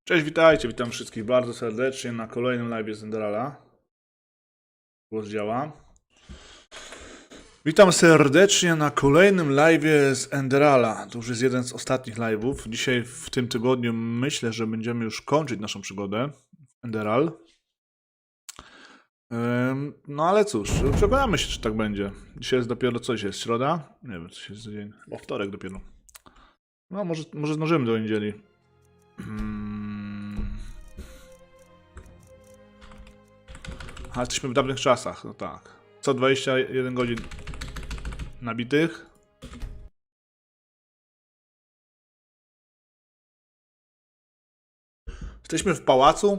Cześć, witajcie, witam wszystkich bardzo serdecznie na kolejnym live z Enderala. Głos działa. Witam serdecznie na kolejnym live z Enderala. To już jest jeden z ostatnich live'ów. Dzisiaj w tym tygodniu myślę, że będziemy już kończyć naszą przygodę w Enderal. No ale cóż, przekonamy się, czy tak będzie. Dzisiaj jest dopiero coś, jest środa? Nie wiem, coś jest za dzień. O, wtorek dopiero. No może zdążymy do niedzieli. Ale jesteśmy w dawnych czasach, no tak. Co 21 godzin nabitych. Jesteśmy w pałacu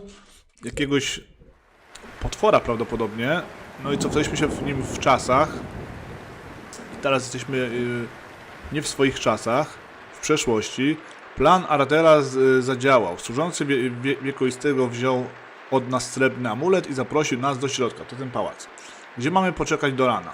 jakiegoś potwora prawdopodobnie. No i cofnęliśmy się w nim w czasach. I teraz jesteśmy nie w swoich czasach, w przeszłości. Plan Enderala zadziałał. Służący wiekuistego wziął od nas srebrny amulet i zaprosił nas do środka, to ten pałac, gdzie mamy poczekać do rana.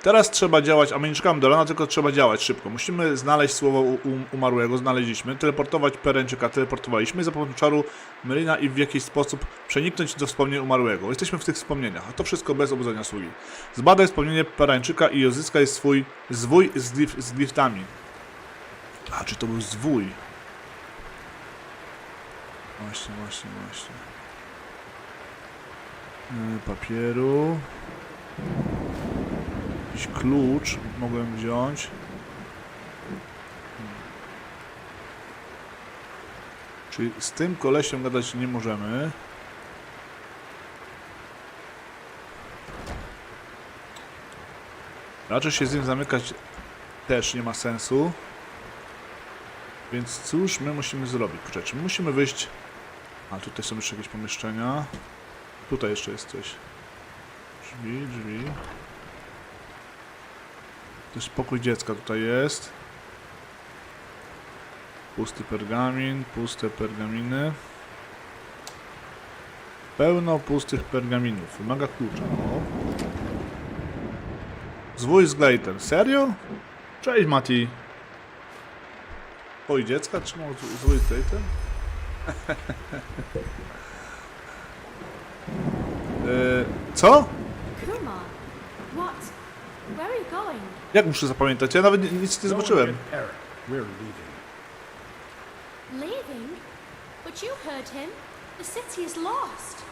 Teraz trzeba działać, a my nie czekamy do rana, tylko trzeba działać szybko. Musimy znaleźć słowo umarłego, znaleźliśmy, teleportować Pereńczyka, teleportowaliśmy, za pomocą czaru Merlina i w jakiś sposób przeniknąć do wspomnień umarłego. Jesteśmy w tych wspomnieniach, a to wszystko bez obudzenia sługi. Zbadaj wspomnienie Pereńczyka i odzyskaj swój zwój z gliftami. A, czy to był zwój? Właśnie. Papieru. Jakiś klucz mogłem wziąć. Czyli z tym kolesiem gadać nie możemy. Raczej się z nim zamykać też nie ma sensu. Więc cóż my musimy zrobić? Kurczę, musimy wyjść. A tutaj są jeszcze jakieś pomieszczenia. Tutaj jeszcze jest coś. Drzwi. To jest pokój dziecka, tutaj jest. Pusty pergamin, puste pergaminy. Pełno pustych pergaminów. Wymaga klucza. O. Zwój z glejtem. Serio? Cześć, Mati. Pokój dziecka? Trzymał zwój z glejtem? Co? Jak muszę zapamiętać? Ja nawet nic nie zobaczyłem. Leaving? But you heard him. The city is lost.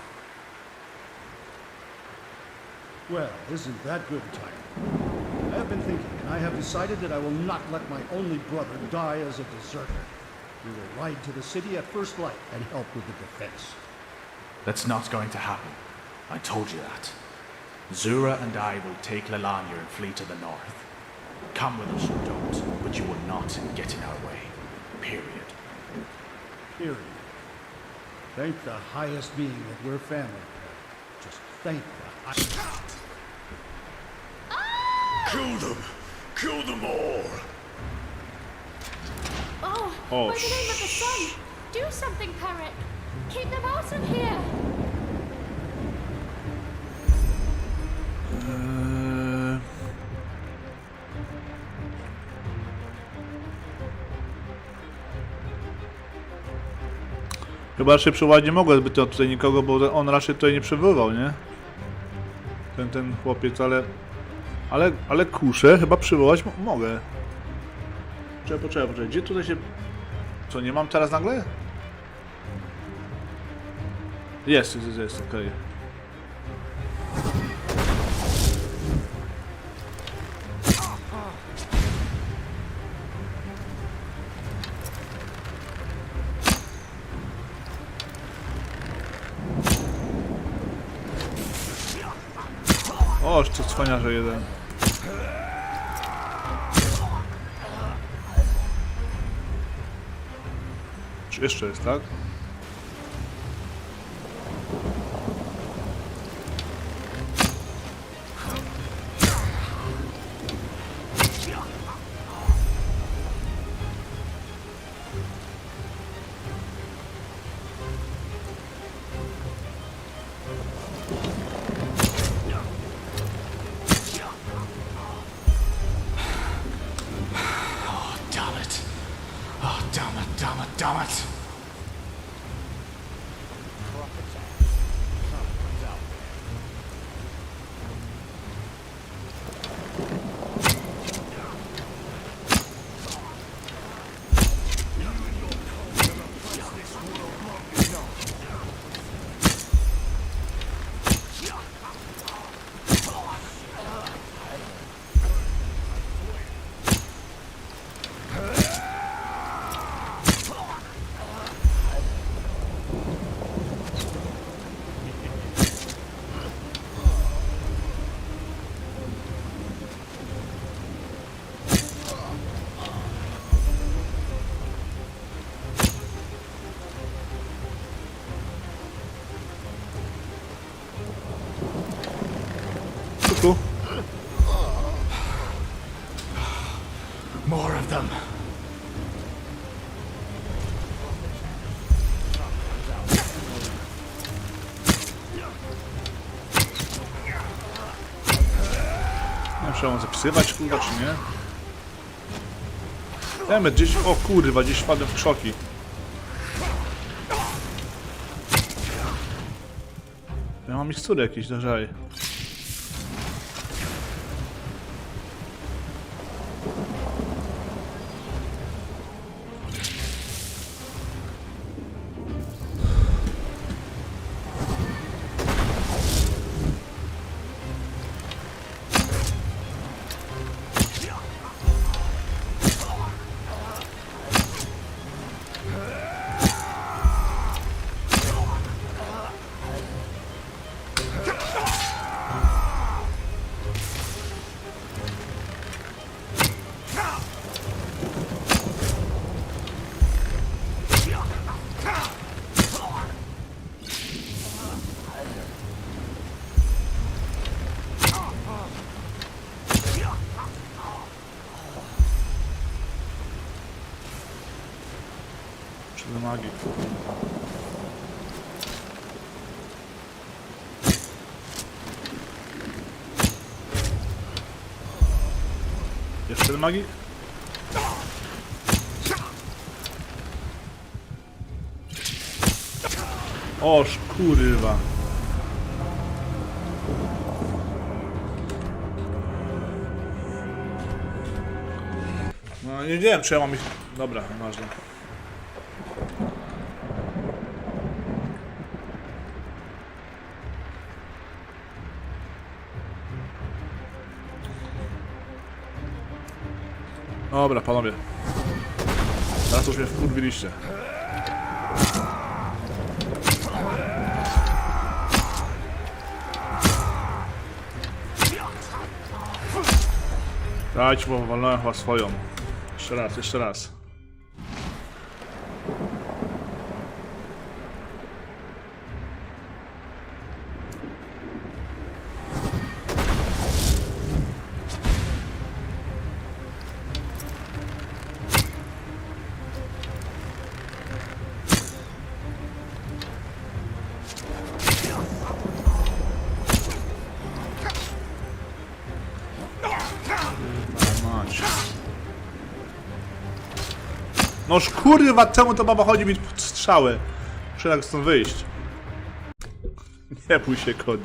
Well, isn't that good time? I have been thinking, and I have decided that I will not let my only brother die as a deserter. We will ride to the city at first light and help with the defense. That's not going to happen. I told you that. Zura and I will take Lelania and flee to the north. Come with us or don't, but you will not get in our way. Period. Period. Thank the highest being that we're family. Just thank the highest. Kill them! Kill them all! Oh, by the name of the sun! Do something, Parrot! Keep them out of here! Chyba raczej przywołać nie mogę zbytnio tutaj nikogo, bo on raczej tutaj nie przywoływał, nie? Ten chłopiec, ale kuszę chyba przywołać mogę. Poczekaj, gdzie tutaj się... Co, nie mam teraz nagle? Jest, okej. O, to cwaniarze jeden. Czy jeszcze jest, tak? Damn it. Damn it. More of them. Nie wiem, czy mam zapisywać, kurwa, czy nie? Wiemy, gdzieś... O kurwa, gdzieś wpadłem w krzoki. Ja mam mikstury jakieś, dożej. Do magii. Jeszcze ten magik? Oż kurwa. No nie wiem, czy ja mam ich... Dobra, nieważne. Dobra, panowie. Teraz już mnie wkurwiliście. Dajcie, bo walnąłem chyba swoją. Jeszcze raz, jeszcze raz. Noż kurwa, czemu to baba chodzi mi pod strzały? Muszę tak stąd wyjść. Nie bój się, Cody.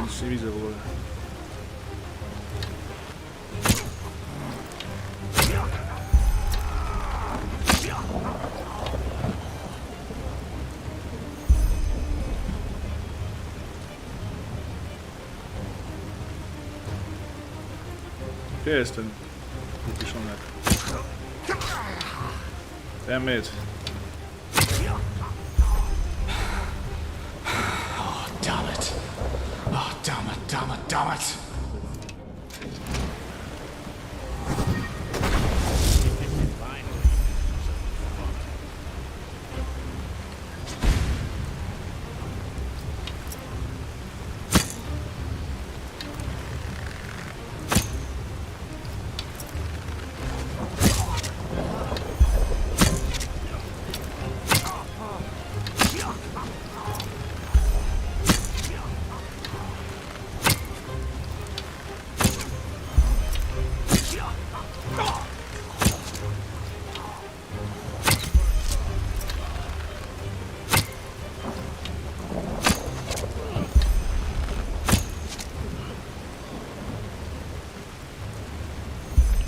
Nic nie widzę w ogóle. Gdzie jest ten wypiszonek? Damn it. Oh, damn it. Oh, damn it, damn it, damn it.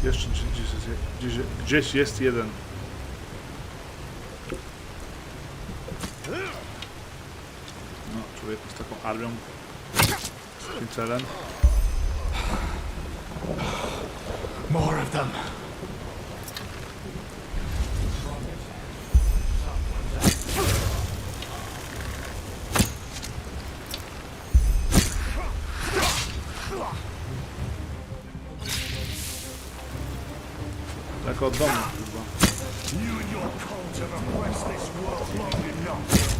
Jeszcze gdzieś jest jeden. No, człowiek z taką armią. Z tym celem. More of them. Daleko od domu, kurwa. You and your cult have oppressed this world long enough.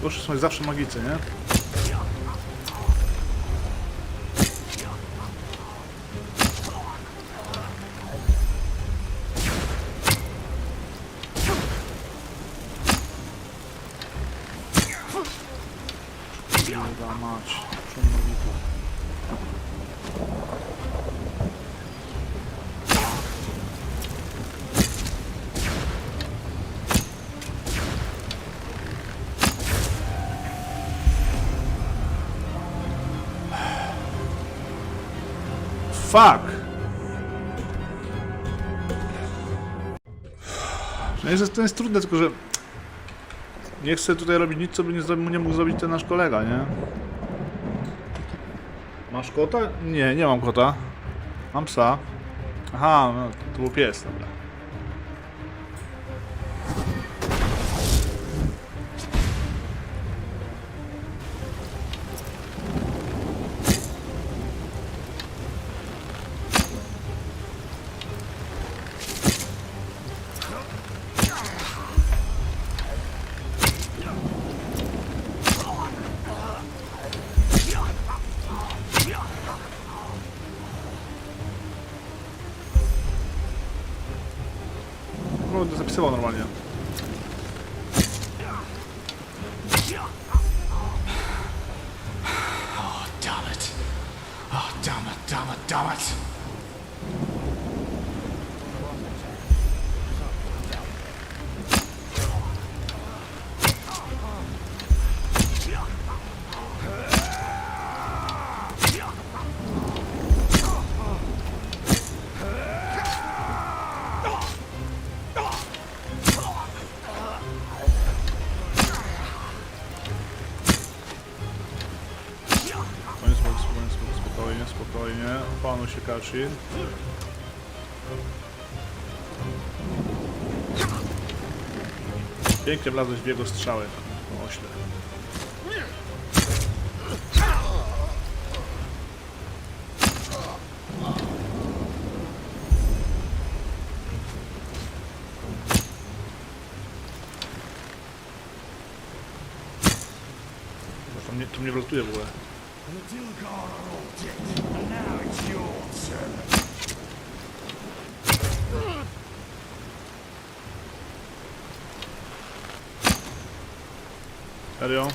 Proszę, są zawsze magicy, nie? Kurwa mać, czemu magitów? Fuck! No jest, to jest trudne, tylko że nie chcę tutaj robić nic, co by nie mógł zrobić ten nasz kolega, nie? Masz kota? Nie, nie mam kota. Mam psa. Aha, no, to był pies, dobra. To zapisywał normalnie. Oh, damn it. Oh, damn it, damn it, damn it. Spokojnie, opanuj się, Karshin. Pięknie wlazłeś w jego strzały, ośle. To mnie wlatuje w ogóle. The Dilgar are all dead, and now it's your turn. Serio?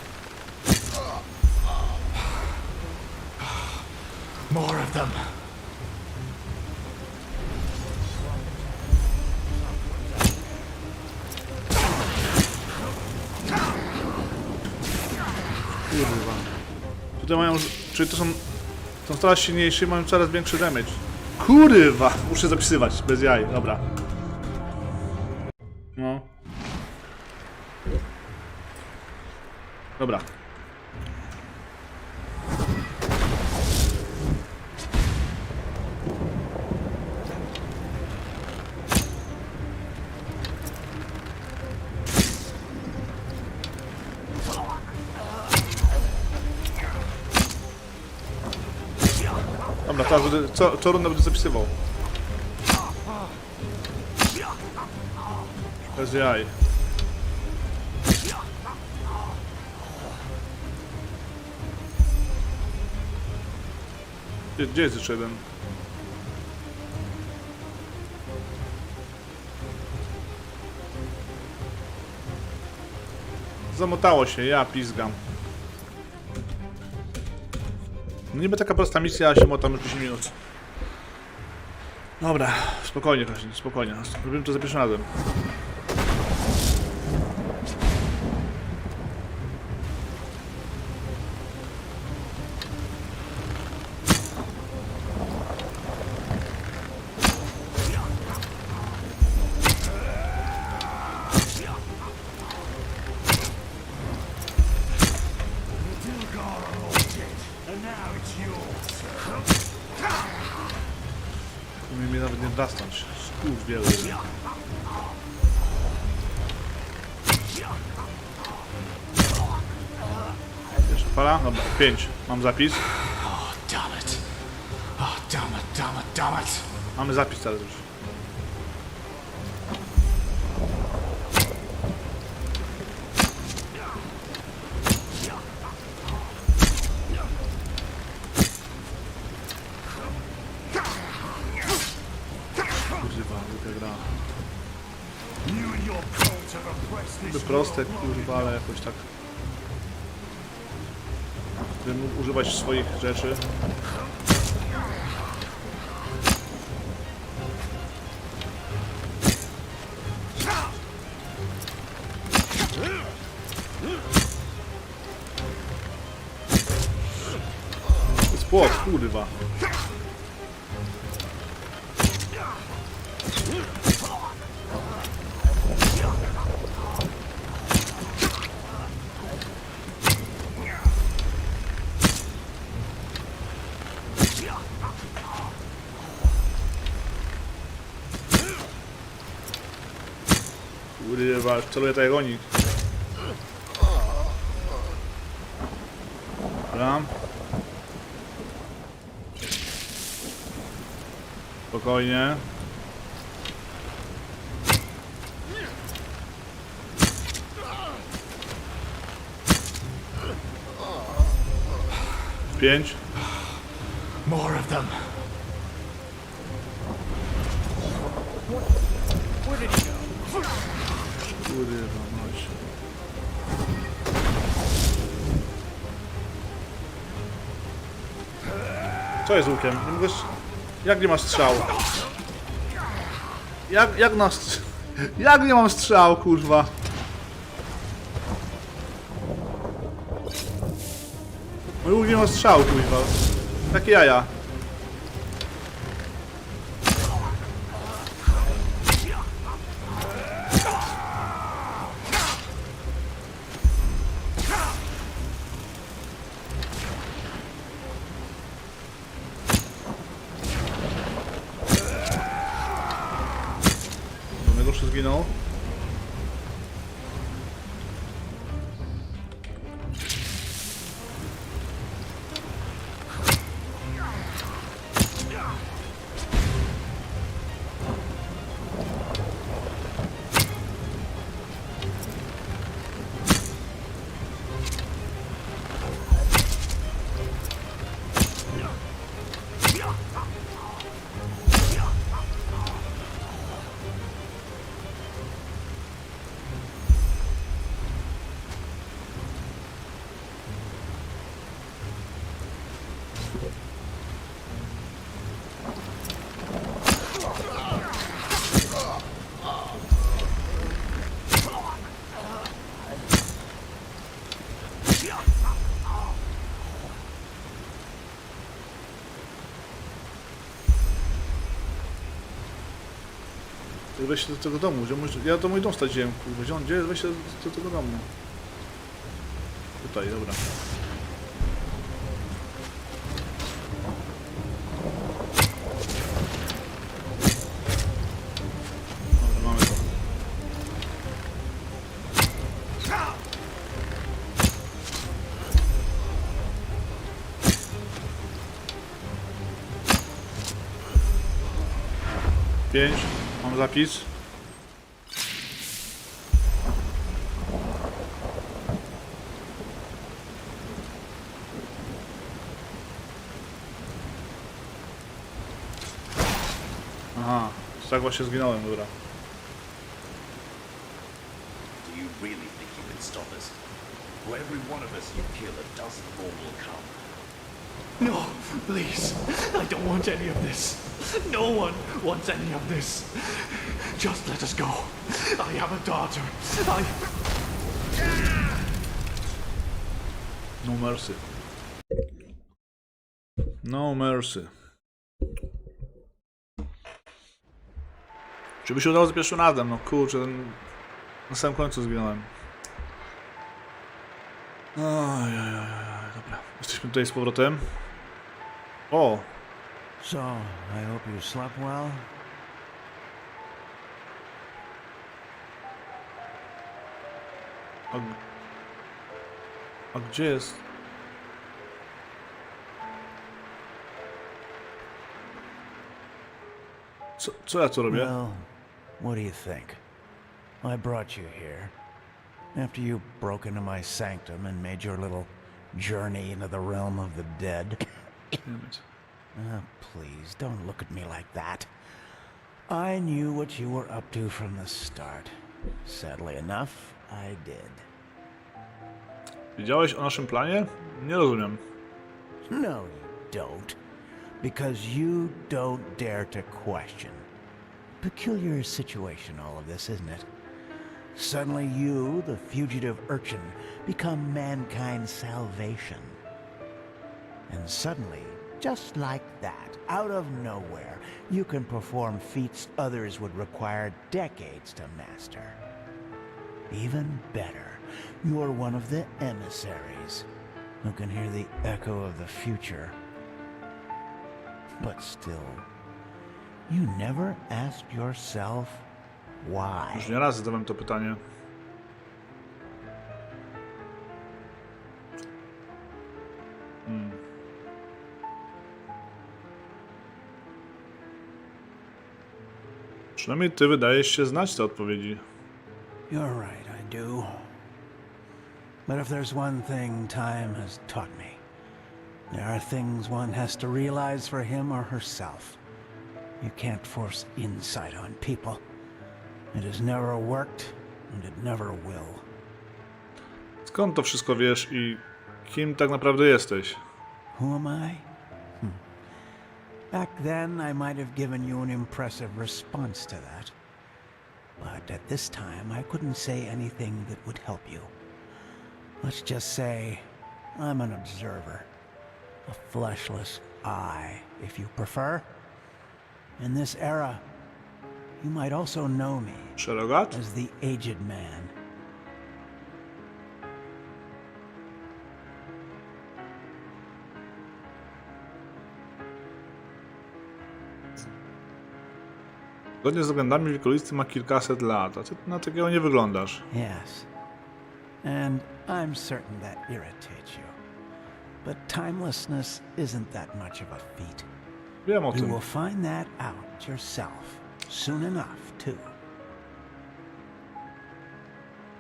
More of them. Kurwa. Tutaj mają... Czyli to są coraz silniejsi i mają coraz większy damage. Kurwa! Muszę zapisywać, bez jaj, dobra. No. Dobra. Dobra, teraz będę, co rundę będę zapisywał. Bez jaj. Gdzie jest jeszcze jeden? Zamotało się, ja pizgam. No niby taka prosta misja, a się motam już 10 minut. Dobra, spokojnie, Karshin, spokojnie. Robimy to za pierwszym razem. The Umie mnie nawet nie drasnąć. Skurcz wiele. Jeszcze fala? Dobra, 5. Mam zapis. Oh, damn it. Oh, damn it, damn it, damn it. Mamy zapis teraz już. Kurwa, głupia gra. You and your cult have oppressed Niby this proste, kurwa, ale jakoś tak... Gdybym mógł używać swoich rzeczy. To jest płot, kurwa. Kurwa, już celuję tak jak oni. Dobra. Spokojnie. Pięć. More of them. Kurwa, noś. Co jest łukiem? Nie mogę... Jak nie masz strzału? Jak na... Jak nie mam strzału, kurwa? Mój łuk nie ma strzału, kurwa. Takie jaja. Najgorszy zginął. Weź się do tego domu, ja to mój dom straciłem, kurwa, gdzie? Weź się do tego domu. Tutaj, dobra. Dobra, mamy to. Pięć. Mam zapis. Aha, tak właśnie zginąłem, dobra. Do you really think you can stop us? For every one of us you kill, a dozen more will come. No, please. I don't want any of this. No one wants any of this. Just let us go. I have a daughter. No mercy. No mercy. Czy by się udało za pierwszym razem? No kurczę, na samym końcu zginąłem. Ojej, dobra. Jesteśmy tutaj z powrotem. O! So, I hope you slept well. A gdzie jest? Co ja tu robię? Well, what do you think? I brought you here after you broke into my sanctum and made your little journey into the realm of the dead. Please, don't look at me like that. I knew what you were up to from the start. Sadly enough, I did. Wiedziałeś o naszym planie? Nie rozumiem. No, you don't. Because you don't dare to question. Peculiar situation, all of this, isn't it? Suddenly you, the fugitive urchin, become mankind's salvation. And suddenly, just like that, out of nowhere, you can perform feats others would require decades to master. Even better, you're one of the emissaries who can hear the echo of the future. But still, you never asked yourself why. Już nie raz zadałem to pytanie. Przynajmniej ty wydajesz się znać te odpowiedzi. You're right, I do. But if there's one thing time has taught me, there are things one has to realize for him or herself. You can't force insight on people. It has never worked, and it never will. Skąd to wszystko wiesz i kim tak naprawdę jesteś? Who am I? Back then, I might have given you an impressive response to that. But at this time, I couldn't say anything that would help you. Let's just say I'm an observer. A fleshless eye, if you prefer. In this era, you might also know me Szerogat? as the aged man. Zgodnie z legendami wielkolisty ma kilkaset lat, a ty na takiego nie wyglądasz. Yes. And I'm certain that irritates you. But timelessness isn't that much of a feat. Wiem o You tym. will find that out yourself soon enough, too.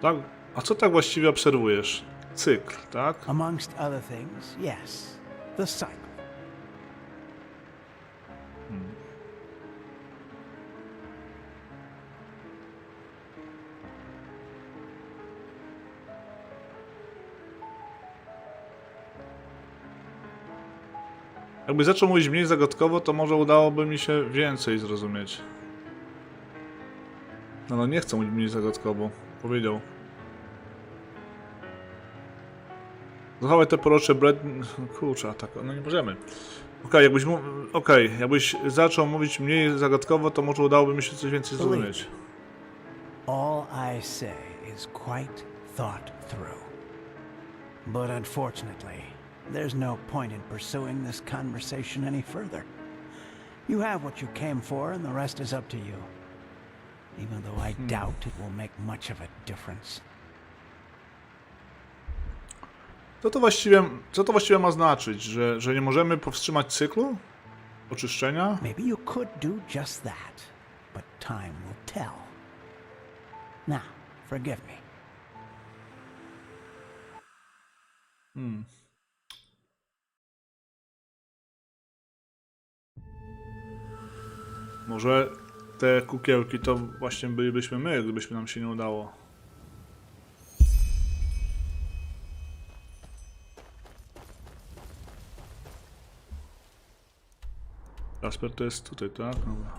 Tak? A co tak właściwie obserwujesz? Cykl, tak? Amongst other things, yes, the cycle. Jakby zaczął mówić mniej zagadkowo, to może udałoby mi się więcej zrozumieć. No nie chcę mówić mniej zagadkowo. Powiedział. Zachowaj te porocze kurczę, tak, no nie możemy. Jakbyś zaczął mówić mniej zagadkowo, to może udałoby mi się coś więcej zrozumieć. All I say is quite thought through. But unfortunately, there's no point in pursuing this conversation any further. You have what you came for, and the rest is up to you. Even though I doubt it will make much of a difference. Co to właściwie ma znaczyć? Że nie możemy powstrzymać cyklu? Oczyszczenia? Maybe you could do just that, but time will tell. Now, forgive me. Może te kukiełki to właśnie bylibyśmy my, gdybyśmy nam się nie udało. Kasper to jest tutaj, tak? Dobra.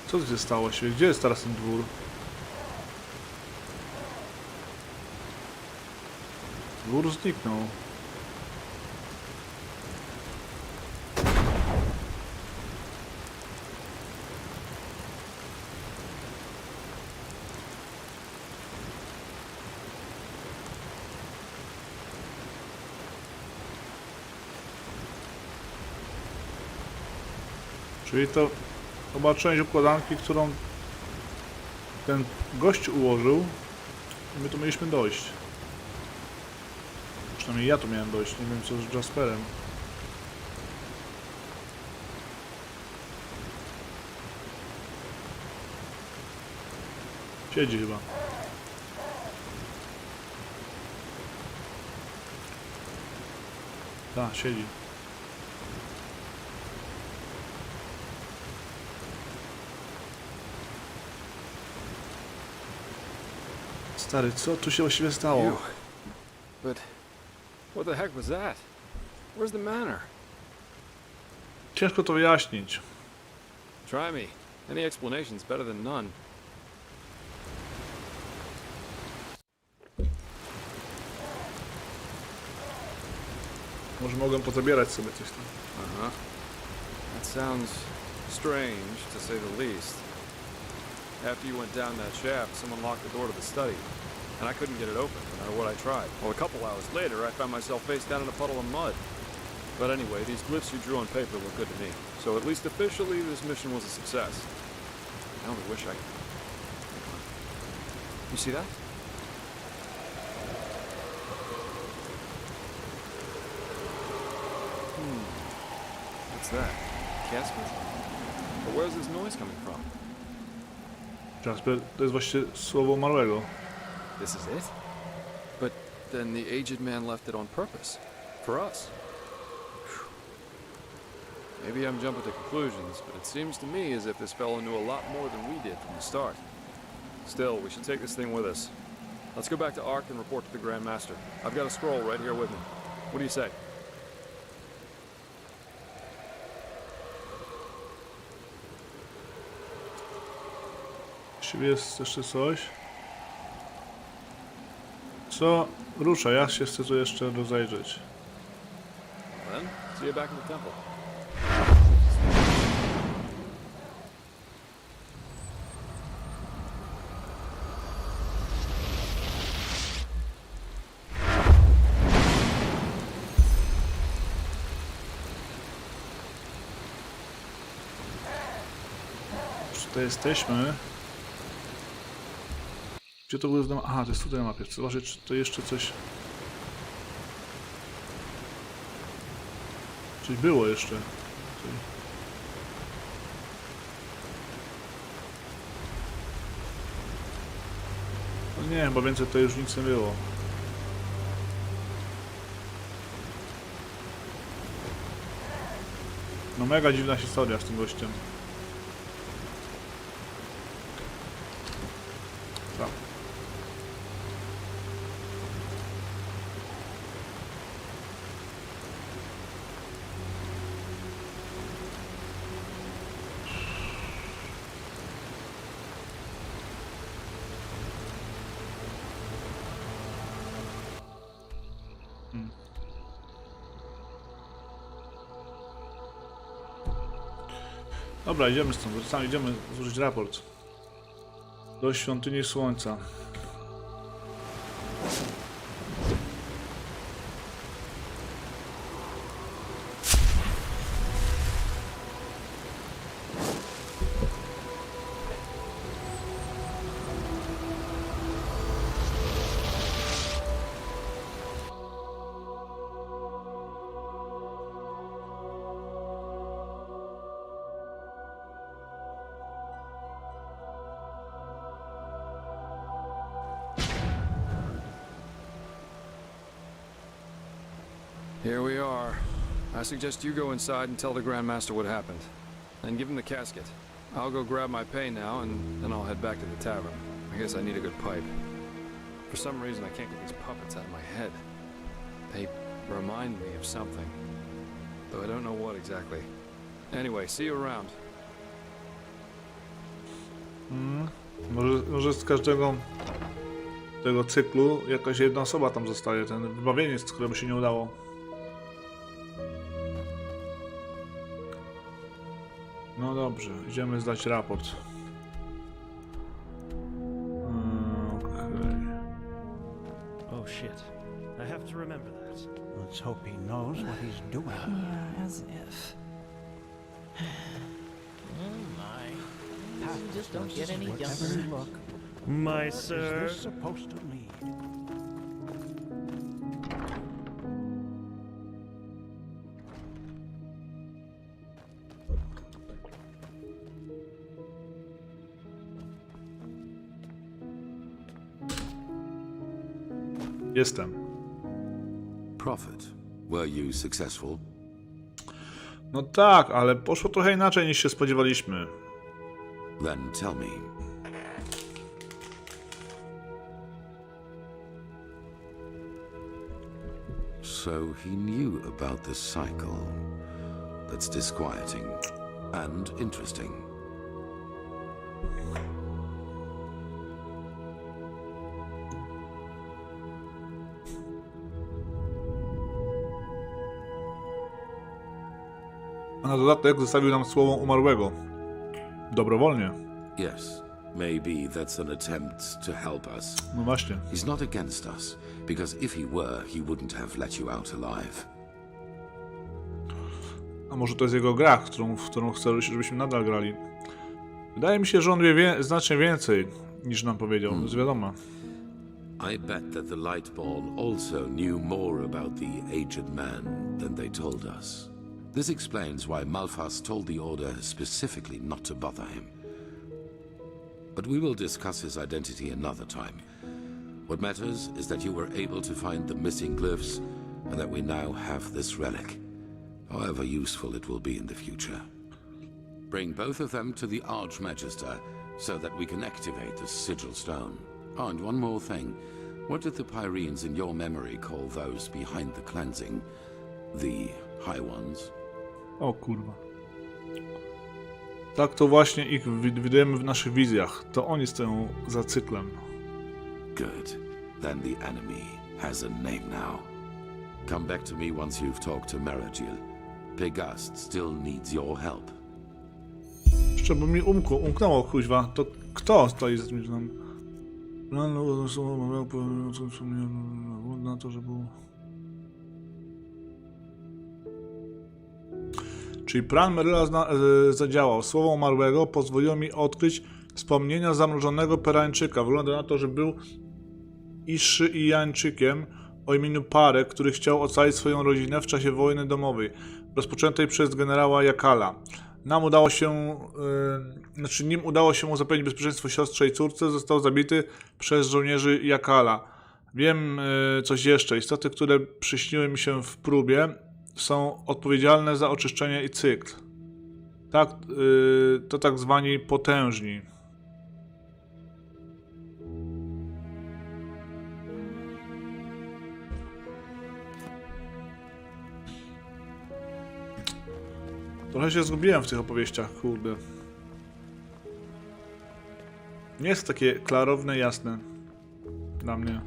Co tu się stało? Gdzie jest teraz ten dwór? Dwór zniknął. Czyli to chyba część układanki, którą ten gość ułożył i my tu mieliśmy dojść. Przynajmniej ja tu miałem dojść, nie wiem co z Jasperem. Siedzi chyba. Tak, siedzi. Stary, co tu się właściwie stało? But what the heck was that? Where's the manor? Ciężko to wyjaśnić. Try me. Any explanation's better than none. Może mogę pozabierać sobie coś tam. Uh-huh. That sounds strange, to say the least. After you went down that shaft, someone locked the door to the study, and I couldn't get it open, no matter what I tried. Well, a couple hours later, I found myself face down in a puddle of mud. But anyway, these glyphs you drew on paper look good to me. So at least officially, this mission was a success. I only wish I... You see that? What's that? Casket? But where's this noise coming from? Jasper, to jest właściwie słowo umarłego. This is it? But then the aged man left it on purpose. For us. Phew. Maybe I'm jumping to conclusions, but it seems to me as if this fellow knew a lot more than we did from the start. Still, we should take this thing with us. Let's go back to Ark and report to the Grand Master. I've got a scroll right here with me. What do you say? Właściwie jest jeszcze coś. Co? Rusza, ja się chcę tu jeszcze rozejrzeć. Then, see you back in the temple. Już tutaj jesteśmy. Gdzie to było? Aha, to jest tutaj na mapie. Chcę zobaczyć, czy to jeszcze coś... Czyli było jeszcze. Czyli... No nie, bo więcej to już nic nie było. No mega dziwna historia z tym gościem. Tak. Dobra, idziemy stąd, wracamy, idziemy złożyć raport do świątyni słońca. Here we are. I suggest you go inside and tell the Grand Master what happened. Then give him the casket. I'll go grab my pay now, and then I'll head back to the tavern. I guess I need a good pipe. For some reason, I can't get these puppets out of my head. They remind me of something, though I don't know what exactly. Anyway, see you around. Może z każdego tego cyklu jakaś jedna osoba tam zostaje, ten wybawieniec, któremu się nie udało. No dobrze, idziemy zdać raport. Okej. Oh shit. I have to remember that. Let's hope he knows what he's doing. Yeah, as if. Just don't get any younger. Look, My where sir. is this supposed to lead? Jestem. Prophet, were you successful? No tak, ale poszło trochę inaczej niż się spodziewaliśmy. Then tell me. So he knew about the cycle. That's disquieting and interesting. A na dodatek zostawił nam słowo umarłego. Dobrowolnie. Yes, maybe that's an attempt to help us. No właśnie. He's not against us, because if he were, he wouldn't have let you out alive. A może to jest jego gra, w którą chce, żebyśmy nadal grali. Wydaje mi się, że on wie znacznie więcej niż nam powiedział. To jest wiadomo. I bet that the light ball also knew more about the aged man than they told us. This explains why Malphas told the Order specifically not to bother him. But we will discuss his identity another time. What matters is that you were able to find the missing glyphs and that we now have this relic, however useful it will be in the future. Bring both of them to the Archmagister so that we can activate the sigil stone. Oh, and one more thing. What did the Pyreans in your memory call those behind the cleansing? The High Ones? O kurwa. Tak to właśnie ich widujemy w naszych wizjach. To oni stoją za cyklem. Good. Then the enemy has a name now. Come back to me once you've talked to Maragil. Pegast still needs your help. Jeszcze bo mi umknęło kuźwa. To kto stoi z tym? Na to, że był... Czyli plan Merrilla zadziałał. Słowo umarłego pozwoliło mi odkryć wspomnienia zamrożonego Perańczyka. Wygląda na to, że był Iszyańczykiem o imieniu Parek, który chciał ocalić swoją rodzinę w czasie wojny domowej, rozpoczętej przez generała Jakala. Nim udało się mu zapewnić bezpieczeństwo siostrze i córce, został zabity przez żołnierzy Jakala. Wiem coś jeszcze. Istoty, które przyśniły mi się w próbie, są odpowiedzialne za oczyszczenie i cykl. Tak, to tak zwani potężni. Trochę się zgubiłem w tych opowieściach, kurde. Nie jest takie klarowne, jasne dla mnie.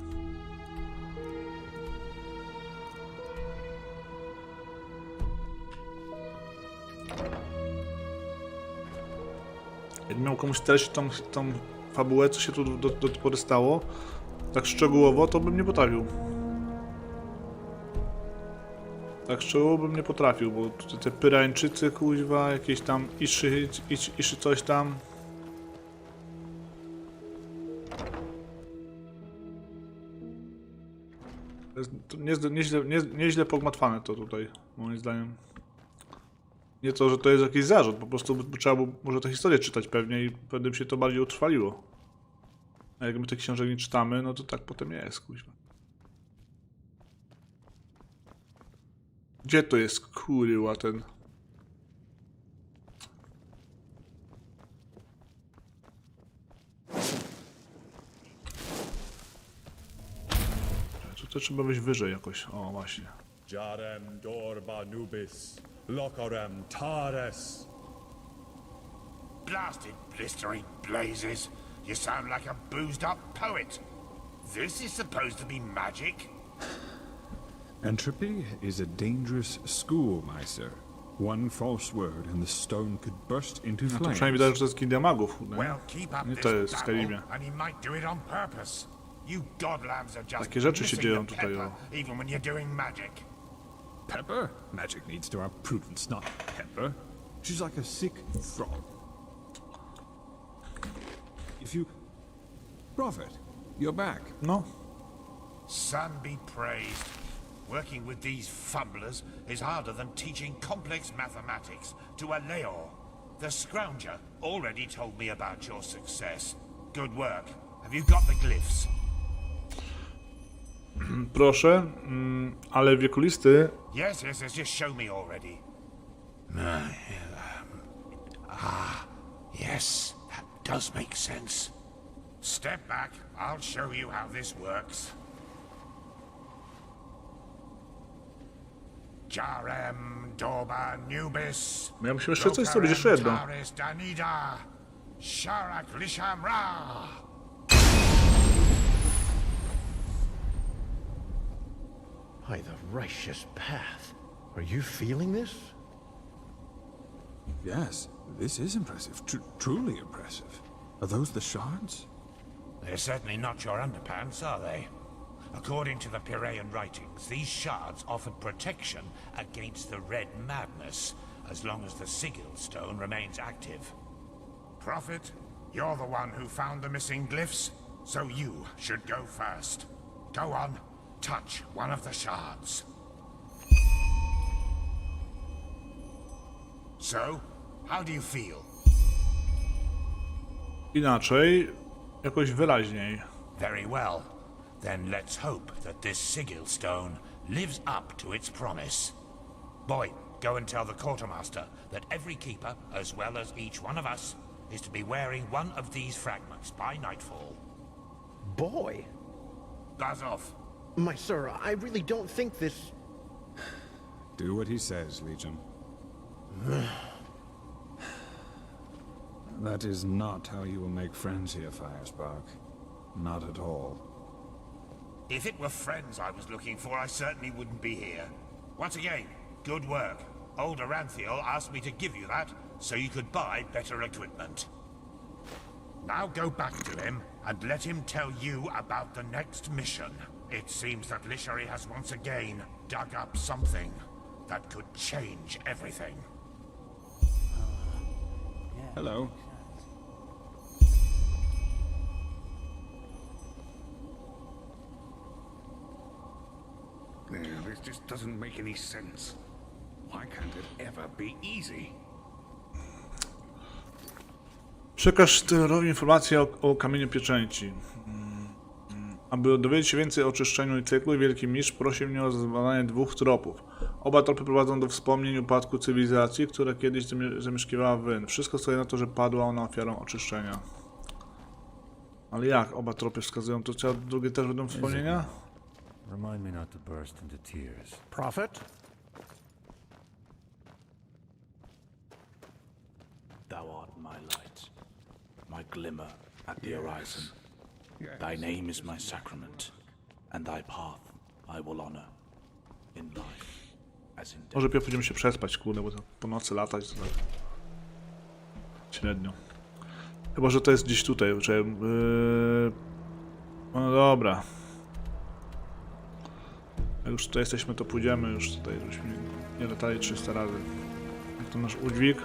Jakbym miał komuś streścić tą fabułę, co się tu do tej pory stało, tak szczegółowo, to bym nie potrafił. Tak szczegółowo bym nie potrafił, bo te Pyrańczycy, kuźwa, jakieś tam iszy coś tam. To nieźle pogmatwane to tutaj, moim zdaniem. Nie to, że to jest jakiś zarzut, po prostu trzeba było może tę historię czytać pewnie i pewnie by się to bardziej utrwaliło. A jak my tych książek nie czytamy, no to tak potem jest, kuźwa. Gdzie to jest, kurwa, ten... To trzeba być wyżej jakoś, o właśnie. Jarem dorba nubis, locorem tares. Blasted blistering blazes. You sound like a boozed up poet. This is supposed to be magic? Entropy is a dangerous school, my sir. One false word and the stone could burst into No to flames. przynajmniej widać, że to jest Gildia Magów, nie? Well, keep up Nie this to jest w babble, Skyrimie. and he might do it on purpose. You godlams are just Takie rzeczy się missing dzieją the tutaj, pepper, o. even when you're doing magic. Pepper? Magic needs to have prudence, not pepper. She's like a sick frog. If you... Prophet, you're back. No. Sun be praised. Working with these fumblers is harder than teaching complex mathematics to a Leor. The scrounger already told me about your success. Good work. Have you got the glyphs? Proszę, ale wiekulisty... Yes, just show me already. Yes, that does make sense. Step back, I'll show you how this works. Jarem, Doba, Nubis. Ja musimy jeszcze coś zrobić, jeszcze jedno. Taris, Danida, Sharak, Lisham, Ra. By the righteous path. Are you feeling this? Yes, this is impressive. Truly impressive. Are those the shards? They're certainly not your underpants, are they? According to the Piraean writings, these shards offered protection against the Red Madness, as long as the sigil stone remains active. Prophet, you're the one who found the missing glyphs, so you should go first. Go on, touch one of the shards. So, how do you feel? Inaczej, jakoś wyraźniej. Very well. Then let's hope that this sigil stone lives up to its promise. Boy, go and tell the quartermaster that every keeper, as well as each one of us, is to be wearing one of these fragments by nightfall. Boy! Buzz off. My sir, I really don't think this... Do what he says, Legion. That is not how you will make friends here, Firespark. Not at all. If it were friends I was looking for, I certainly wouldn't be here. Once again, good work. Old Aranthiel asked me to give you that, so you could buy better equipment. Now go back to him, and let him tell you about the next mission. It seems that Lishari has once again dug up something that could change everything. Hello. This just doesn't make any sense. Why can't it ever be easy? Przekaż sterowi informację o kamieniu pieczęci. Aby dowiedzieć się więcej o czyszczeniu i cyklu, Wielki Mistrz prosił mnie o zbadanie 2 tropów. Oba tropy prowadzą do wspomnień upadku cywilizacji, która kiedyś zamieszkiwała Wyn. Wszystko wskazuje na to, że padła ona ofiarą oczyszczenia. Ale jak? Oba tropy wskazują, to czy drugie też będą wspomnienia? Remind me not to burst into tears. Prophet? Thou art my light, my glimmer at the horizon. Thy name is my sacrament, and thy path I will honor in life as in death. Może pierw będziemy się przespać, kurde, bo po nocy latać to tak średnio. Chyba, że to jest gdzieś tutaj, no dobra. Jak już tutaj jesteśmy, to pójdziemy już tutaj, żebyśmy nie latali 300 razy. Jak to nasz udźwig?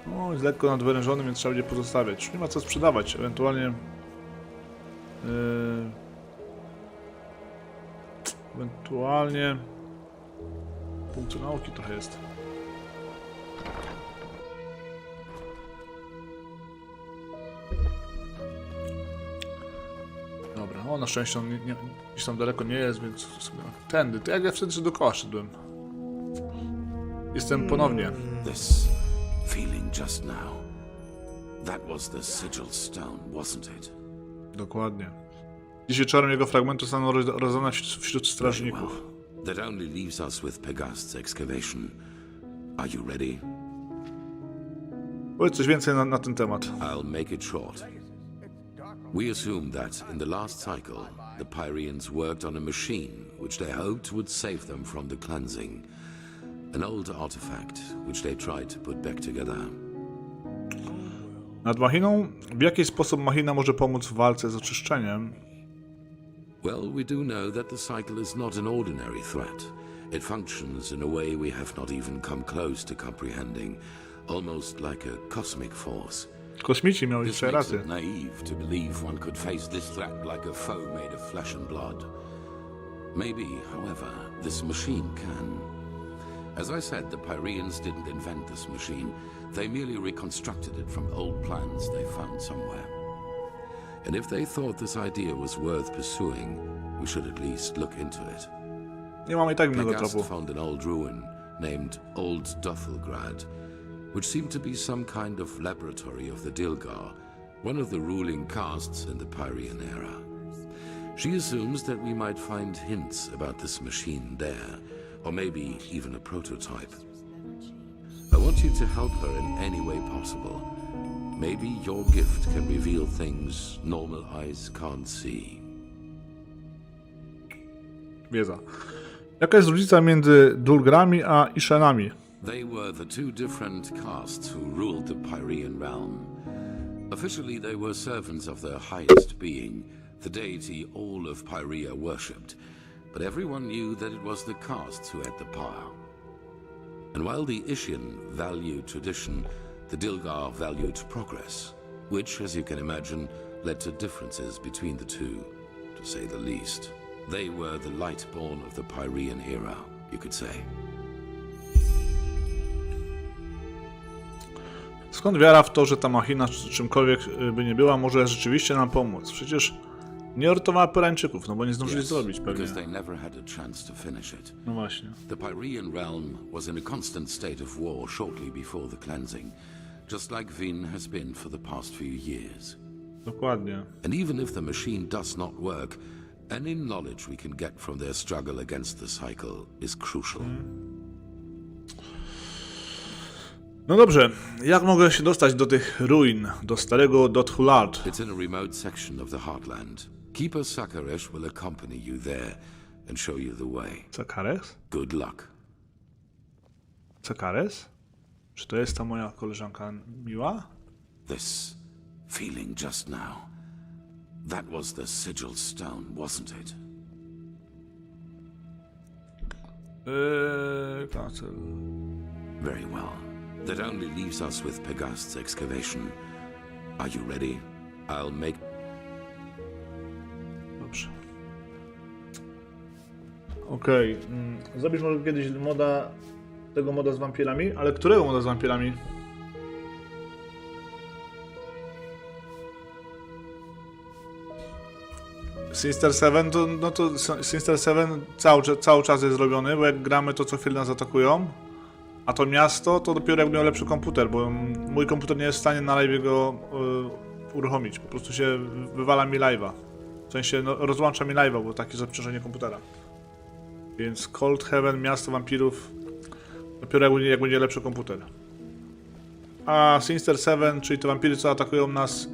No, jest lekko nadwyrężony, więc trzeba będzie pozostawiać. Już nie ma co sprzedawać, ewentualnie... ewentualnie... Punktu nauki trochę jest. Dobra, o na szczęście on gdzieś tam daleko nie jest, więc sobie tędy. To jak ja wtedy dookoła szedłem. Jestem ponownie. This feeling just now. That was the sigil stone, wasn't it? Dokładnie. Dziś wieczorem jego fragmenty zostaną rozdane wśród strażników. That only leaves us with Pegast's excavation. Are you ready? Powiedz coś więcej na ten temat. I'll make it short. We assume that in the last cycle, the Pyreans worked on a machine which they hoped would save them from the cleansing. An old artifact which they tried to put back together. Nad machiną? W jaki sposób machina może pomóc w walce z oczyszczeniem? Well, we do know that the cycle is not an ordinary threat. It functions in a way we have not even come close to comprehending, almost like a cosmic force. Kosmici miały This jeszcze makes rację. it naive to believe one could face this threat like a foe made of flesh and blood. Maybe, however, this machine can. As I said, the Pyreans didn't invent this machine. They merely reconstructed it from old plans they found somewhere. And if they thought this idea was worth pursuing, we should at least look into it. Nie mamy i tak innego Pegast tropu. found an old ruin named Old Duffelgrad, which seemed to be some kind of laboratory of the Dilgar, one of the ruling castes in the Pyrean era. She assumes that we might find hints about this machine there, or maybe even a prototype. I want you to help her in any way possible. Maybe your gift can reveal things normal eyes can't see. Wiedza. Jaka jest różnica między Dulgrami a Ishanami? They were the two different castes who ruled the Pyrean realm. Officially, they were servants of their highest being, the deity all of Pyrea worshipped, but everyone knew that it was the castes who had the power. And while the Ishan valued tradition, the Dilgar valued progress, which, as you can imagine, led to differences between the two, to say the least. They were the lightborn of the Pyrean era, you could say. Skąd wiara w to, że ta machina, czy czymkolwiek by nie była, może rzeczywiście nam pomóc? Przecież nie uratowała Pyrańczyków, no bo nie zdążyli zrobić pewnie. Because they never had a chance to finish it. No właśnie. The Pyrean realm was in a constant state of war shortly before the cleansing, just like Vin has been for the past few years. Dokładnie. And even if the machine does not work, any knowledge we can get from their struggle against the cycle is crucial. No dobrze, jak mogę się dostać do tych ruin, do starego Dothulard? It's in a remote section of the heartland. Keeper Sakaresh will accompany you there and show you the way. Sakares? Good luck. Sakares? Czy to jest ta moja koleżanka miła? This feeling just now, that was the sigil stone, wasn't it? Very well. That only leaves us with Pegast's excavation. Are you ready? I'll make... Dobrze. Okej. Zrobisz może kiedyś moda... tego moda z wampirami? Ale którego moda z wampirami? Sinister 7 to... no to Sinister 7 cały czas jest zrobiony, bo jak gramy to co chwilę nas atakują. A to miasto to dopiero jak miał lepszy komputer, bo mój komputer nie jest w stanie na live go uruchomić. Po prostu się wywala mi live'a. W sensie no, rozłącza mi live'a, bo takie zaprzężenie komputera. Więc Cold Heaven, miasto wampirów, dopiero jak będzie lepszy komputer. A Sinister 7, czyli te wampiry, co atakują nas...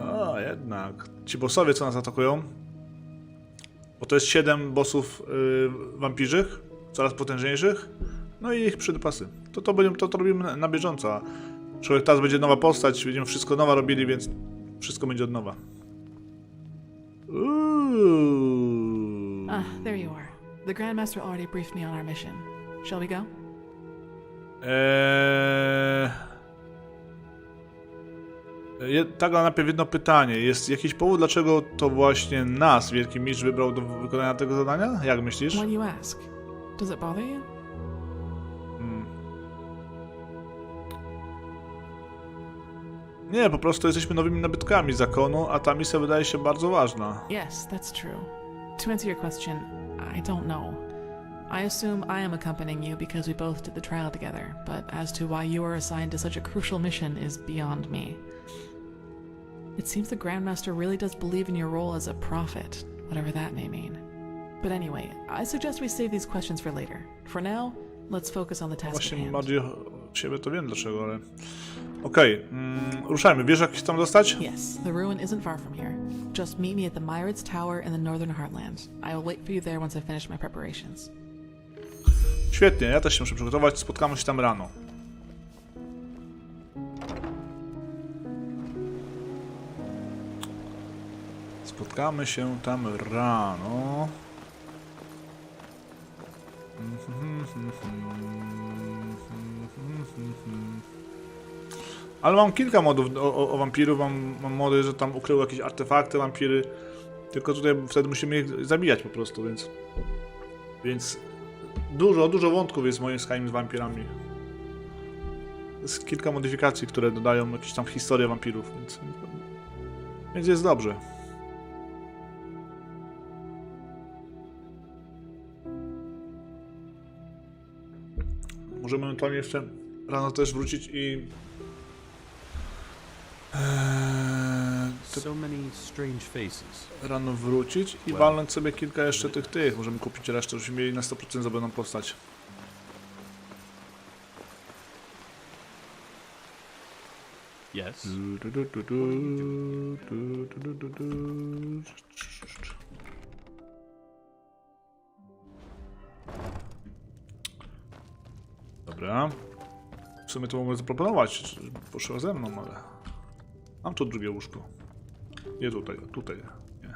A, jednak. Ci bossowie, co nas atakują. Bo to jest 7 bossów wampirzych, coraz potężniejszych. No i ich przypasy. To robimy na bieżąco. Człowiek teraz będzie nowa postać, będziemy wszystko nowa robili, więc wszystko będzie od nowa. There you are. The Grandmaster already briefed me on our mission. Shall we go? Tak, ale najpierw jedno pytanie. Jest jakiś powód, dlaczego to właśnie nas Wielki Mistrz wybrał do wykonania tego zadania? Jak myślisz? Why do you ask? Does it bother you? Nie, po prostu jesteśmy nowymi nabytkami zakonu, a ta misja wydaje się bardzo ważna. Yes, that's true. To answer your question, I don't know. I assume I am accompanying you because we both did the trial together, but as to why you are assigned to such a crucial mission is beyond me. It seems the Grandmaster really does believe in your role as a prophet, whatever that may mean. But anyway, I suggest we save these questions for later. For now, let's focus on the task at Właśnie hand. bardziej ciebie to wiem dlaczego, ale... Okej, ruszajmy. Wiesz jak się tam dostać? Yes, the ruin isn't far from here. Just meet me at the Myrids Tower in the Northern Heartland. I will wait for you there once I finish my preparations. Świetnie, ja też się muszę przygotować. Spotkamy się tam rano. Spotkamy się tam rano. Ale mam kilka modów o wampirów, mam mody, że tam ukryły jakieś artefakty wampiry. Tylko tutaj wtedy musimy ich zabijać po prostu, więc dużo wątków jest moim zdaniem z wampirami. Jest kilka modyfikacji, które dodają jakieś tam historię wampirów, więc jest dobrze. Możemy ewentualnie jeszcze rano też wrócić i rano wrócić i walnąć sobie kilka jeszcze tych. Możemy kupić resztę, żebyśmy mieli na 100% zrobioną postać. Yes. Dobra. W sumie to mogę zaproponować, żeby poszła ze mną, ale... Mam tu drugie łóżko. Nie tutaj. Nie.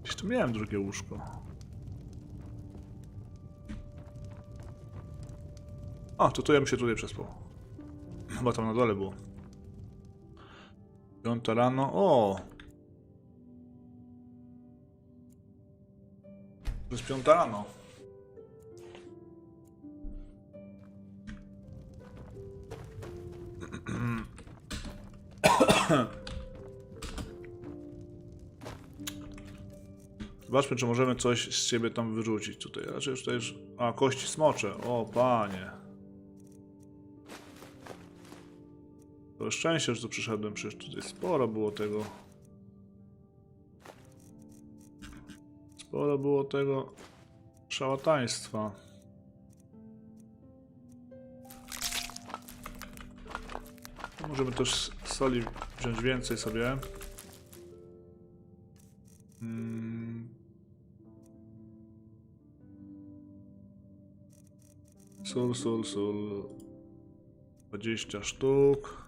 Gdzieś tu miałem drugie łóżko. O, to ja bym się tutaj przespał. Chyba tam na dole było. 5 rano. O! To jest 5 rano. Zobaczmy, czy możemy coś z siebie tam wyrzucić tutaj. Raczej tutaj już... A, kości smocze. O, panie. To szczęście, że tu przyszedłem. Przecież tutaj sporo było tego. Sporo było tego szałataństwa. Możemy też soli wziąć więcej sobie. Sól. 20 sztuk.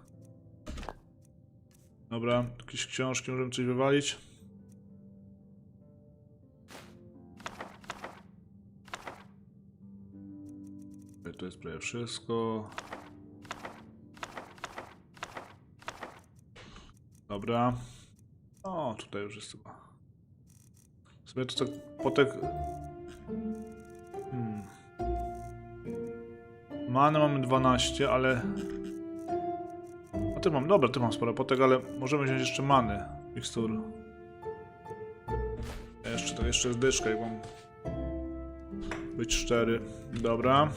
Dobra, jakieś książki, możemy coś wywalić. To jest prawie wszystko. Dobra. O, tutaj już jest chyba. W sumie to tak potek... Many mamy 12, ale... No dobra, ty mam sporo potek, ale możemy wziąć jeszcze many. Mikstur. Jeszcze dyszka, jak mam być szczery. Dobra.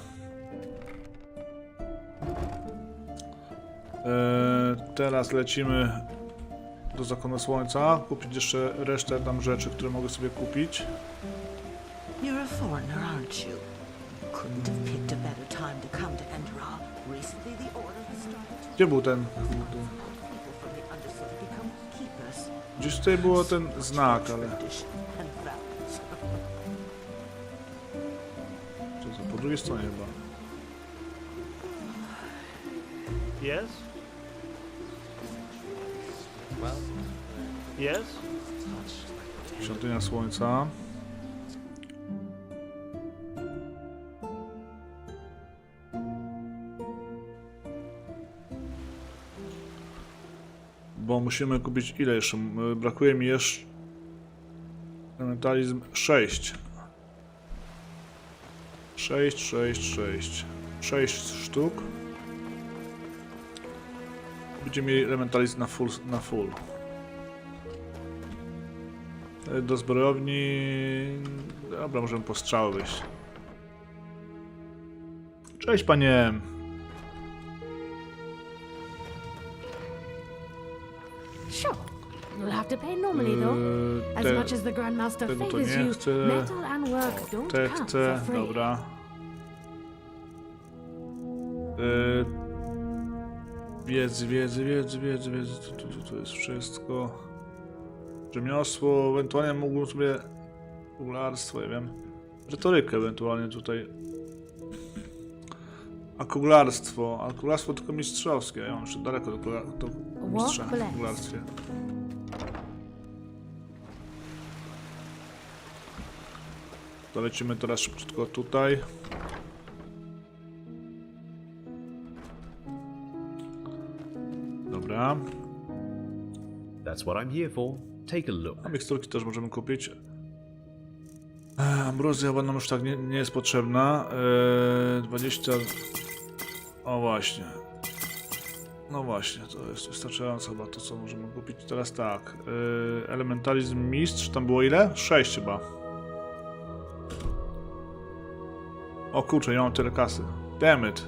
Teraz lecimy do Zakonu Słońca. Kupić jeszcze resztę tam rzeczy, które mogę sobie kupić. You're a foreigner, aren't you? Couldn't have picked a better time to come to Enderal. Recently the order has started. Gdzie był ten? Gdzieś tutaj było ten znak, ale... Po drugiej stronie chyba. Yes? Yes? Świątynia Słońca. Bo musimy kupić ile jeszcze? Brakuje mi jeszcze... Elementalizm 6. 6 sztuk. Będziemy mieli elementalizm na full. Do zbrojowni... Dobra, możemy po strzały wyjść. Cześć, panie! Sure. You'll have to pay normally though. As much as the Grandmaster favors you, metal and work don't count for free. Dobra. Wiedzy. Tu jest wszystko. Rzemiosło, ewentualnie mógłbym sobie... Kuglarstwo, ja wiem. Retorykę ewentualnie tutaj. A kuglarstwo tylko mistrzowskie. Ja mam jeszcze daleko do mistrza w kuglarstwie. To lecimy teraz szybciutko tutaj. Dobra. That's what I'm here for. Take a look. A miksturki też możemy kupić. Ambrozja chyba nam już tak nie jest potrzebna. 20... O właśnie. No właśnie, to jest wystarczająco chyba to, co możemy kupić. Teraz tak. Elementalizm mistrz, tam było ile? 6 chyba. O kurczę, nie mam tyle kasy. Damn it.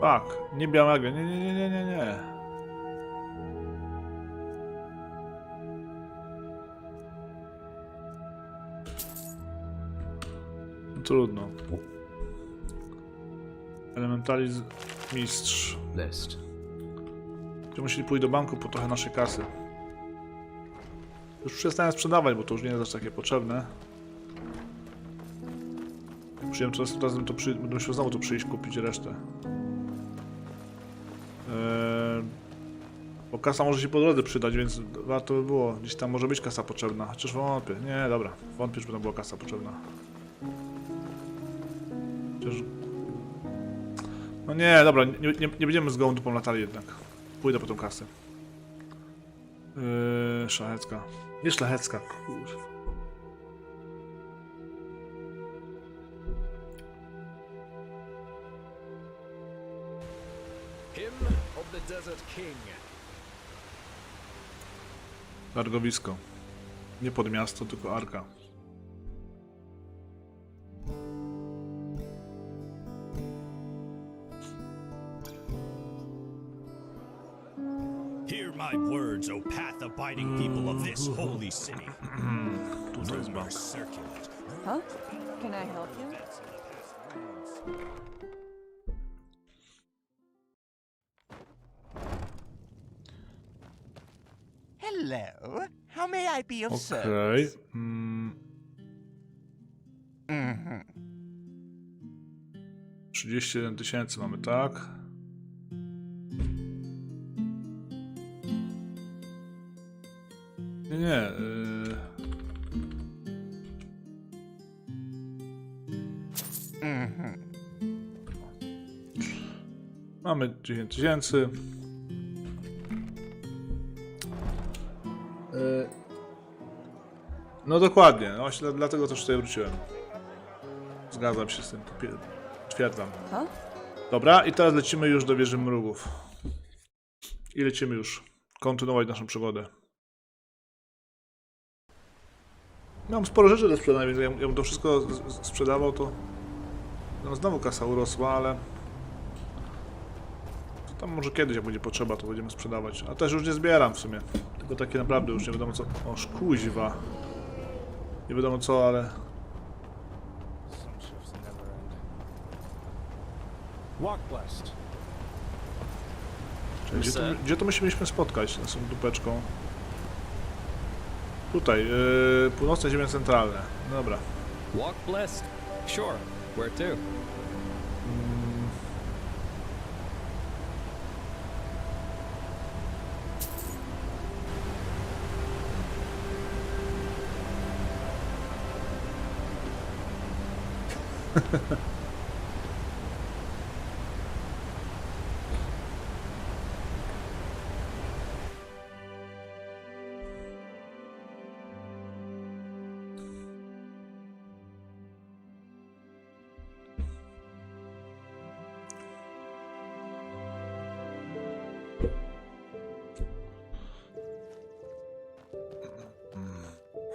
Tak, nie białego, nie. Trudno. Elementalizm mistrz. List. Będziemy musieli pójść do banku po trochę naszej kasy. Już przestałem sprzedawać, bo to już nie jest aż takie potrzebne. Musiałem teraz razem to będę musiał znowu to przyjść kupić resztę. Bo kasa może się po drodze przydać, więc warto by było. Gdzieś tam może być kasa potrzebna. Chociaż wątpię. Nie, dobra. Wątpię, żeby tam była kasa potrzebna. Chociaż... No nie, dobra. Nie będziemy z gołą dupą latali jednak. Pójdę po tą kasę. Szlachecka. Nie szlachecka, kurwa. Targowisko. Nie pod miasto, tylko arka. Hear my words, O path-abiding people of this holy city. Rumors circulate. Huh? Can I help you? Hello. How may I be of service? Okej. 31 000 mamy, tak? Nie. Mamy 10 000. No dokładnie, no właśnie dlatego też tutaj wróciłem. Zgadzam się z tym, twierdzam. Dobra, i teraz lecimy już do wieży mrugów. I lecimy już kontynuować naszą przygodę. Mam sporo rzeczy do sprzedania, więc jakbym to wszystko sprzedawał, to no, znowu kasa urosła, ale tam może kiedyś, jak będzie potrzeba, to będziemy sprzedawać. A też już nie zbieram w sumie. Tylko takie naprawdę już nie wiadomo co. O, kuźwa. Nie wiadomo co, ale... Czekaj, gdzie to my się mieliśmy spotkać z tą dupeczką? Tutaj, północne ziemie centralne. Dobra. Walk blessed. Sure. Where to?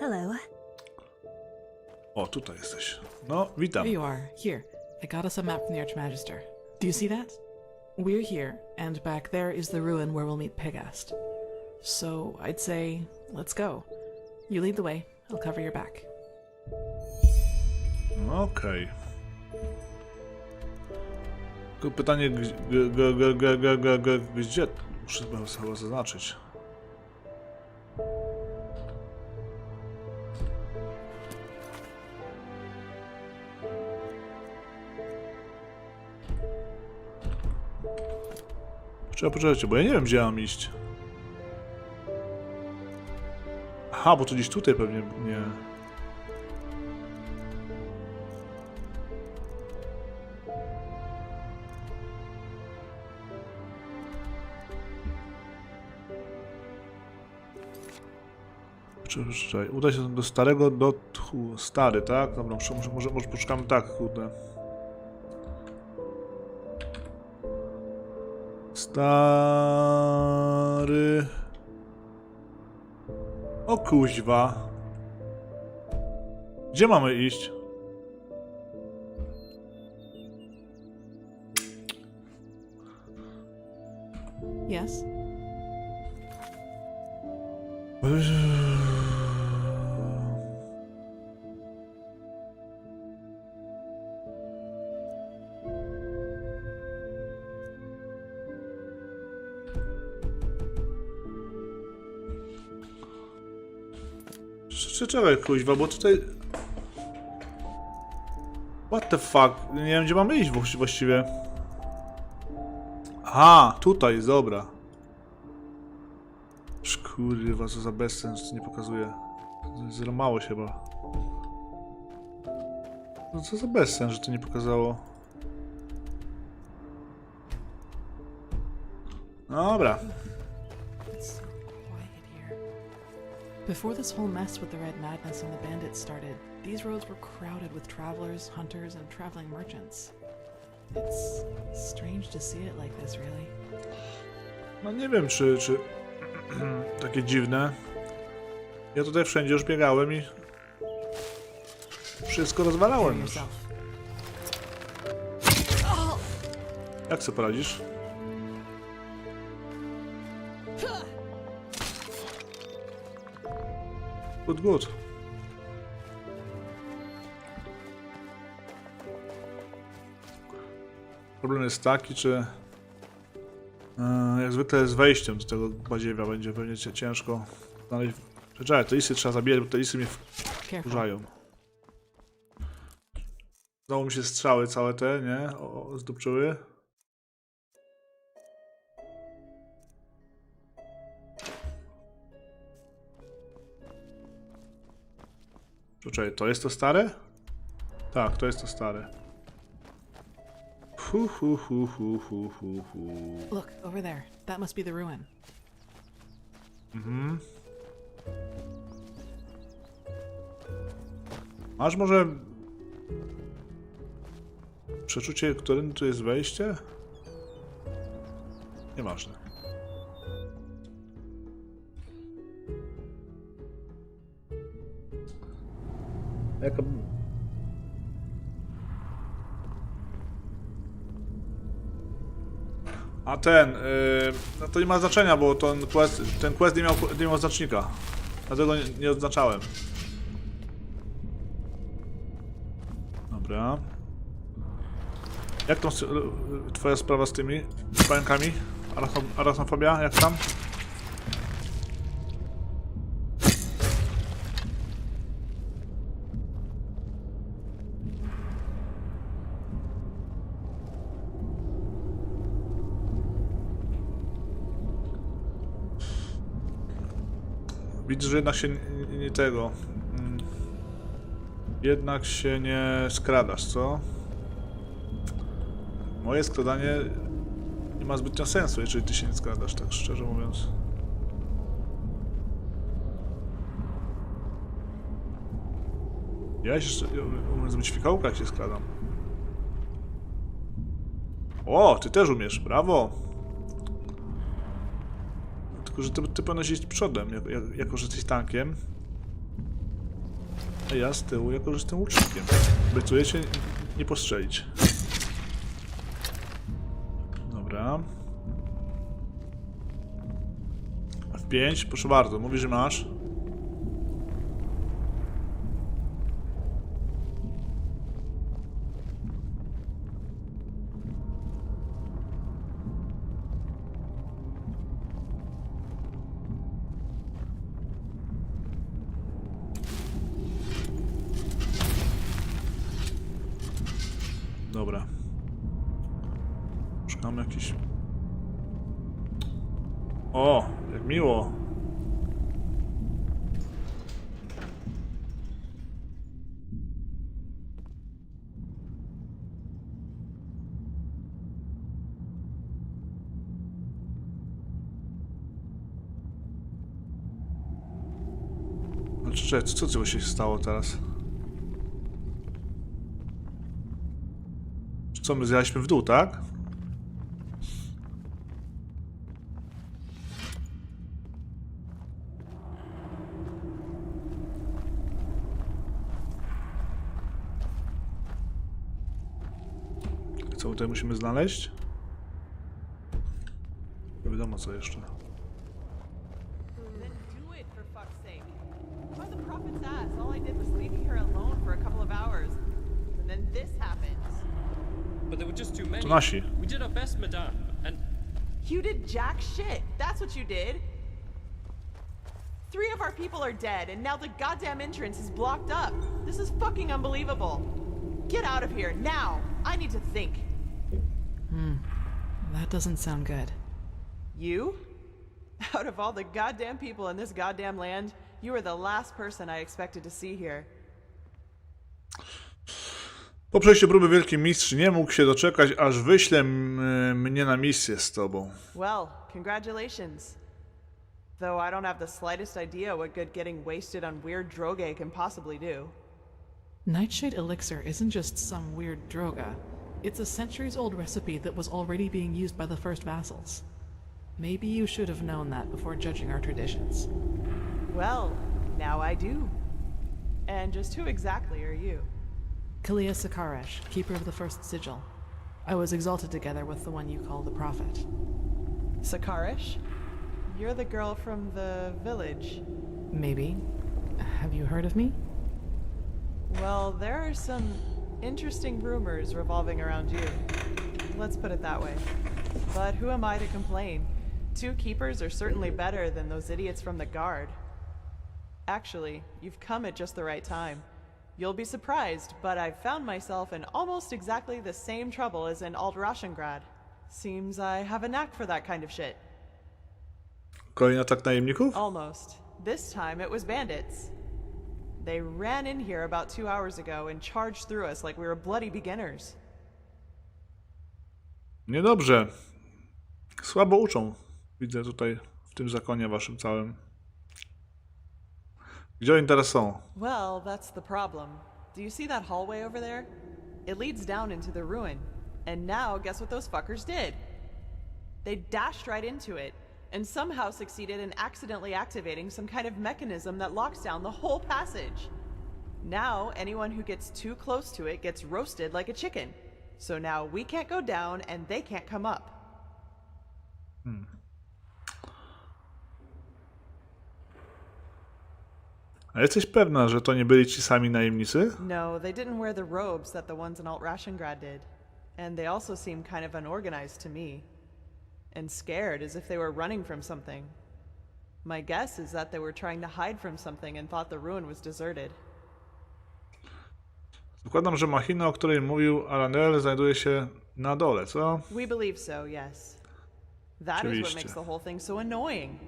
Hello. O, tutaj jesteś. No, witam. Here you are. Here. I got us a map from the Archmagister. Do you see that? We're here, and back there is the ruin where we'll meet Pegast. So, I'd say, let's go. You lead the way. I'll cover your back. Okej. Tylko pytanie, gdzie? Muszę chyba zaznaczyć. Trzeba poczekać, bo ja nie wiem, gdzie mam iść. Aha, bo to gdzieś tutaj pewnie nie. Czekaj, uda się do starego, do stary, tak? Dobra, może poszukamy tak, kurde. Stary... O kuźwa. Gdzie mamy iść? Yes? Czekaj, kuźwa, bo tutaj... What the fuck? Nie wiem, gdzie mamy iść właściwie. Aha, tutaj jest, dobra. Kurwa, co za bezsens, nie pokazuje. Zramało się chyba. No co za bezsens, że to nie pokazało. Dobra. Before this whole mess with the Red Madness and the bandits started, these roads were crowded with travelers, hunters, and traveling merchants. It's strange to see it like this, really. No nie wiem, czy takie dziwne. Ja tutaj wszędzie już biegałem i wszystko rozwalałem już. Jak sobie poradzisz? Good. Problem jest taki, czy jak zwykle z wejściem do tego badziewia będzie pewnie ciężko znaleźć. Czekaj, te listy trzeba zabijać, bo te listy mnie wkurzają. Znowu mi się strzały całe te, nie? Zdupczyły. Czekaj, to jest to stare? Tak, to jest to stare. Look, over there. That must be the ruin. Mhm. Masz może przeczucie, którym tu jest wejście? Nieważne. Jaka... A ten, no to nie ma znaczenia, bo ten quest nie miał znacznika. Dlatego nie odznaczałem. Dobra. Jak tam twoja sprawa z tymi pająkami? Arachnofobia, jak tam? Widzę, że jednak się nie tego. Jednak się nie skradasz, co? Moje skradanie nie ma zbytnio sensu, jeżeli ty się nie skradasz, tak szczerze mówiąc. Ja jeszcze umiem zrobić fikołka, jak się skradam. O, ty też umiesz, brawo! Tylko, że ty powinieneś iść przodem, jako że jesteś tankiem. A ja z tyłu, jako że jestem łucznikiem. Obiecuję cię nie postrzelić. Dobra. F5, proszę bardzo, mówisz, że masz. Dobra. Szukamy jakiś... O, jak miło. Co się stało teraz? Co, my zjechaliśmy w dół, tak? Co tutaj musimy znaleźć? Nie wiadomo co jeszcze. To nasi. We did our best, madame, and you did jack shit. That's what you did. 3 of our people are dead, and now the goddamn entrance is blocked up. This is fucking unbelievable. Get out of here now. I need to think. That doesn't sound good. You? Out of all the goddamn people in this goddamn land, you are the last person I expected to see here. Po przejściu próby Wielki Mistrz nie mógł się doczekać, aż wyślę mnie na misję z tobą. Well, congratulations. Though I don't have the slightest idea what good getting wasted on weird droge can possibly do. Nightshade elixir isn't just some weird droga. It's a centuries-old recipe that was already being used by the first vassals. Maybe you should have known that before judging our traditions. Well, now I do. And just who exactly are you? Kalia Sakaresh, keeper of the first sigil. I was exalted together with the one you call the prophet. Sakaresh? You're the girl from the village. Maybe. Have you heard of me? Well, there are some interesting rumors revolving around you. Let's put it that way. But who am I to complain? 2 keepers are certainly better than those idiots from the guard. Actually, you've come at just the right time. You'll be surprised, but I've found myself in almost exactly the same trouble as in Alt-Rashengrad. Seems I have a knack for that kind of shit. Kolejny atak najemników? Almost. This time it was bandits. They ran in here about 2 hours ago and charged through us like we were bloody beginners. Niedobrze. Słabo uczą. Widzę tutaj w tym zakonie waszym całym. Gdzie oni teraz są? Well, that's the problem. Do you see that hallway over there? It leads down into the ruin. And now, guess what those fuckers did? They dashed right into it, and somehow succeeded in accidentally activating some kind of mechanism that locks down the whole passage. Now, anyone who gets too close to it gets roasted like a chicken. So now we can't go down, and they can't come up. A jesteś pewna, że to nie byli ci sami najemnicy? No, they didn't wear the robes that the ones in Alt-Rashengrad did. And they also seem kind of unorganized to me. And scared, as if they were running from something. My guess is that they were trying to hide from something and thought the ruin was deserted. Zakładam, że machina, o której mówił Enderal, znajduje się na dole, co? We believe so, yes. That is what makes the whole thing so annoying.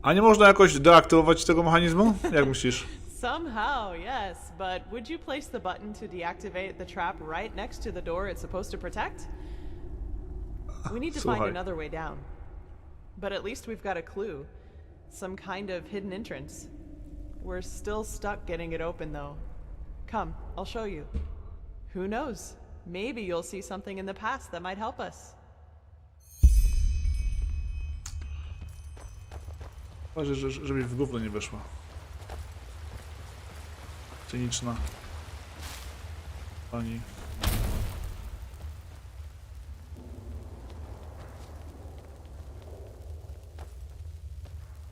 A nie można jakoś deaktywować tego mechanizmu? Jak myślisz? Somehow, yes, but would you place the button to deactivate the trap right next to the door it's supposed to protect? We need to find another way down. But at least we've got a clue. Some kind of hidden entrance. We're still stuck getting it open, though. Come, I'll show you. Who knows? Maybe you'll see something in the past that might help us. Uważaj, żeby w gówno nie weszła. Cyniczna pani.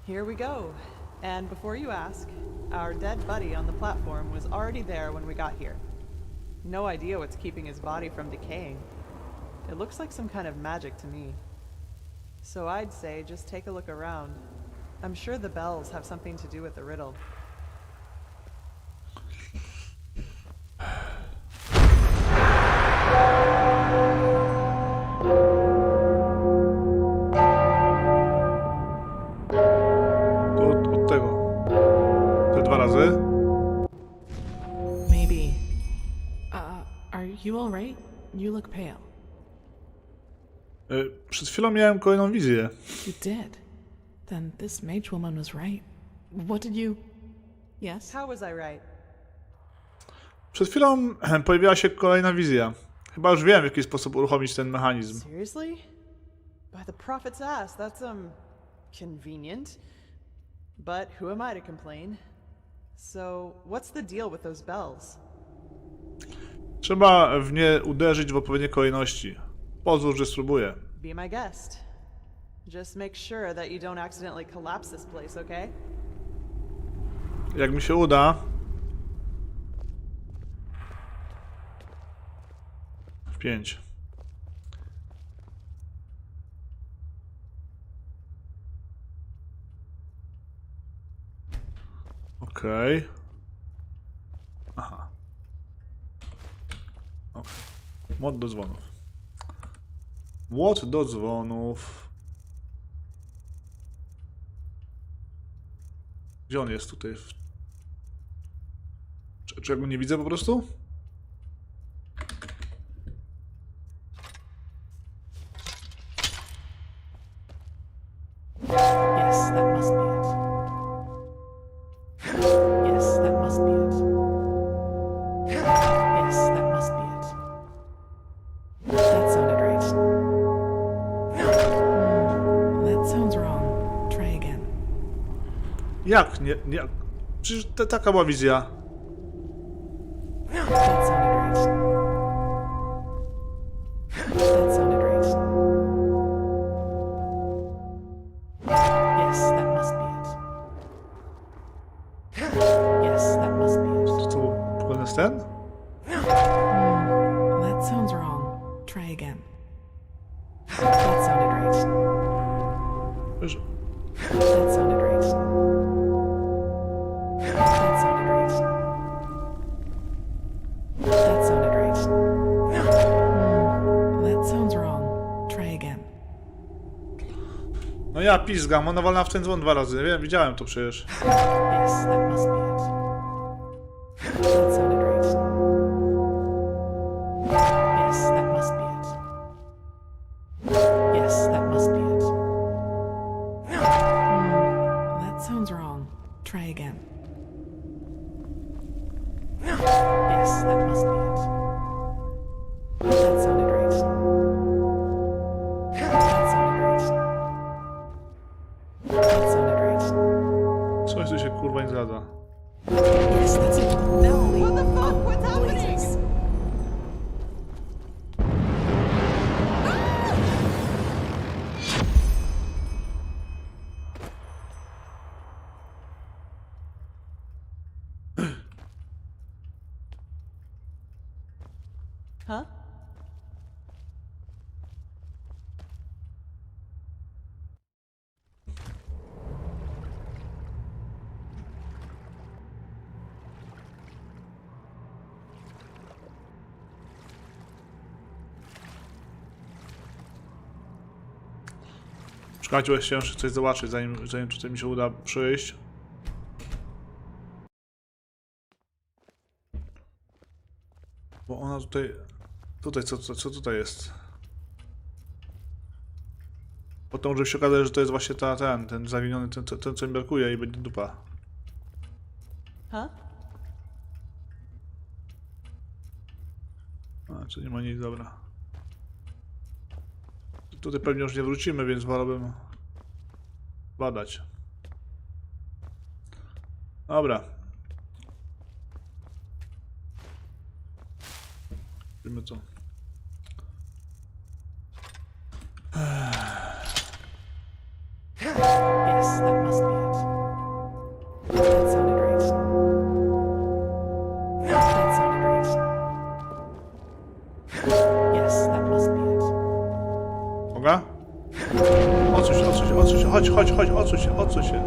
Here we go. And before you ask, our dead buddy on the platform was already there when we got here. No idea what's keeping his body from decaying. It looks like some kind of magic to me. So I'd say just take a look around. I'm sure the bells have something to do with the riddle. Od tego. Te 2 razy. Maybe. Are you all right? You look pale. Przed chwilą miałem kolejną wizję. You did. Then this mage woman was right. What did you... Yes? How was I right? Przed chwilą pojawiła się kolejna wizja. Chyba już wiem, w jaki sposób uruchomić ten mechanizm. Seriously? By the prophet's ass, that's, convenient. But who am I to complain? So, what's the deal with those bells? Trzeba w nie uderzyć w odpowiedniej kolejności. Pozwól, że spróbuję. Be my guest. Just make sure that you don't accidentally collapse this place, okay? Jak mi się uda... W 5. Okej. Aha. Okay. Mod do dzwonów. Młot do dzwonów. Gdzie on jest tutaj? Czy ja go nie widzę po prostu? Yes, that must be it. Yes, that must be it. Yes, that must be it. That sounded right. That sounds wrong. Try again. Jak? Nie. Przecież taka była wizja. That sounded right. That sounded right. Yes, that must be it. Yes, that must be it. To był ten? That sounds wrong. Try again. That sounded right. Wiesz, That sounded right. That sounded right. That sounded right. That sounds wrong. Try again. no ja pizgam, ona walna w ten dzwon 2 razy. Wiem, widziałem to przecież. Yes, that must be it. That sounded right. Yes, that must be it. Yes, that must be it. That sounds wrong. Try again. Yes, that must be it. That sounded right. That sounded right. That sounded right. Coś tu się kurwa nie zgadza. Yes, that's it. No, What the fuck? What's happening? Jesus. Huh? Czekajcie, jeszcze muszę coś zobaczyć, zanim tutaj mi się uda przyjść. Bo ona tutaj... Co tutaj jest? Potem może się okazać, że to jest właśnie ten zawiniony, ten co mi brakuje i będzie dupa. Huh? A, czy nie ma nic, dobra. Tutaj pewnie już nie wrócimy, więc wolałbym badać. Dobra. Wiemy co. Yes, that must be it. That sounded right. That sounded right. Yes, that must be it. Mogę? Odsuń się.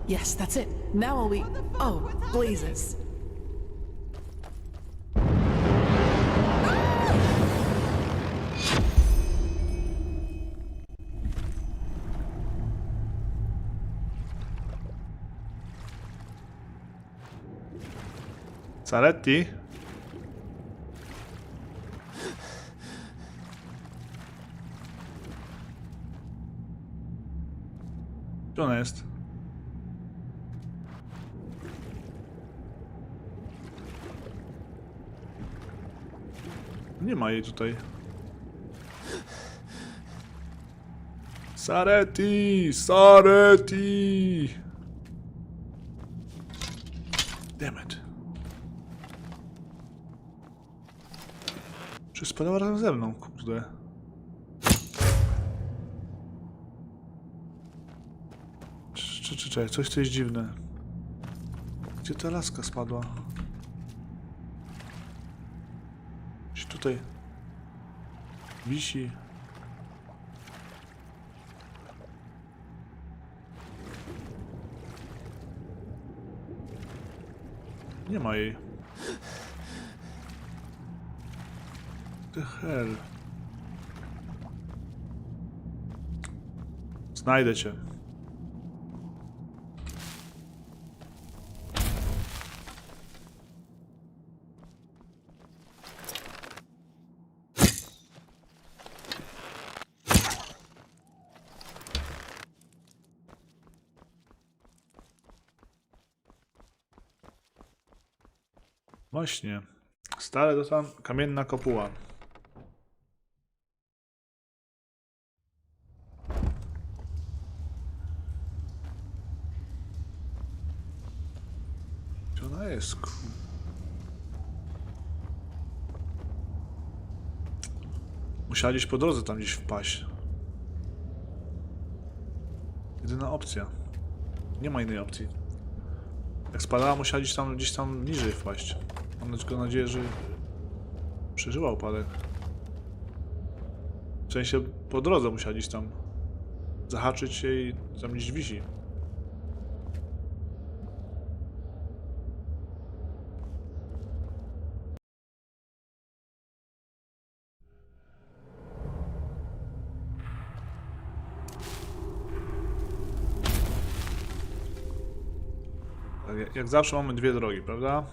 Yes, that's it. Now will we... Oh, blazes. Saletti? Gdzie ona jest? Nie ma jej tutaj. Sareti! Sareti! Damn it. Czy spadała razem ze mną? Kurde. Czekaj, coś tu jest dziwne. Gdzie ta laska spadła? Gdzieś tutaj wisi. Nie ma jej. The hell. Znajdę cię. Właśnie. Stare to tam kamienna kopuła. Gdzie ona jest? Musiała gdzieś po drodze tam gdzieś wpaść. Jedyna opcja. Nie ma innej opcji. Jak spadała, musiała gdzieś tam niżej wpaść. Mam tylko nadzieję, że przeżyła upadek. W sensie po drodze musiała gdzieś tam zahaczyć się i tam gdzieś wisi. Jak zawsze mamy dwie drogi, prawda?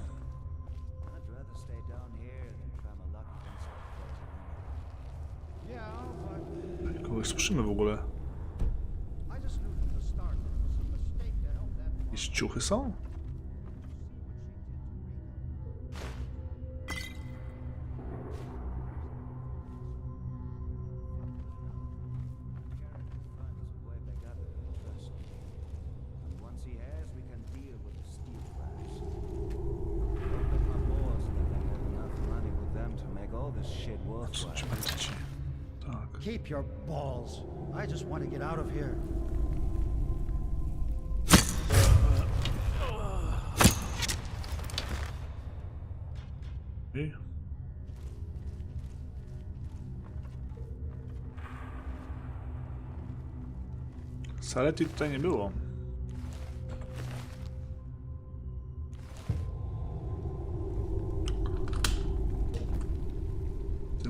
Kogoś słyszymy w ogóle. Jakieś ciuchy są? Keep your balls. I just want to get out of here. I? Salety tutaj nie było.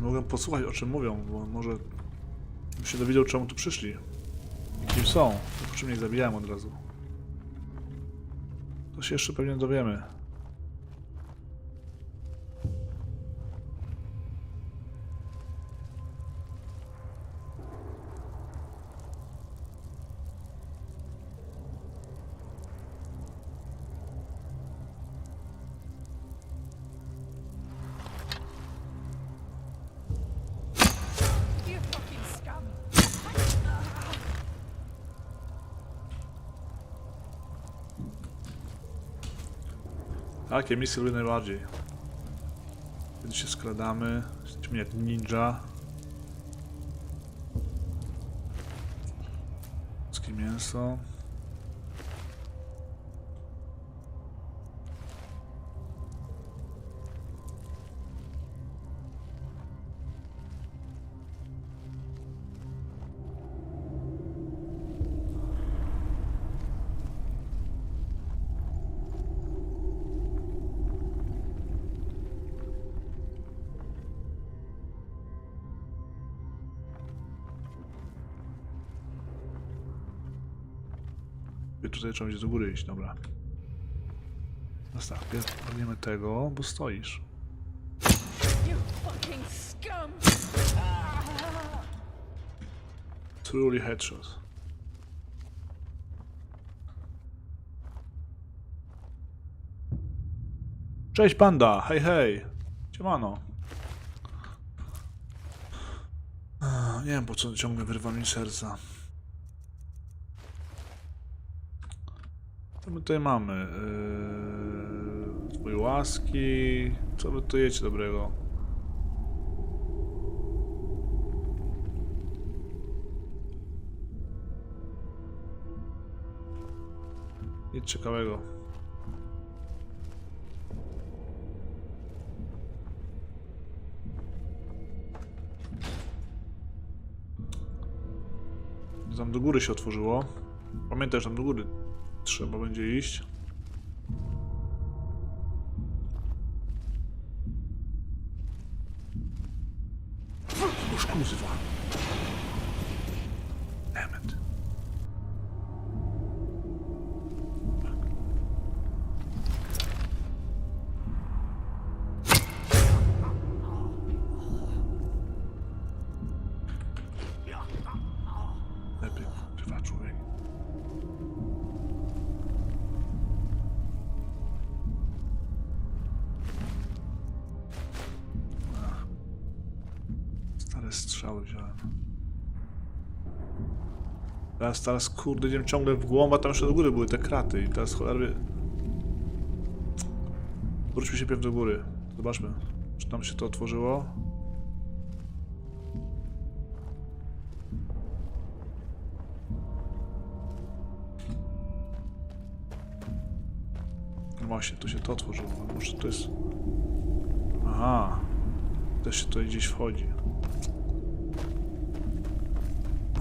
Mogę posłuchać, o czym mówią, bo może bym się dowiedział, czemu tu przyszli i kim są. Po czym ich zabijałem od razu. To się jeszcze pewnie dowiemy. Takie misje lubię najbardziej. Kiedy się skradamy, jesteśmy jak ninja. Ludzkie mięso. Tutaj trzeba będzie do góry iść, dobra. No tak, pierniemy tego, bo stoisz. Truly headshot. Cześć panda, hej hej. Siemano. Nie wiem po co ciągle wyrywa mi serca. Co my tutaj mamy? Twój łaski. Co wy tu jecie dobrego? Nic ciekawego. Tam do góry się otworzyło. Pamiętaj, że tam do góry trzeba będzie iść. Już kuzywa. Emet. Lepiej, chyba człowiek. Stare strzały wziąłem. Teraz kurde, idziemy ciągle w głąb, a tam jeszcze do góry były te kraty i teraz cholerwie... Wróćmy się pierw do góry. Zobaczmy, czy tam się to otworzyło. No właśnie, tu się to otworzyło. Może to jest... Aha. Też się tutaj gdzieś wchodzi.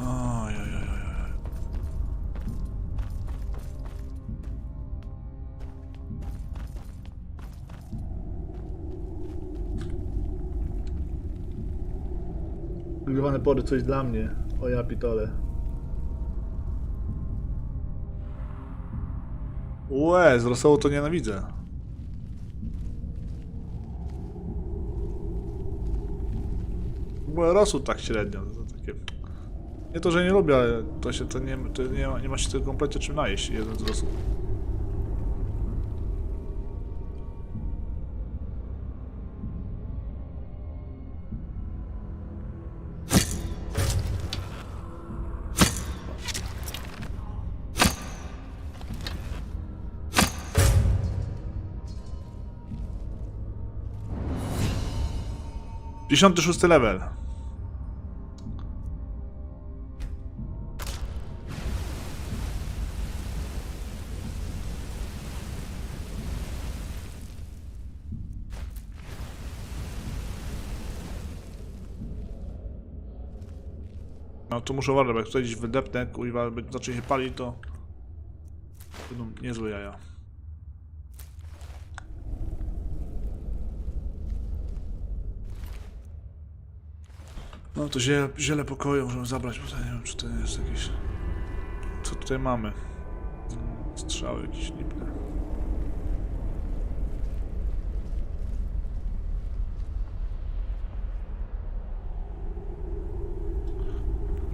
Ojojojoj. Wygrywane pory coś dla mnie. O ja pitole. Łe, z rosołu to nienawidzę. Bo rosół tak średnio. To takie... Nie to, że nie lubię, ale nie ma się tego kompletnie czym najeść, jeden z rosół. Dziesiąty, 6 level. No tu muszę uważać, bo jak tutaj gdzieś wydepnę, kuźwa, zacznie się palić, to będą niezłe jaja. No to ziele pokoju możemy zabrać, bo nie wiem, czy to jest jakieś... Co tutaj mamy? Strzały jakieś lipne.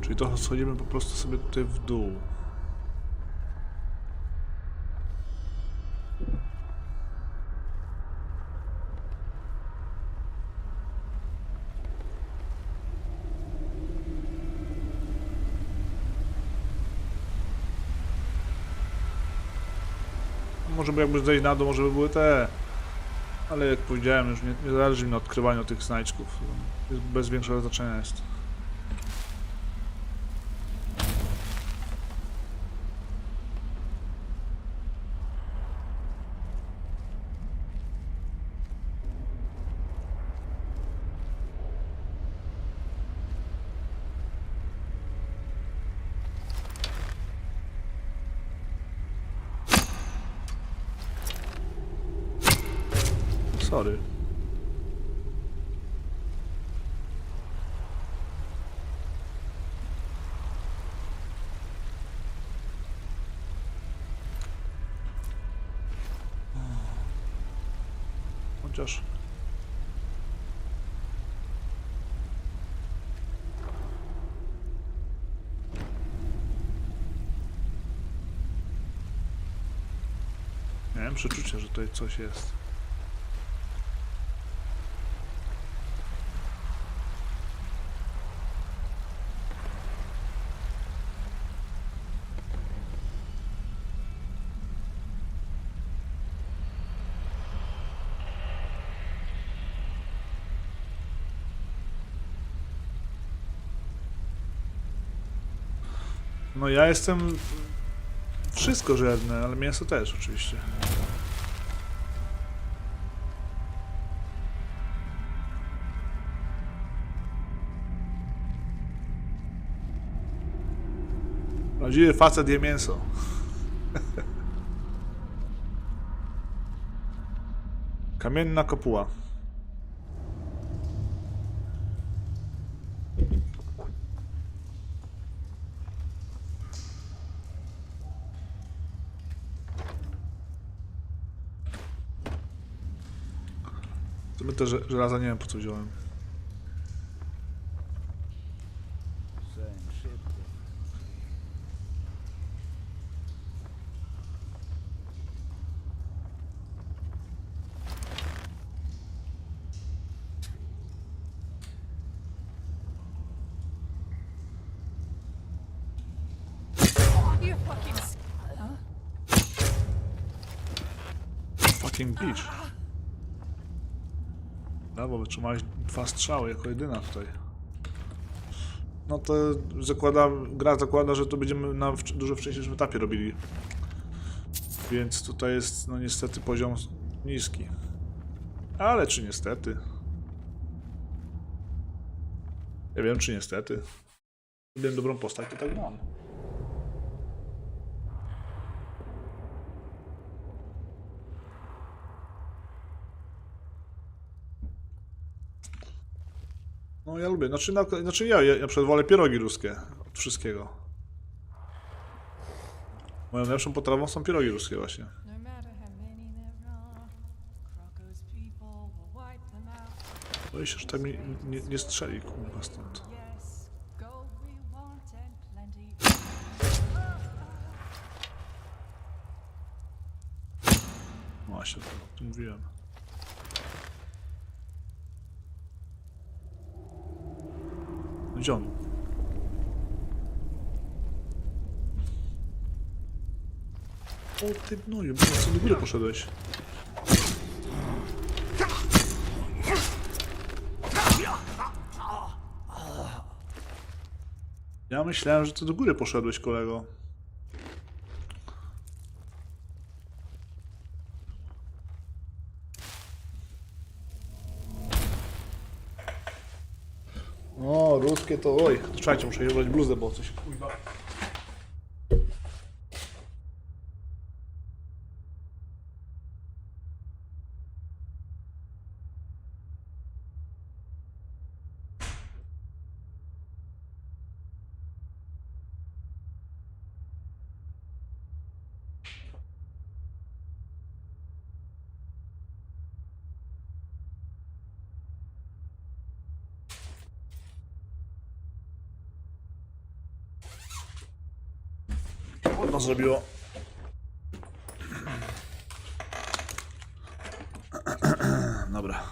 Czyli to schodzimy po prostu sobie tutaj w dół. Może by jakby zejść na dół, może by były te... Ale jak powiedziałem, już nie zależy mi na odkrywaniu tych znajdźków. Bez większego znaczenia jest. Sorry. Chociaż... Miałem przeczucie, że tutaj coś jest. No ja jestem wszystko żerne, ale mięso też oczywiście. Prawdziwy facet je mięso. Kamienna kopuła. To my też żelaza nie wiem po co wziąłem. Fucking bitch. Brawo, wytrzymałeś 2 strzały jako jedyna tutaj. No to gra zakłada, że to będziemy na dużo wcześniejszym etapie robili. Więc tutaj jest no niestety poziom niski. Ale czy niestety? Nie wiem czy niestety. Gdybym dobrą postać, to tak mam. No ja lubię, znaczy ja na przykład wolę pierogi ruskie od wszystkiego. Moją najlepszą potrawą są pierogi ruskie właśnie. Boję się, że tak mi nie strzeli kurwa stąd. Właśnie, o tym mówiłem. Gdzie on? O ty gnoju, co do góry poszedłeś? Ja myślałem, że ty do góry poszedłeś, kolego. O, ruskie to... Oj, czekajcie, muszę wybrać bluzę, bo coś kurwa... No zrobiło. Dobra.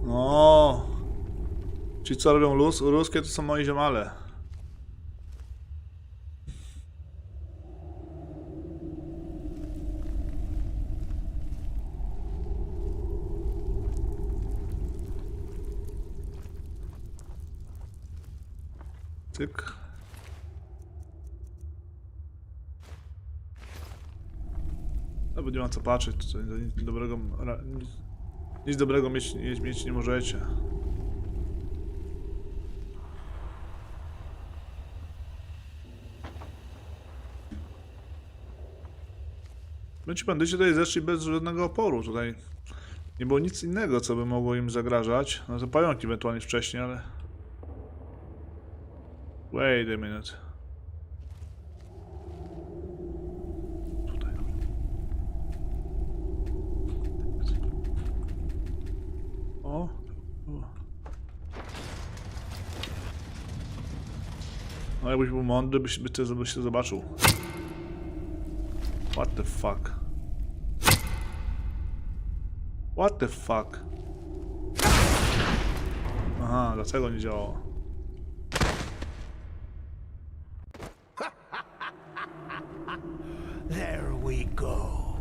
No. Ci co robią ruskie to są moi ziomale. Tyk. No bo nie ma co patrzeć, tutaj nic dobrego mieć nie możecie. No ci bandyci tutaj zeszli bez żadnego oporu, tutaj nie było nic innego, co by mogło im zagrażać. No to pająki ewentualnie wcześniej, ale... Wait a minute. Tutaj. O. No jakbyś był mądry, byś to zobaczył. What the fuck? What the fuck? Aha, dlaczego nie działało? There we go.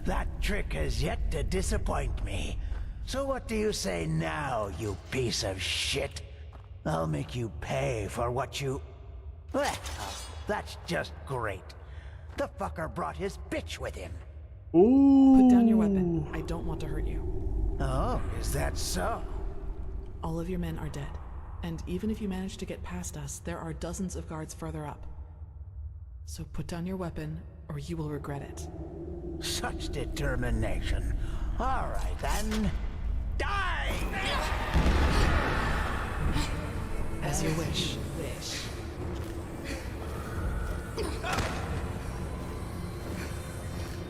That trick has yet to disappoint me. So what do you say now, you piece of shit? I'll make you pay for what you... Well, that's just great. The fucker brought his bitch with him. Put down your weapon. I don't want to hurt you. Oh, is that so? All of your men are dead. And even if you manage to get past us, there are dozens of guards further up. So put down your weapon, or you will regret it. Such determination. All right, then. Die! As you wish.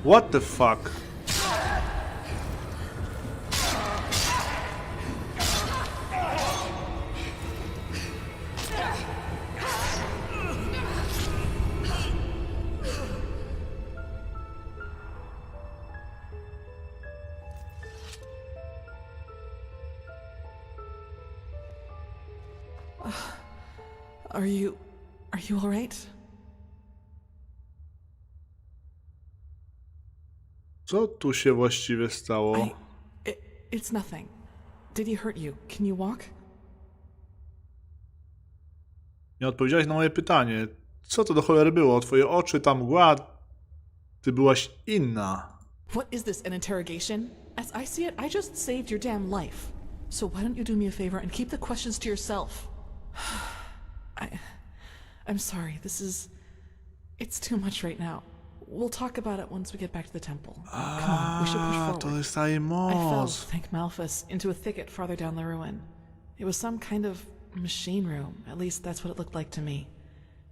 What the fuck? Are you all right? Co tu się właściwie stało? It's nothing. Did he hurt you? Can you walk? Nie odpowiedziałeś na moje pytanie. Co to do cholery było? Twoje oczy, ta mgła... Ty byłaś inna. What is this, an interrogation? As I see it, I just saved your damn life. So why don't you do me a favor and keep the questions to yourself? I'm sorry, it's too much right now. We'll talk about it once we get back to the temple. Come on, we should push forward. To jest taj I fell, most. thank Malphus, into a thicket farther down the ruin. It was some kind of machine room. At least that's what it looked like to me.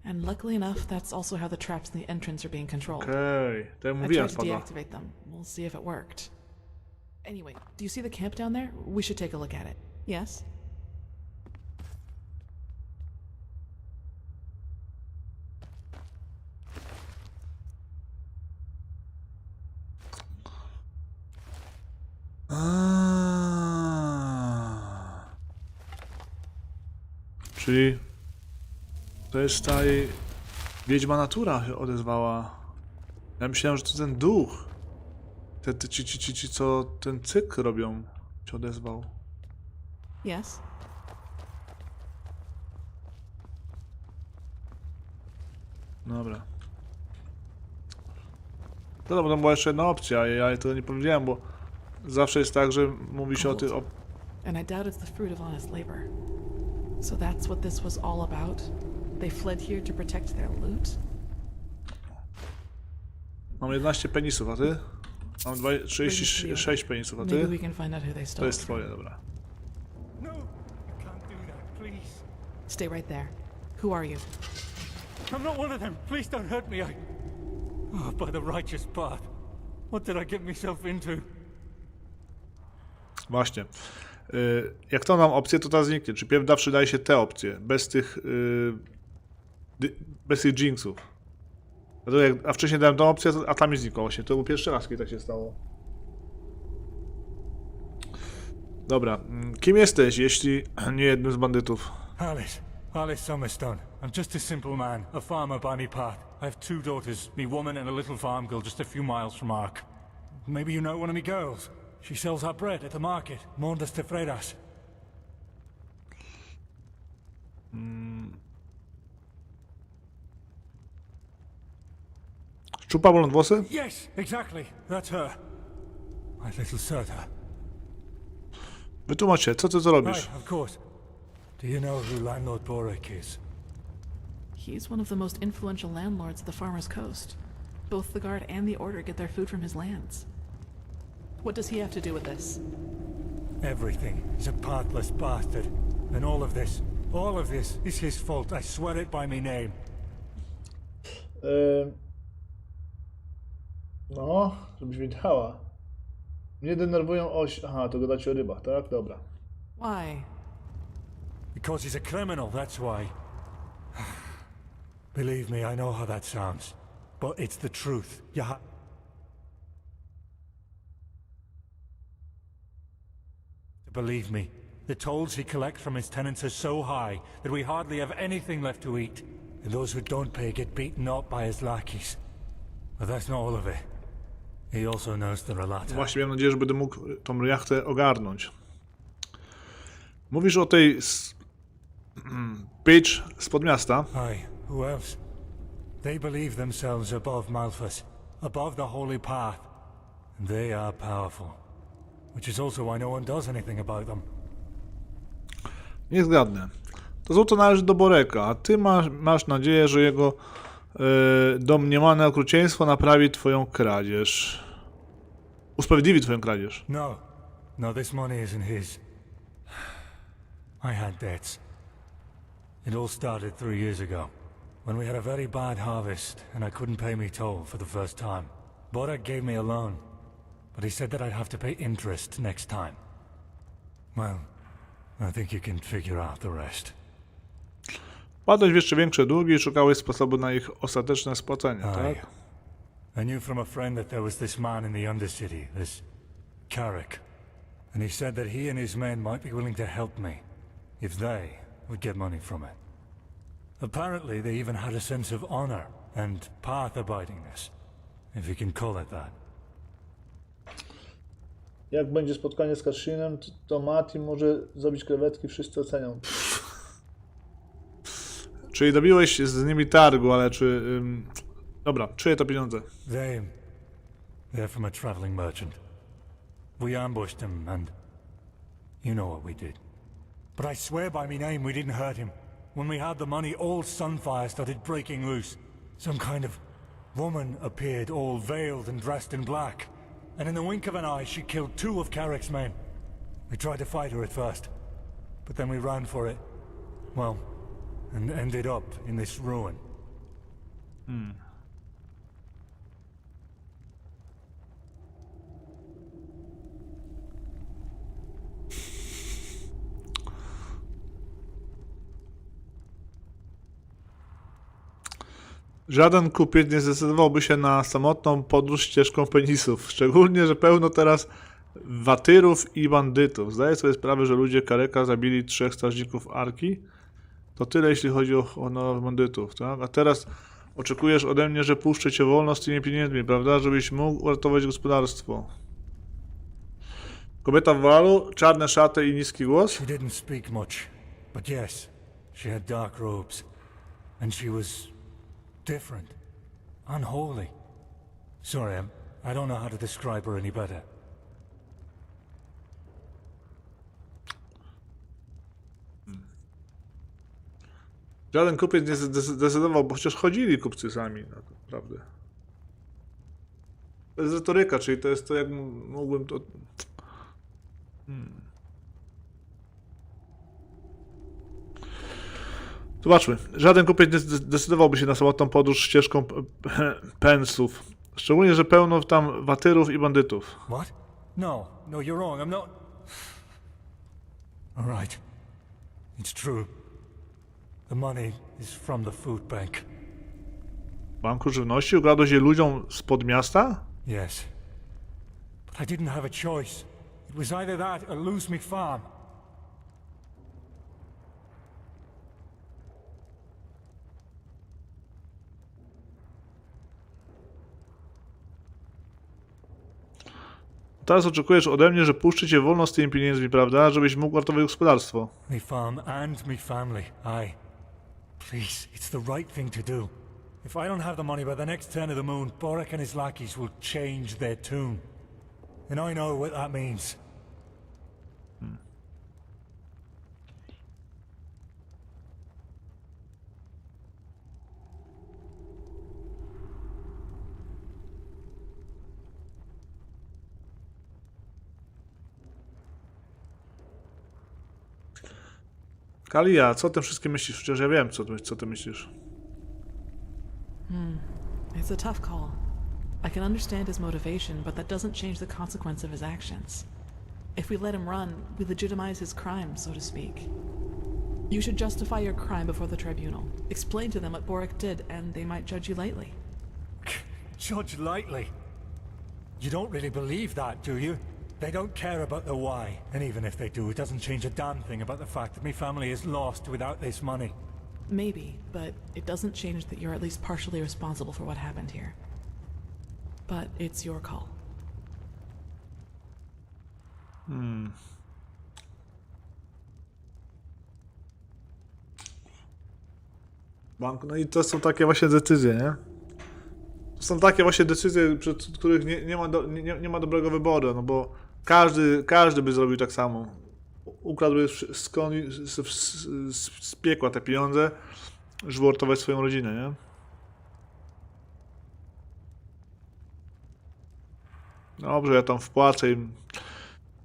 And luckily enough, that's also how the traps in the entrance are being controlled. Okej, to ja I mówiłem, tried to spadła. deactivate them. We'll see if it worked. Anyway, do you see the camp down there? We should take a look at it. Yes? Czyli to jest ta jej wiedźma natura się odezwała. Ja myślałem, że to ten duch. Ci, co ten cykl robią, się odezwał. Yes? Dobra. To była jeszcze jedna opcja, ja jej tego nie powiedziałem, bo zawsze jest tak, że mówi się o tym... And I doubt it's the fruit of honest labor. So that's what this was all about? They fled here to protect their loot? Mam 11 penisów, a ty? Mam 36 penisów, a ty? Maybe we can find out who they To stole jest twoje, dobra. No, you can't do that, please. Stay right there. Who are you? I'm not one of them. Please don't hurt me. Oh, by the righteous path. What did I get myself into? Właśnie. Jak to mam opcję, to ta zniknie. Czy pierw zawsze daje się te opcje, bez tych jinxów. A wcześniej dałem tą opcję, a tam mi znikło właśnie. To był pierwszy raz, kiedy tak się stało. Dobra. Kim jesteś, jeśli nie jednym z bandytów? Alice Summerstone. I'm just a simple man, a farmer by me path. I have 2 daughters, me woman and a little farm girl just a few miles from Ark. Maybe you know one of me girls. She sells her bread at the market, Mondas te Freiras. Czupa blond włosy? Yes, exactly. That's her. My little Serta. Wytłumacz się, co ty robisz? Right, of course. Do you know who Landlord Borek is? He's one of the most influential landlords of the Farmer's Coast. Both the Guard and the Order get their food from his lands. What does he have to do with this? Everything. He's a pathless bastard. And all of this is his fault. I swear it by me name. No, żebyś wiedziała. Mnie denerwują Aha, to gadacie o rybach, tak? Dobra. Why? Because he's a criminal, that's why. Believe me, I know how that sounds. But it's the truth. Believe me, the tolls he collects from his tenants are so high that we hardly have anything left to eat. And those who don't pay get beaten up by his lackeys. But that's not all of it. He also knows the relata. Właśnie miałem nadzieję, że będę mógł tą jachtę ogarnąć. Mówisz o tej bitch spod miasta. Aye, who else? They believe themselves above Malphas, above the holy path. And they are powerful. Which is also why no one does anything about them. Nie zgadnę. To złoto należy do Boreka, a ty masz nadzieję, że jego domniemane okrucieństwo naprawi twoją kradzież. Usprawiedliwi twoją kradzież. No, this money isn't his. I had debts. It all started 3 years ago, when we had a very bad harvest and I couldn't pay me toll for the first time. Borek gave me a loan, but he said that I'd have to pay interest next time. Well, I think you can figure out the rest. Wpadłeś w jeszcze większe długi i szukałeś sposobu na ich ostateczne spłacenie, tak? I knew from a friend that there was this man in the Undercity, this Carrick, and he said that he and his men might be willing to help me, if they would get money from it. Apparently they even had a sense of honor and path-abidingness, if you can call it that. Jak będzie spotkanie z Karshinem, to Mati może zrobić krewetki, wszyscy ocenią. Czyli dobiłeś z nimi targu, ale czy... Dobra, czyje to pieniądze? They're from a traveling merchant. We ambushed him and... You know what we did. But I swear by me name we didn't hurt him. When we had the money, all Sunfire started breaking loose. Some kind of woman appeared, all veiled and dressed in black. And in the wink of an eye, she killed 2 of Carrick's men. We tried to fight her at first, but then we ran for it. Well, and ended up in this ruin. Żaden kupiec nie zdecydowałby się na samotną podróż ścieżką penisów. Szczególnie, że pełno teraz watyrów i bandytów. Zdaję sobie sprawę, że ludzie Kareka zabili 3 strażników Arki. To tyle, jeśli chodzi o honorowych bandytów, tak? A teraz oczekujesz ode mnie, że puszczę cię wolno z tymi pieniędzmi, prawda? Żebyś mógł uratować gospodarstwo. Kobieta w walu, czarne szaty i niski głos? She didn't speak much, but yes, she had dark robes. And she was different, unholy. Sorry, I don't know how to describe her any better. Żaden kupiec nie zdecydował, bo chociaż chodzili kupcy sami, naprawdę. To jest retoryka, czyli to jest to, jak mógłbym to... Zobaczmy. Żaden kupiec nie zdecydowałby się na samotną podróż ścieżką pensów. Szczególnie, że pełno tam watyrów i bandytów. What? No, you're wrong. I'm not... All right. It's true. The money is from the food bank. Banku żywności? Ukradłeś je ludziom spod miasta? Yes. But I didn't have a choice. It was either that or lose me farm. Teraz oczekujesz ode mnie, że puszczę cię wolno z tymi pieniędzmi, prawda? Żebyś mógł uratować gospodarstwo. Me farm and me family, aye. Please, it's the right thing to do. If I don't have the money by the next turn of the moon, Borek and his lackeys will change their tune. And I know what that means. Kalia, co o tym wszystkim myślisz? Przecież ja wiem, co ty myślisz. It's a tough call. I can understand his motivation, but that doesn't change the consequence of his actions. If we let him run, we legitimize his crime, so to speak. You should justify your crime before the tribunal. Explain to them what Borek did, and they might judge you lightly. Judge lightly? You don't really believe that, do you? They don't care about the why, and even if they do, it doesn't change a damn thing about the fact that my family is lost without this money. Maybe, but it doesn't change that you're at least partially responsible for what happened here. But it's your call. Banku, no i to są takie właśnie decyzje, nie? To są takie właśnie decyzje, przed których nie ma dobrego wyboru, no bo każdy by zrobił tak samo. Ukradłby z piekła te pieniądze, żeby uratować swoją rodzinę, nie? Dobrze, ja tam wpłacę im.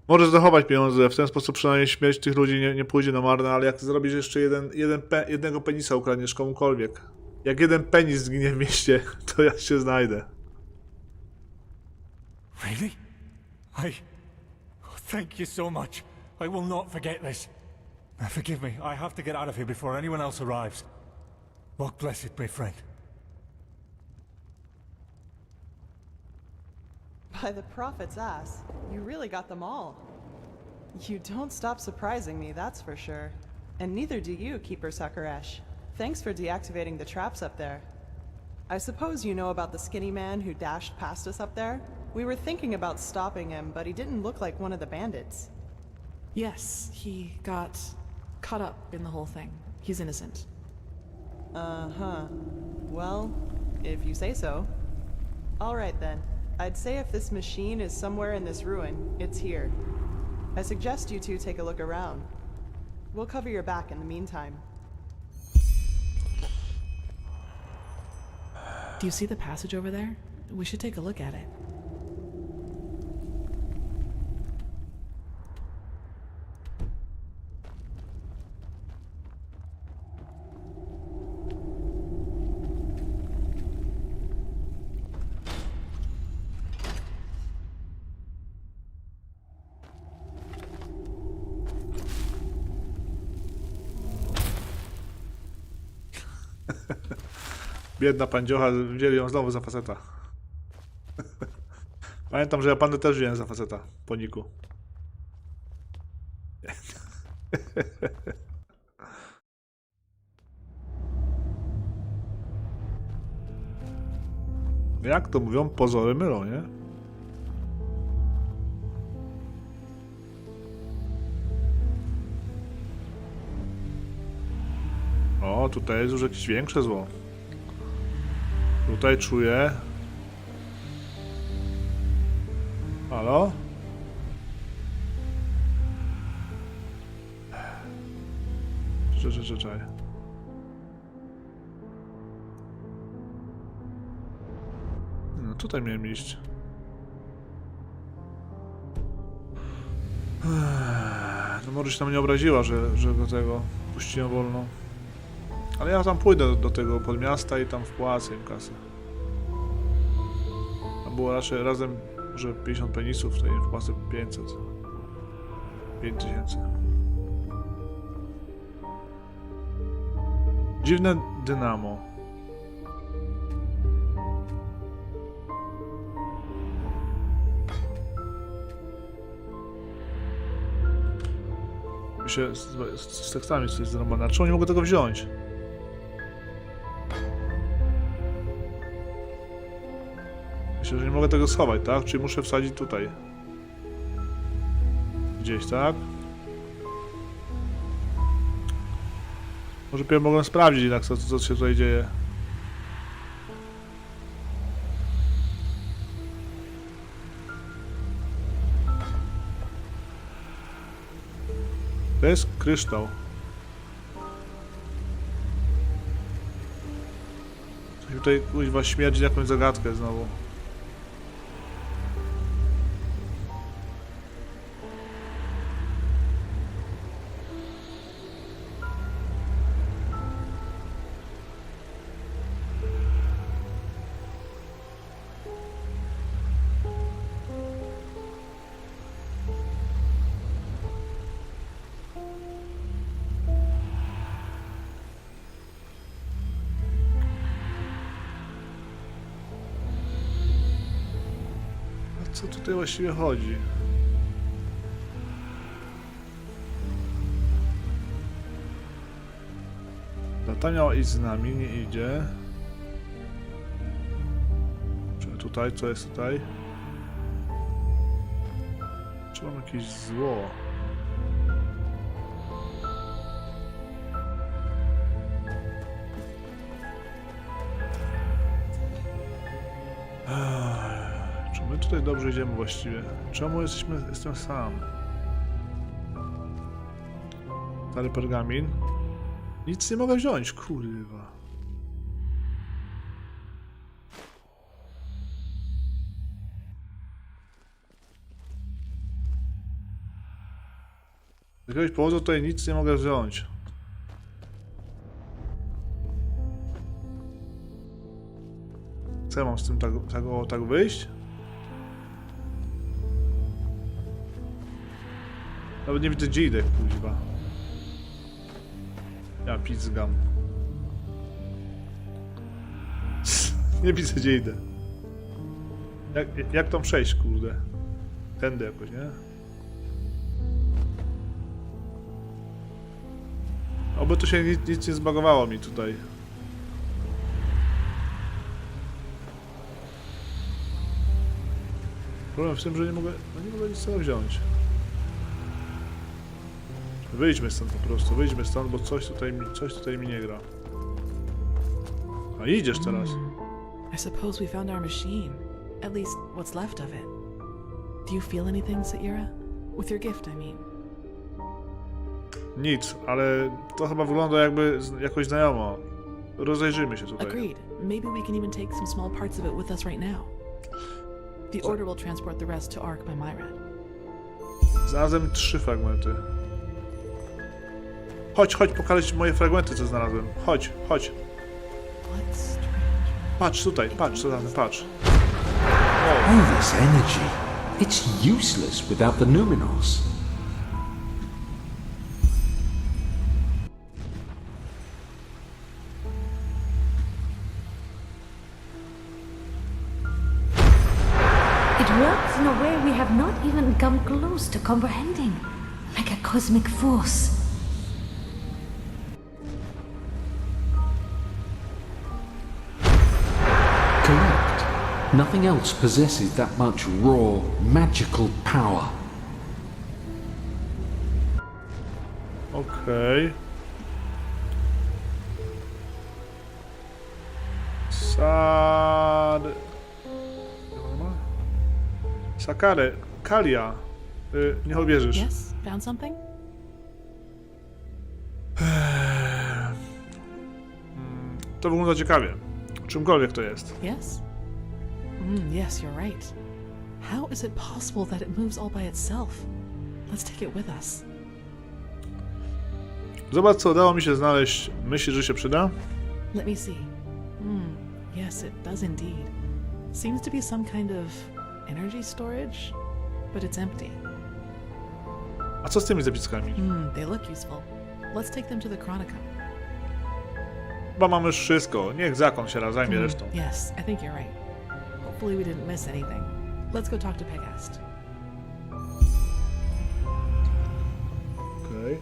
Możesz zachować pieniądze, w ten sposób przynajmniej śmierć tych ludzi nie pójdzie na marne, ale jak zrobisz jeszcze jednego penisa ukradniesz komukolwiek. Jak jeden penis zginie w mieście, to ja się znajdę. Really? Thank you so much. I will not forget this. Forgive me, I have to get out of here before anyone else arrives. Walk blessed, my friend. By the prophet's ass, you really got them all. You don't stop surprising me, that's for sure. And neither do you, Keeper Sakaresh. Thanks for deactivating the traps up there. I suppose you know about the skinny man who dashed past us up there? We were thinking about stopping him, but he didn't look like one of the bandits. Yes, he got caught up in the whole thing. He's innocent. Uh-huh. Well, if you say so. All right then. I'd say if this machine is somewhere in this ruin, it's here. I suggest you two take a look around. We'll cover your back in the meantime. Do you see the passage over there? We should take a look at it. Biedna pandziocha, wzięli ją znowu za faceta. Pamiętam, że ja pandę też wziąłem za faceta po niku. Jak to mówią, pozory mylą, nie? O, tutaj jest już jakieś większe zło. Tutaj czuję. Halo? Czekaj. No tutaj miałem iść. No może się tam nie obraziła, że go tego puściłem wolno. Ale ja tam pójdę do tego podmiasta i tam wpłacę im kasę. Tam było raczej razem, że 50 penisów, to im wpłacę 500. 5000. Dziwne dynamo. Mi się z tekstami coś zrąbane. Czemu nie mogę tego wziąć? Myślę, że nie mogę tego schować, tak? Czyli muszę wsadzić tutaj. Gdzieś, tak? Może pierw mogę sprawdzić jednak, co się tutaj dzieje. To jest kryształ. Coś tutaj kuźwa śmierdzi jakąś zagadkę znowu. Co tutaj właściwie chodzi? Ta miała iść z nami, nie idzie. Czy tutaj, co jest tutaj? Czy mam jakieś zło? Czy my tutaj dobrze idziemy właściwie? Czemu jestem sam? Stary pergamin. Nic nie mogę wziąć, kurwa. Z jakiegoś powodu tutaj nic nie mogę wziąć. Co ja mam z tym tak wyjść? Nawet nie widzę, gdzie idę, kuźwa. Ja pizgam. Nie widzę, gdzie idę. Jak tam przejść, kurde? Tędy jakoś, nie? Oby tu się nic nie zbagowało mi tutaj. Problem w tym, że nie mogę nic z tego wziąć. Wyjdźmy stąd po prostu, wyjdźmy stąd, bo coś tutaj mi nie gra. A idziesz teraz. I suppose we found our machine. At least what's left of it. Do you feel anything, Saira? With your gift, I mean. Nic, ale to chyba wygląda jakby jakoś znajomo. Rozejrzyjmy się tutaj. Agreed. Maybe we can even take some small parts of it with us right now. The order will transport the rest to Ark by Myred. Znalazłem 3 fragmenty. Chodź, pokażę moje fragmenty, co znalazłem. Chodź. Patrz tutaj, patrz, patrz. Oh, this energy. It's useless without the numinals. It works in a way we have not even come close to comprehending. Like a cosmic force. Correct. Nothing else possesses that much raw, magical power. Okej. Sakare, Kalia. Nie uwierzysz. Yes, found something? To wygląda ciekawie. Czymkolwiek to jest. Yes? Yes, you're right. How is it possible that it moves all by itself? Let's take it with us. Zobacz, co udało mi się znaleźć. Myślisz, że się przyda? Let me see. Yes, it does indeed. Seems to be some kind of energy storage, but it's empty. A co z tymi zapiskami? They look useful. Let's take them to the Chronicum. Chyba mamy już wszystko. Niech zakon się zajmie resztą. Yes, I think you're right. Hopefully we didn't miss anything. Let's go talk to Pegast. Okej.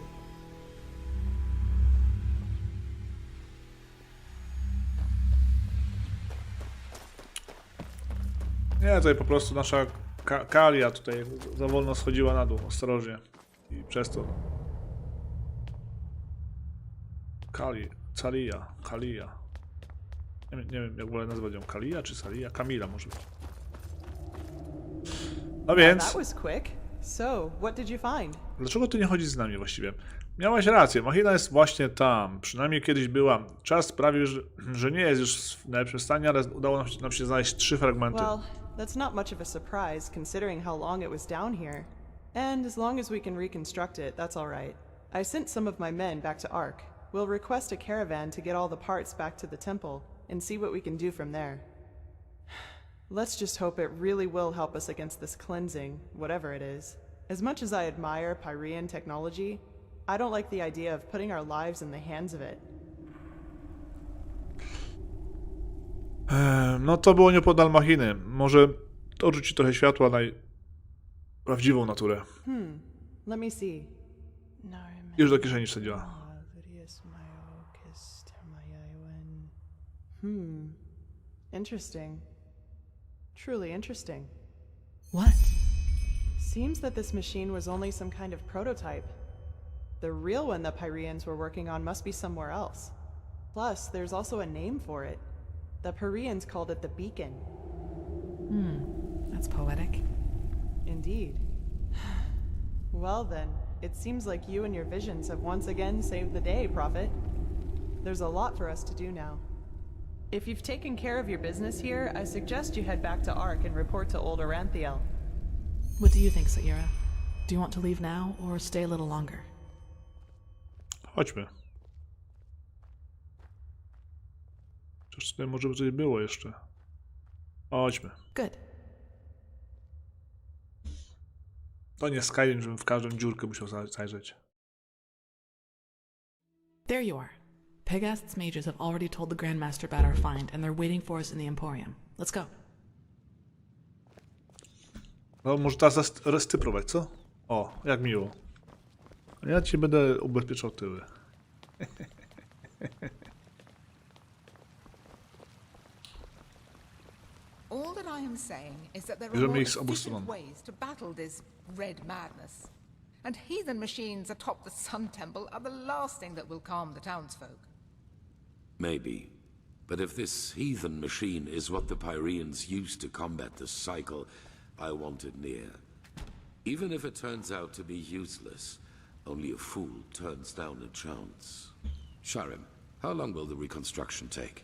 Nie, tutaj po prostu nasza Kalia tutaj za wolno schodziła na dół, ostrożnie. I przez to... Kalia. Nie wiem, jak wolę nazwać ją. Kalia czy Salia? Kamila może być. No więc... That was quick. So, what did you find? Dlaczego ty nie chodzisz z nami właściwie? Miałaś rację, machina jest właśnie tam. Przynajmniej kiedyś była. Czas sprawił, że nie jest już w najlepszym stanie, ale udało nam się znaleźć 3 fragmenty. Well, that's not much of a surprise considering how long it was down here. And as long as we can reconstruct it, that's all right. I sent some of my men back to Ark. We'll request a caravan to get all the parts back to the temple and see what we can do from there. Let's just hope it really will help us against this cleansing, whatever it is. As much as I admire Pyrean technology, I don't like the idea of putting our lives in the hands of it. No to było niepodal machiny. Może to rzuci trochę światła na prawdziwą naturę. Let me see. Już do kieszeni wsadziła. Interesting. Truly interesting. What? seems that this machine was only some kind of prototype. The real one the Pyreans were working on must be somewhere else. Plus, there's also a name for it. The Pyreans called it the Beacon. That's poetic. Indeed. Well then, it seems like you and your visions have once again saved the day, Prophet. There's a lot for us to do now. If you've taken care of your business here, I suggest you head back to Ark and report to old Aranthiel. What do you think, Saira? Do you want to leave now or stay a little longer? Chodźmy. Coś tutaj może by coś było jeszcze. Chodźmy. Good. To nie Skyrim, żebym w każdą dziurkę musiał zajrzeć. There you are. Pegast's mages have already told the Grandmaster about our find, and they're waiting for us in the Emporium. Let's go. No, może teraz restyprować, co? O, jak miło. Ja ci będę ubezpieczał tyły. All that I am saying is that there are more efficient ways to battle this red madness. And heathen machines atop the Sun Temple are the last thing that will calm the townsfolk. Maybe. But if this heathen machine is what the Pyreans used to combat the cycle, I want it near. Even if it turns out to be useless, only a fool turns down a chance. Sharim, how long will the reconstruction take?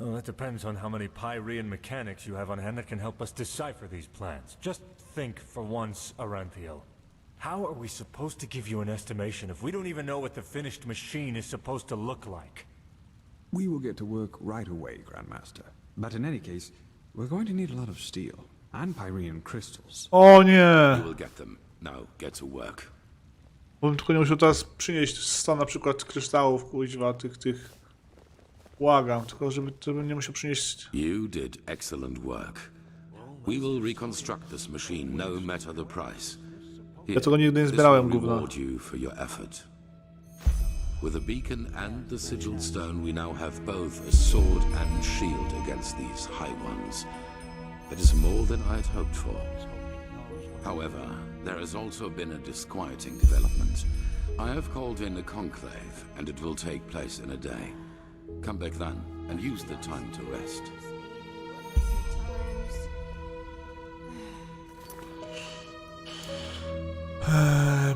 Oh, that depends on how many Pyrean mechanics you have on hand that can help us decipher these plans. Just think for once, Aranthiel. How are we supposed to give you an estimation if we don't even know what the finished machine is supposed to look like? We will get to work right away, Grandmaster. But in any case, we're going to need a lot of steel and Pyrean crystals. O nie! We will get them. Now, get to work. Bym tylko nie musiał teraz przynieść 100 na przykład kryształów, kuźwa, tych... Błagam, tylko żebym nie musiał przynieść... You did excellent work. We will reconstruct this machine, no matter the price. Ja tego nigdy nie zbierałem, gówno. Reward you for your effort. With the beacon and the sigiled stone, we now have both a sword and shield against these high ones. That is more than I had hoped for. However, there has also been a disquieting development. I have called in a conclave, and it will take place in a day. Come back then, and use the time to rest.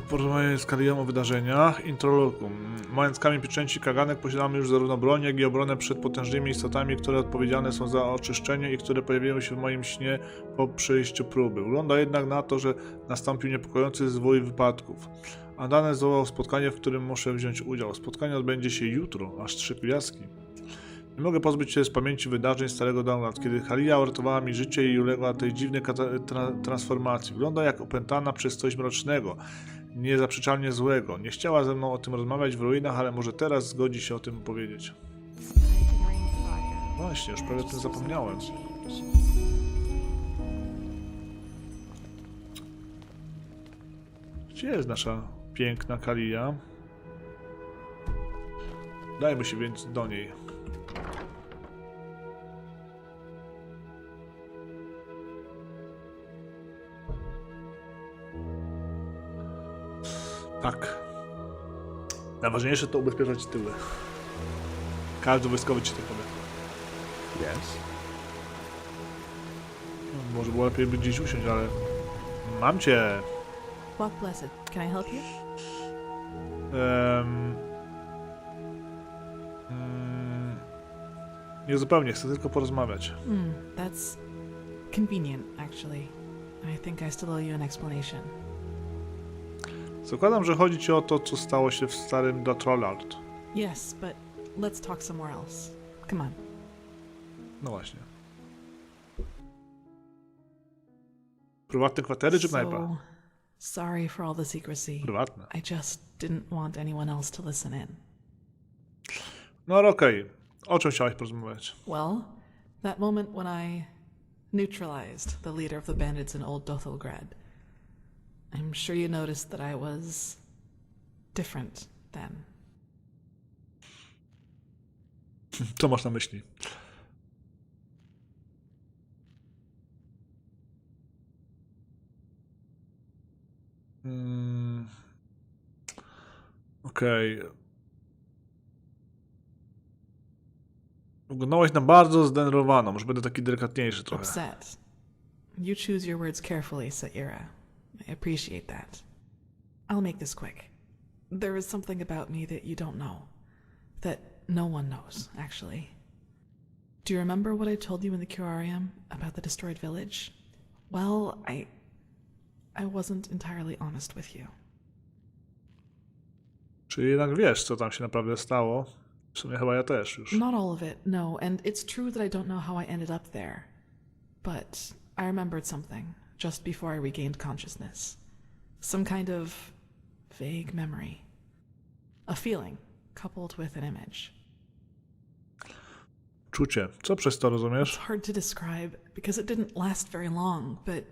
Porozmawiamy z KrEeonem o wydarzeniach. Introlokum. Mając kamień pieczęci kaganek, posiadamy już zarówno broń, jak i obronę przed potężnymi istotami, które odpowiedzialne są za oczyszczenie i które pojawiły się w moim śnie po przejściu próby. Wygląda jednak na to, że nastąpił niepokojący zwój wypadków. Andane zwołał spotkanie, w którym muszę wziąć udział. Spotkanie odbędzie się jutro, aż 3 gwiazdki. Nie mogę pozbyć się z pamięci wydarzeń starego dawna, kiedy Halia uratowała mi życie i uległa tej dziwnej transformacji. Wygląda jak opętana przez coś mrocznego, niezaprzeczalnie złego. Nie chciała ze mną o tym rozmawiać w ruinach, ale może teraz zgodzi się o tym powiedzieć. Właśnie, już prawie o tym zapomniałem. Gdzie jest nasza piękna Halia? Dajmy się więc do niej. Tak. Najważniejsze to ubezpieczać tyły. Każdy wojskowy ci to powie. Yes. No, może było lepiej by gdzieś usiąść, ale... Mam cię! Walk blessed. Can I help you? Nie zupełnie, chcę tylko porozmawiać. That's convenient, actually. I think I still owe you an explanation. Zakładam, że chodzi ci o to, co stało się w starym Dotrolard. Yes, but let's talk somewhere else. Come on. No właśnie. Prywatne kwatery czy knajpa? Sorry for all the secrecy. Prywatne. I just didn't want anyone else to listen in. No ale okej. O czym chciałeś porozmawiać? Well, that moment when I neutralized the leader of the bandits in Old Dothelgrad. I'm sure you noticed that I was different then. Co masz na myśli? Okej. Wyglądałaś na bardzo zdenerwowaną. Może będę taki delikatniejszy trochę. Upset. You choose your words carefully, Saira. I appreciate that. I'll make this quick. There is something about me that you don't know. That no one knows, actually. Do you remember what I told you in the curarium about the destroyed village? Well, I wasn't entirely honest with you. Czyli jednak wiesz, co tam się naprawdę stało. W sumie chyba ja też już. Not all of it, no, and it's true that I don't know how I ended up there. But I remembered something just before I regained consciousness. Some kind of vague memory. A feeling coupled with an image. Czucie. Co przez to rozumiesz? It's hard to describe because it didn't last very long, but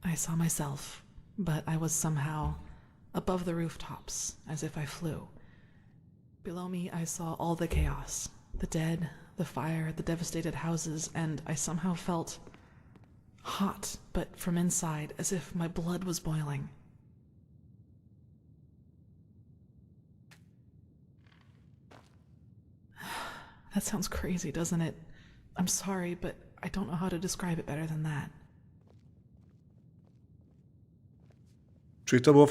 I saw myself, but I was somehow above the rooftops, as if I flew. Below me, I saw all the chaos, the dead, the fire, the devastated houses, and I somehow felt hot, but from inside, as if my blood was boiling. That sounds crazy, doesn't it? I'm sorry, but I don't know how to describe it better than that. Czyli to było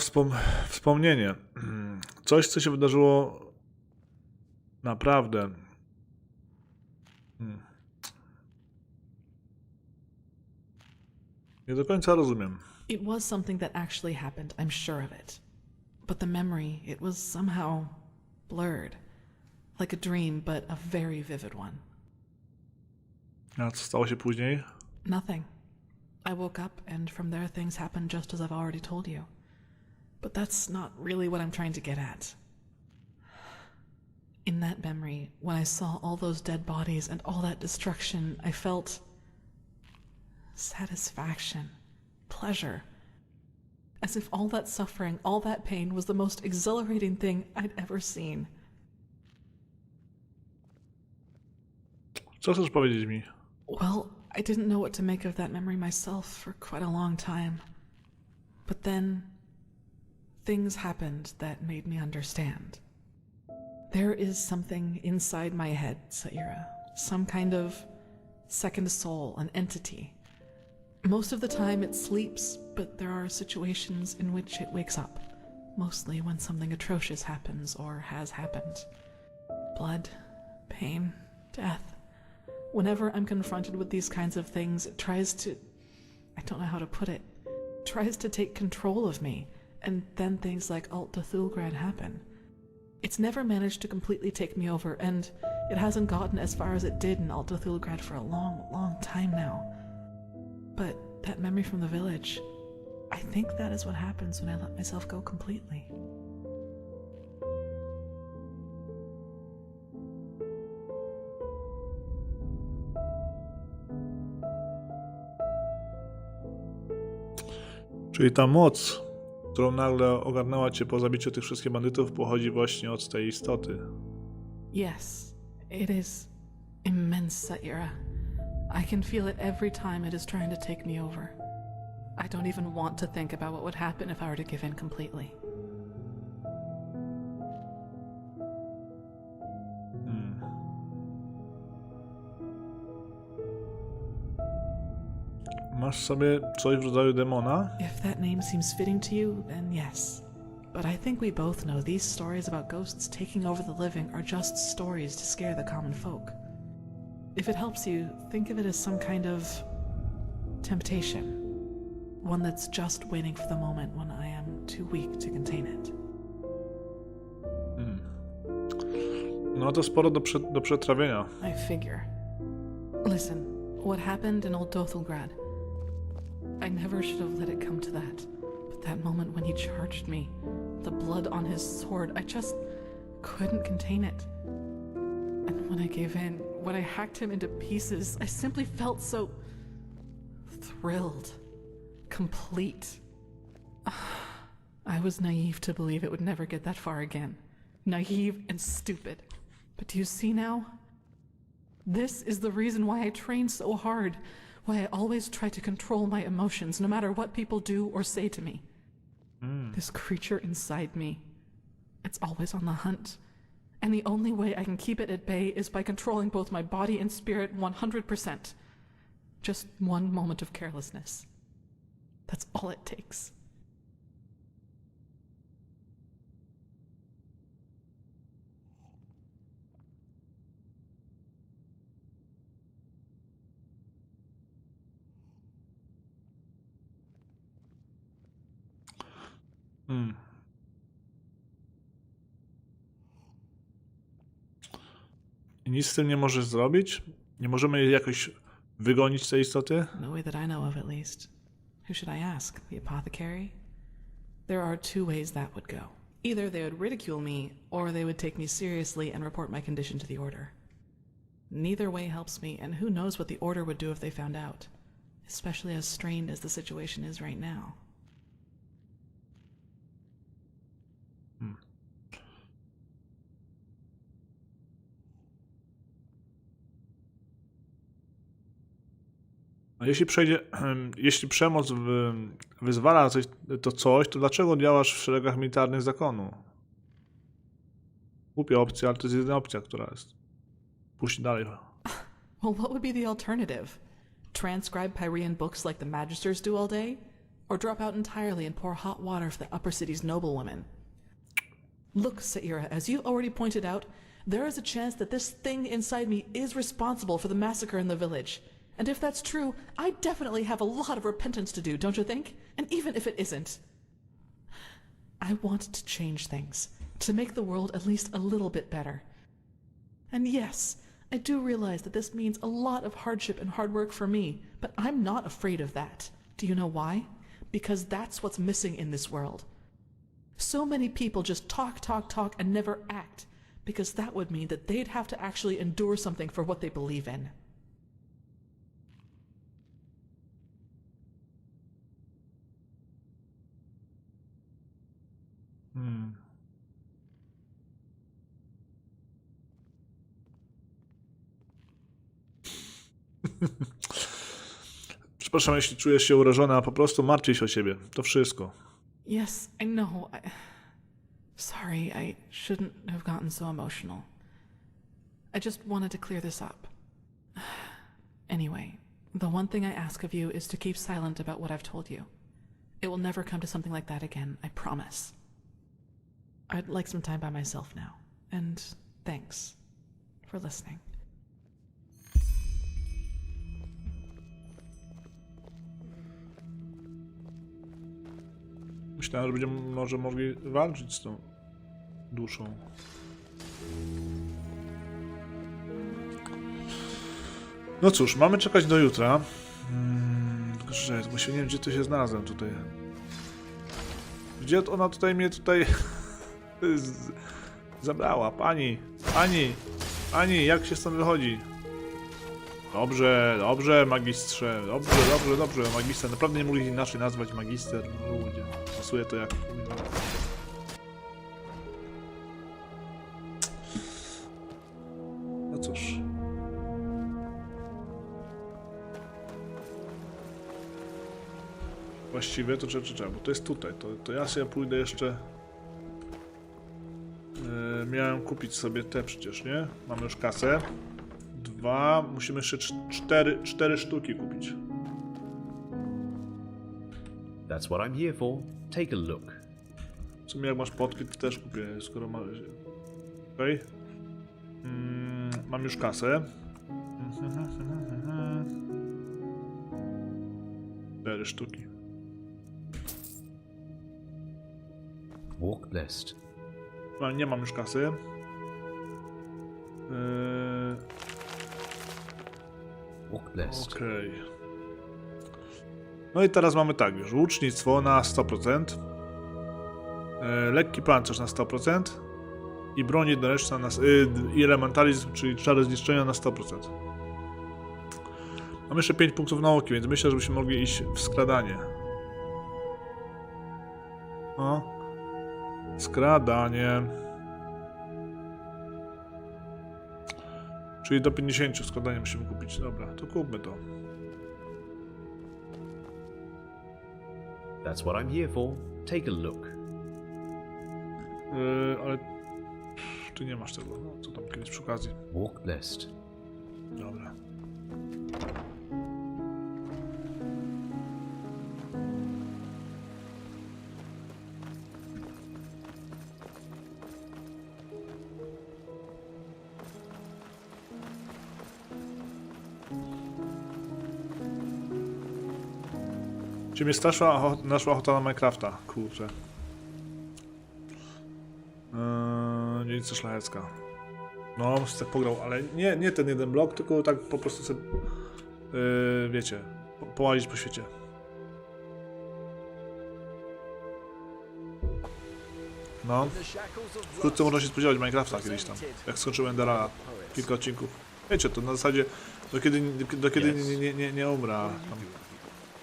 wspomnienie. Coś, co się wydarzyło naprawdę. Nie do końca rozumiem. It was something that actually happened, I'm sure of it. But the memory, it was somehow blurred. Like a dream, but a very vivid one. A co stało się później? Nothing. I woke up and from there things happened just as I've already told you. But that's not really what I'm trying to get at. In that memory, when I saw all those dead bodies and all that destruction, I felt satisfaction, pleasure. As if all that suffering, all that pain was the most exhilarating thing I'd ever seen. Co chcesz powiedzieć mi? Well, I didn't know what to make of that memory myself for quite a long time. But then, things happened that made me understand. There is something inside my head, Saira. Some kind of second soul, an entity. Most of the time it sleeps, but there are situations in which it wakes up. Mostly when something atrocious happens or has happened. Blood, pain, death. Whenever I'm confronted with these kinds of things, it tries to... I don't know how to put it. Tries to take control of me, and then things like Alt Cthulgrad happen. It's never managed to completely take me over, and it hasn't gotten as far as it did in Alt Cthulgrad for a long, long time now. But that memory from the village, I think that is what happens when I let myself go completely. Czyli ta moc, którą nagle ogarnęła cię po zabiciu tych wszystkich bandytów, pochodzi właśnie od tej istoty. Yes, it is immense, Saira. I can feel it every time it is trying to take me over. I don't even want to think about what would happen if I were to give in completely. Masz sobie coś w rodzaju demona? If that name seems fitting to you, then yes. But I think we both know these stories about ghosts taking over the living are just stories to scare the common folk. If it helps you, think of it as some kind of temptation. One that's just waiting for the moment when I am too weak to contain it. No to sporo do przetrawienia. I figure. Listen, what happened in Old Dothelgrad, I never should have let it come to that. But that moment when he charged me, the blood on his sword, I just couldn't contain it. And when I gave in, when I hacked him into pieces, I simply felt so thrilled, complete. I was naive to believe it would never get that far again. Naive and stupid. But do you see now? This is the reason why I trained so hard. why I always try to control my emotions, no matter what people do or say to me. This creature inside me, it's always on the hunt. And the only way I can keep it at bay is by controlling both my body and spirit 100%. Just one moment of carelessness. That's all it takes. I nic z tym nie możesz zrobić? Nie możemy jej jakoś wygonić tej istoty? No way that I know of, at least. Who should I ask? The apothecary? There are two ways that would go. Either they would ridicule me, or they would take me seriously and report my condition to the Order. Neither way helps me, and who knows what the Order would do if they found out. Especially as strained as the situation is right now. A jeśli przemoc wyzwala to coś, to dlaczego działasz w szeregach militarnych zakonu? Głupia opcja, ale to jest jedyna opcja, która jest. Puść dalej. Well, what would be the alternative? Transcribe Pyrean books like the magisters do all day? Or drop out entirely and pour hot water for the upper city's noblewomen? Look, Saira, as you already pointed out, there is a chance that this thing inside me is responsible for the massacre in the village. And if that's true, I definitely have a lot of repentance to do, don't you think? And even if it isn't, I want to change things, to make the world at least a little bit better. And yes, I do realize that this means a lot of hardship and hard work for me, but I'm not afraid of that. Do you know why? Because that's what's missing in this world. So many people just talk, and never act, because that would mean that they'd have to actually endure something for what they believe in. Przepraszam, jeśli czujesz się urażona, a po prostu martwię się o siebie. To wszystko. Yes, I know. Sorry, I shouldn't have gotten so emotional. I just wanted to clear this up. Anyway, the one thing I ask of you is to keep silent about what I've told you. It will never come to something like that again, I promise. I'd like some time by myself now. And thanks for listening. Myślałem, że będziemy może mogli walczyć z tą duszą. No cóż, mamy czekać do jutra. Tylko że nie wiem, gdzie to się znalazłem tutaj. Gdzie ona tutaj mnie zabrała? Pani, jak się stąd wychodzi? Dobrze, magistrze. Dobrze, magister. Naprawdę nie mogli inaczej nazwać magister. No ludzie, pasuje to jak... No cóż. Właściwie to trzeba, bo to jest tutaj. To ja sobie pójdę jeszcze... Miałem kupić sobie te przecież, nie? Mamy już kasę. 2, musimy jeszcze 4 sztuki kupić. That's what I'm here for. Take a look. W sumie jak masz podkryt, to też kupię, skoro masz... Okej. Mam już kasę. 4 sztuki. Walk blessed. Nie mam już kasy. Okej. No i teraz mamy tak już. Łucznictwo na 100%. Lekki pancerz na 100%. I broń jednoręczna na... I elementalizm, czyli czary zniszczenia na 100%. Mam jeszcze 5 punktów nauki, więc myślę, żebyśmy mogli iść w skradanie. O. Skradanie. Czyli do 50 składania musimy kupić. Dobra, to kupmy to. That's what I'm here for. Take a look. Ale tu nie masz tego, no co tam kiedyś przy okazji. Walk blessed. Dobra. Czy mnie naszła ochota na Minecrafta? Kurczę. Dzielnica szlachecka. No, bym tak pograł, ale nie ten jeden blok, tylko tak po prostu sobie, wiecie, połazić po świecie. No. Wkrótce można się spodziewać Minecrafta kiedyś tam, jak skończyłem Enderala. Kilka odcinków. Wiecie, to na zasadzie, do kiedy nie umrę. Tam.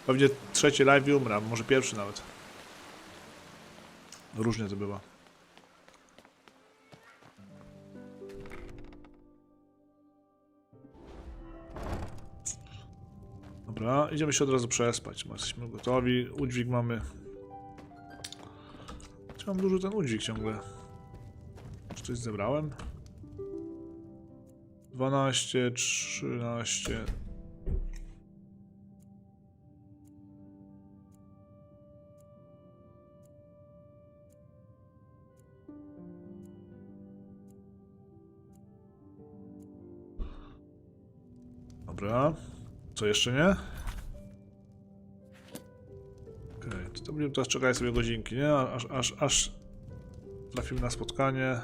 Pewnie trzeci live i umrę, może pierwszy nawet. Różnie to bywa. Dobra, idziemy się od razu przespać, bo jesteśmy gotowi. Udźwig mamy. Czy mam dużo ten udźwig ciągle? Czy coś zebrałem? 12, 13... Dobra. Co jeszcze nie? Okej, to będziemy teraz czekać sobie godzinki, nie? Aż trafimy na spotkanie.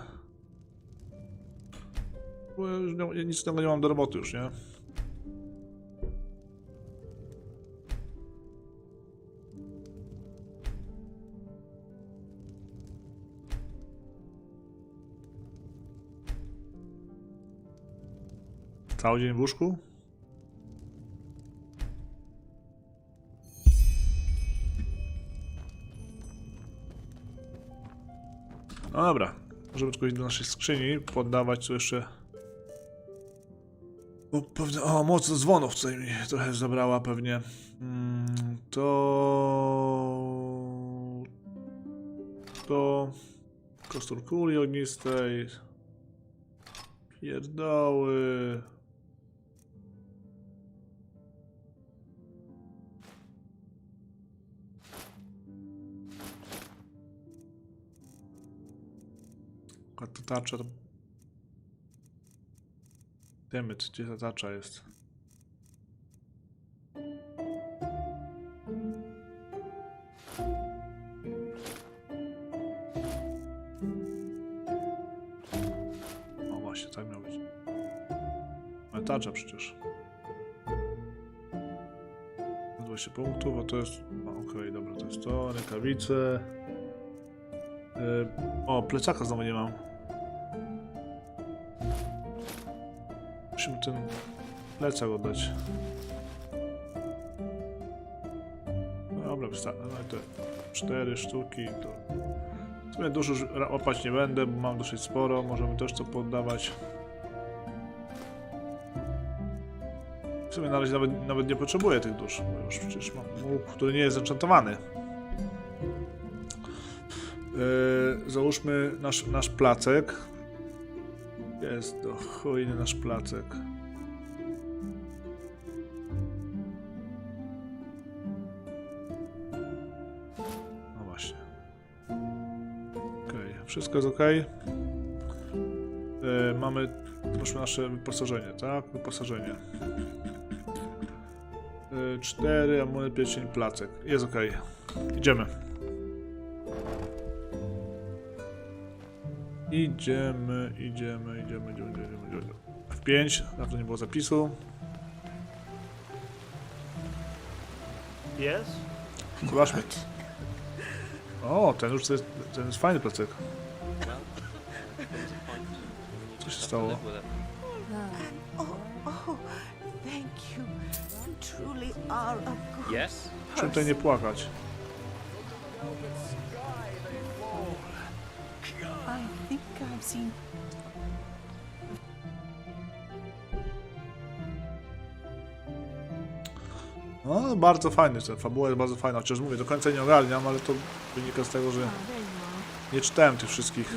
Bo już nic tego nie mam do roboty już, nie? Cały dzień w łóżku? No dobra, możemy tylko iść do naszej skrzyni, poddawać tu jeszcze... O, moc dzwonów tutaj mi trochę zabrała pewnie. To... Kostur kuli ognistej... Pierdoły... A ta tarcza to... Dammit, gdzie ta tarcza jest? O właśnie, tak miał być. Ale tarcza przecież. 20 punktów, a to jest... Okej, dobra, to jest to, rękawice... O, plecaka znowu nie mam. Musimy ten plecak oddać. Dobra, wystarczy. No i te 4 sztuki to... W sumie dużo łapać nie będę, bo mam dosyć sporo. Możemy też to poddawać. W sumie na razie nawet nie potrzebuję tych dusz, bo już przecież mam łuk, który nie jest zenchantowany. Załóżmy nasz placek. Jest to chujny nasz placek. No właśnie. Okej, wszystko jest ok. Mamy nasze wyposażenie, tak? Wyposażenie. 4 amulet, pierścień, placek. Jest ok. Idziemy. Idziemy. F5, dawno nie było zapisu. Yes? Zobaczmy. O, ten jest fajny placek. Co się stało? Thank you. You truly are a good Yes? Czym tutaj nie płakać? I think I've seen... No, bardzo fajny, ta fabuła jest bardzo fajna, chociaż mówię, do końca nie ogarniam, ale to wynika z tego, że nie czytałem tych wszystkich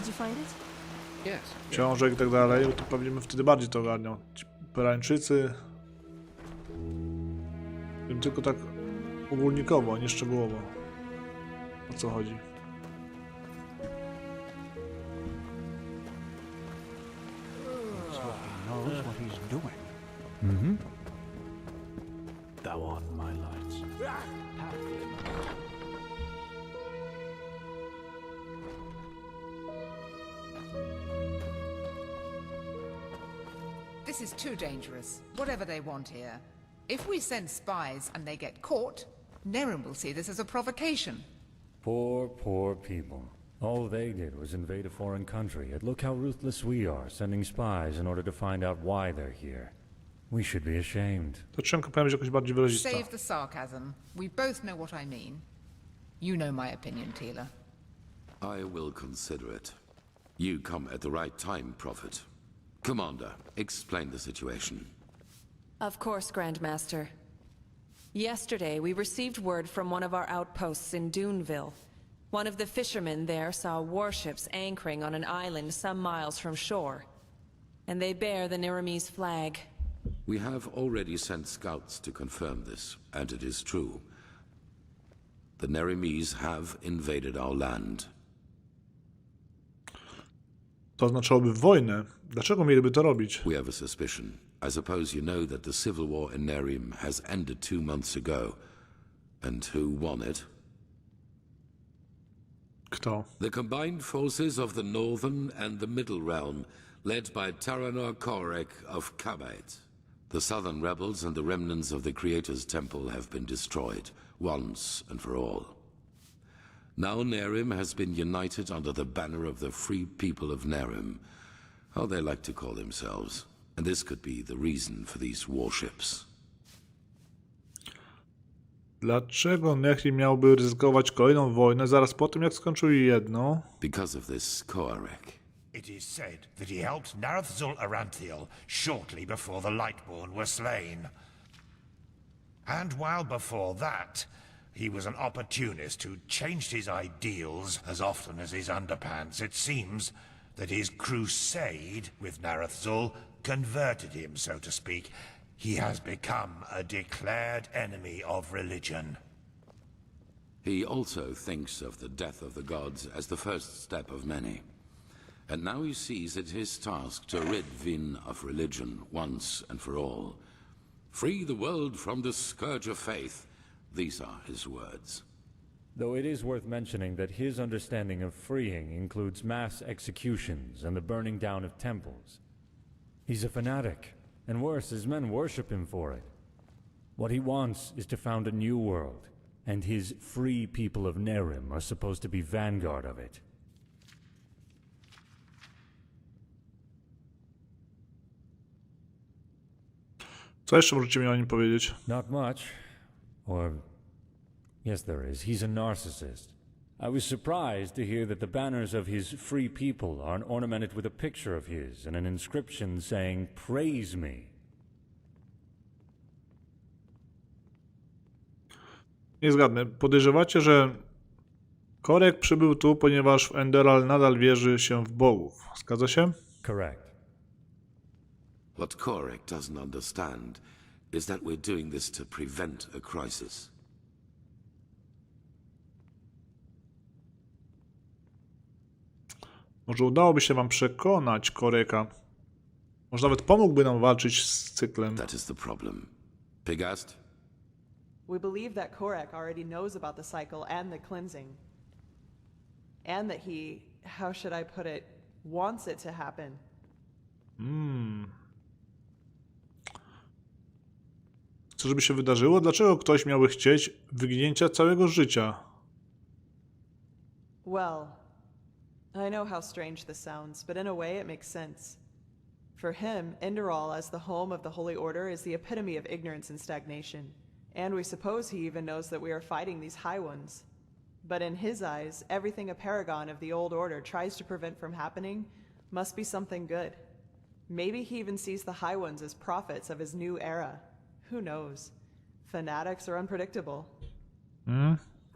książek i tak dalej, to pewnie bym wtedy bardziej to ogarniał. Ci Perańczycy... Wiem tylko tak ogólnikowo, a nie szczegółowo. O co chodzi. Knows what he's doing. Mm-hmm. Thou art my lights. This is too dangerous, whatever they want here. If we send spies and they get caught, Nerim will see this as a provocation. Poor people. All they did was invade a foreign country, and look how ruthless we are, sending spies in order to find out why they're here. We should be ashamed. To czynka powinna być jakoś bardziej wyrazista. Save the sarcasm. We both know what I mean. You know my opinion, Teela. I will consider it. You come at the right time, Prophet. Commander, explain the situation. Of course, Grandmaster. Yesterday, we received word from one of our outposts in Duneville. One of the fishermen there saw warships anchoring on an island some miles from shore. And they bear the Nerimese flag. We have already sent scouts to confirm this, and it is true. The Nerimese have invaded our land. To oznaczałoby wojnę. Dlaczego mieliby to robić? We have a suspicion. I suppose you know that the civil war in Nerim has ended 2 months ago. And who won it? Kto? The combined forces of the Northern and the Middle Realm, led by Taranor Korek of Kabait. The Southern rebels and the remnants of the Creator's Temple have been destroyed, once and for all. Now Nerim has been united under the banner of the Free People of Nerim, how they like to call themselves, and this could be the reason for these warships. Dlaczego Nehri miałby ryzykować kolejną wojnę zaraz po tym, jak skończył jedną? Because of this Koarek. It is said that he helped Narathzul Aranthiel shortly before the Lightborn were slain. And while before that, he was an opportunist who changed his ideals as often as his underpants. It seems that his crusade with Narathzul converted him, so to speak. He has become a declared enemy of religion. He also thinks of the death of the gods as the first step of many. And now he sees it his task to rid Vin of religion once and for all. Free the world from the scourge of faith. These are his words. Though it is worth mentioning that his understanding of freeing includes mass executions and the burning down of temples. He's a fanatic, and worse, his men worship him for it. What he wants is to found a new world, and his free people of Nerim are supposed to be vanguard of it. Co jeszcze możecie mi o nim powiedzieć? Not much. Or... yes, there is. He's a narcissist. I was surprised to hear that the banners of his free people are ornamented with a picture of his and an inscription saying, "Praise me." Nie zgadnę. Podejrzewacie, że Korek przybył tu, ponieważ w Enderal nadal wierzy się w bogów. Zgadza się? Correct. What Korek doesn't understand is that we're doing this to prevent a crisis. Może udałoby się wam przekonać Koreka. Może nawet pomógłby nam walczyć z cyklem. That is the problem. Pigast? We believe that Korek already knows about the cycle and the cleansing. And that he, how should I put it, wants it to happen. Co żeby się wydarzyło? Dlaczego ktoś miałby chcieć wyginięcia całego życia? Well, I know how strange this sounds, but in a way it makes sense. For him, Enderal as the home of the Holy Order is the epitome of ignorance and stagnation. And we suppose he even knows that we are fighting these High Ones. But in his eyes, everything a paragon of the Old Order tries to prevent from happening must be something good. Maybe he even sees the High Ones as prophets of his new era. Who knows? Fanatics are unpredictable.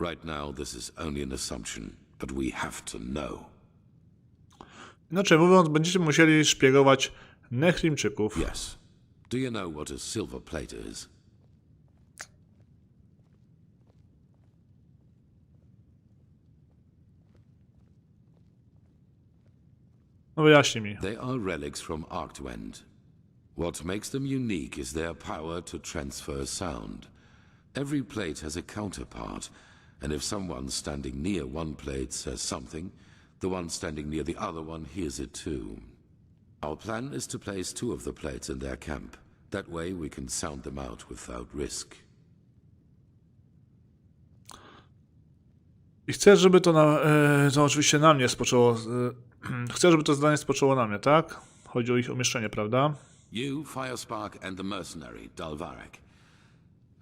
Right now, this is only an assumption, but we have to know. Inaczej mówiąc, będziecie musieli szpiegować Nehrimczyków. Yes. Do you know what a silver plate is? No wyjaśnij mi. They are relics from Ark to End. What makes them unique is their power to transfer sound. Every plate has a counterpart, and if someone standing near one plate says something, the one standing near the other one hears it too. Our plan is to place 2 of the plates in their camp. That way we can sound them out without risk. I chcę, żeby to oczywiście na mnie spoczęło. Chcę, żeby to zadanie spoczęło na mnie, tak? Chodzi o ich umieszczenie, prawda? You, Firespark, and the mercenary, Dalvarek.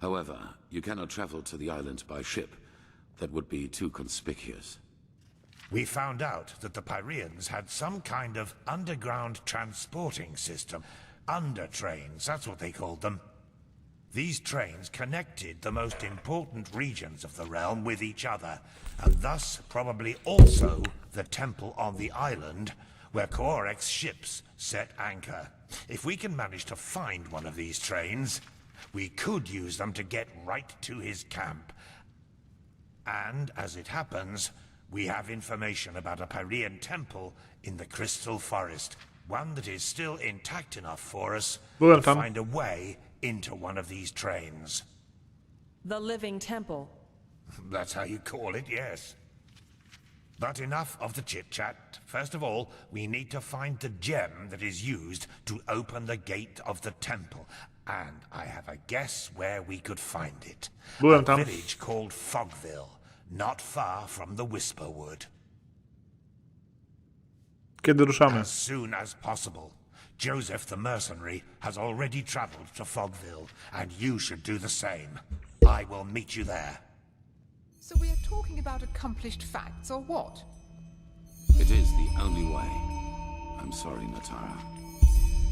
However, you cannot travel to the island by ship. That would be too conspicuous. We found out that the Pyreans had some kind of underground transporting system. Undertrains, that's what they called them. These trains connected the most important regions of the realm with each other, and thus probably also the temple on the island where Korek's ships set anchor. If we can manage to find one of these trains, we could use them to get right to his camp. And, as it happens, we have information about a Pyrean temple in the Crystal Forest. One that is still intact enough for us to find a way into one of these trains. The Living Temple. That's how you call it, yes. But enough of the chit-chat. First of all, we need to find the gem that is used to open the gate of the temple. And I have a guess where we could find it. A village called Fogville, not far from the Whisperwood. Kiedy ruszamy? As soon as possible. Joseph the mercenary has already traveled to Fogville, and you should do the same. I will meet you there. So we are talking about accomplished facts, or what? It is the only way. I'm sorry, Natara.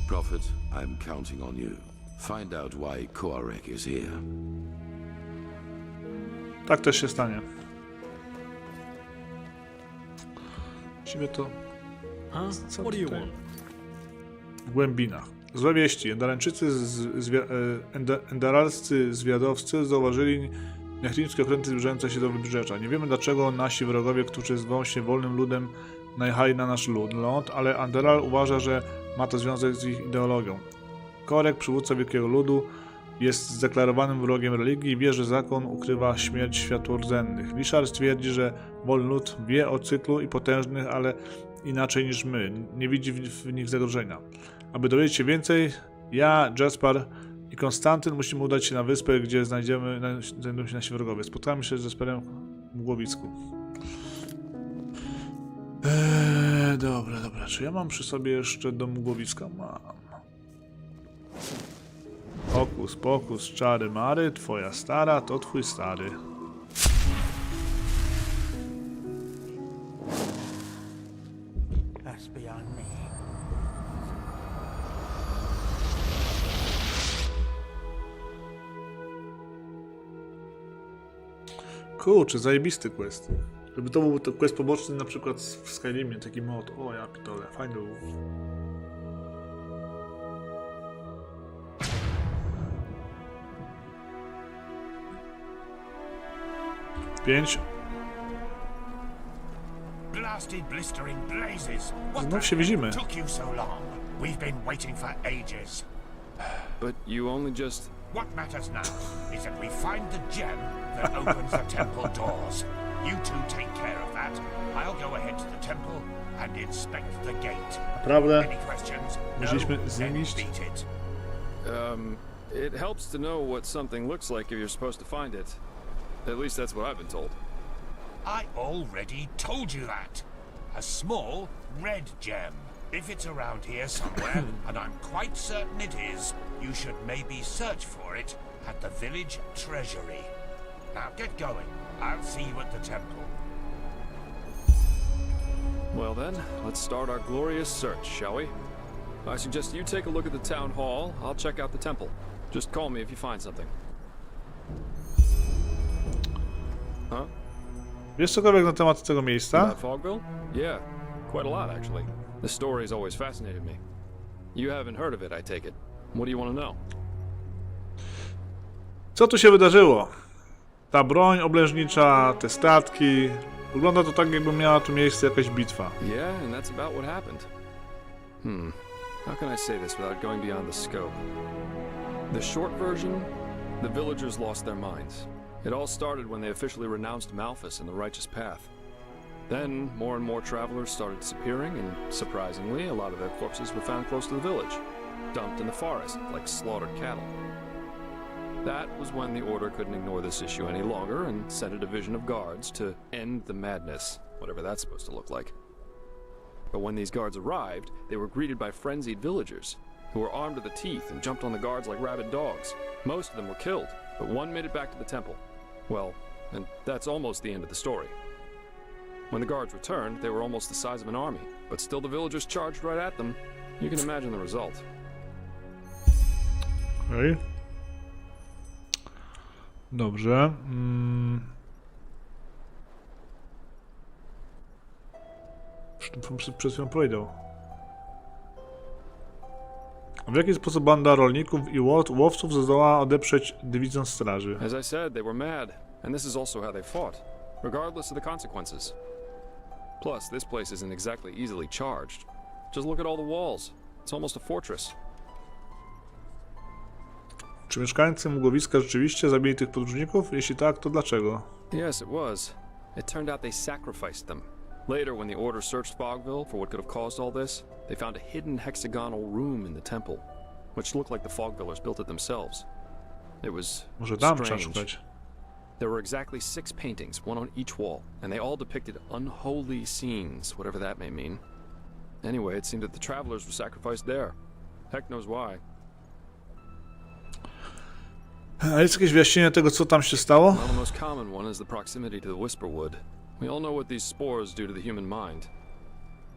Prophet, I'm counting on you. Find out why Korek is here. Tak też się stanie. Musimy to... Co tutaj? W głębinach. Złe wieści. Enderalscy zwiadowcy zauważyli nehrimskie okręty zbliżające się do wybrzeża. Nie wiemy dlaczego nasi wrogowie, którzy zwał się wolnym ludem, najechali na nasz ląd, ale Enderal uważa, że ma to związek z ich ideologią. Korek, przywódca wielkiego ludu, jest zdeklarowanym wrogiem religii i wie, że zakon ukrywa śmierć światłordzennych. Richard twierdzi, że wolny lud wie o cyklu i potężnych, ale inaczej niż my. Nie widzi w nich zagrożenia. Aby dowiedzieć się więcej, ja, Jaspar i Konstantyn musimy udać się na wyspę, gdzie znajdą się nasi wrogowie. Spotkamy się z Jasperem w Mgłowisku. Dobra. Czy ja mam przy sobie jeszcze do Mgłowiska? Mam. Hokus pokus, czary mary, twoja stara to twój stary. That's beyond me. Kurczę, zajebisty quest. Gdyby to był to quest poboczny na przykład w Skyrimie, taki mod. O ja pitole, fajny był. Pięć. Blasted blistering blazes. Znów się widzimy. Took you so long? We've been waiting for ages. But you only just... What matters now is that we find the gem that opens the temple doors. You two take care of that. I'll go ahead to the temple and inspect the gate. Naprawdę? Any questions? Musieliśmy No, z then nim iść? beat it. It helps to know what something looks like if you're supposed to find it. At least that's what I've been told. I already told you that. A small red gem. If it's around here somewhere, and I'm quite certain it is, you should maybe search for it at the village treasury. Now get going. I'll see you at the temple. Well then, let's start our glorious search, shall we? I suggest you take a look at the town hall. I'll check out the temple. Just call me if you find something. Huh? Wiesz cokolwiek na temat tego miejsca? About Fogville? Yeah, quite a lot actually. The story has always fascinated me. You haven't heard of it, I take it. What do you want to know? Co tu się wydarzyło? Ta broń oblężnicza, te statki. Wygląda to tak, jakby miała tu miejsce jakaś bitwa. Yeah, and that's about what happened. How can I say this without going beyond the scope? The short version, the villagers lost their minds. It all started when they officially renounced Malthus and the righteous path. Then, more and more travelers started disappearing, and surprisingly, a lot of their corpses were found close to the village, dumped in the forest like slaughtered cattle. That was when the Order couldn't ignore this issue any longer and sent a division of guards to end the madness, whatever that's supposed to look like. But when these guards arrived, they were greeted by frenzied villagers, who were armed to the teeth and jumped on the guards like rabid dogs. Most of them were killed, but one made it back to the temple. Well, and that's almost the end of the story. When the guards returned, they were almost the size of an army, but still the villagers charged right at them. You can imagine the result. Okej. Dobrze. Przed chwilą powiedział. W jaki sposób banda rolników i łowców zdołała odeprzeć dywizję straży? As I said, they were mad, and this is also how they fought, regardless of the consequences. Plus, this place isn't exactly easily charged. Just look at all the walls. It's almost a fortress. Czy mieszkańcy mgłowiska rzeczywiście zabili tych podróżników? Jeśli tak, to dlaczego? Yes, it was. It turned out they sacrificed them. Later, when the Order searched Fogville for what could have caused all this, they found a hidden hexagonal room in the temple, which looked like the Fogvillers built it themselves. It was strange. There were exactly 6 paintings, one on each wall, and they all depicted unholy scenes, whatever that may mean. Anyway, it seemed that the travelers were sacrificed there. Heck knows why. A jest jakieś wyjaśnienie tego, co tam się stało? Well, the most common one is the proximity to the Whisperwood. We all know what these spores do to the human mind.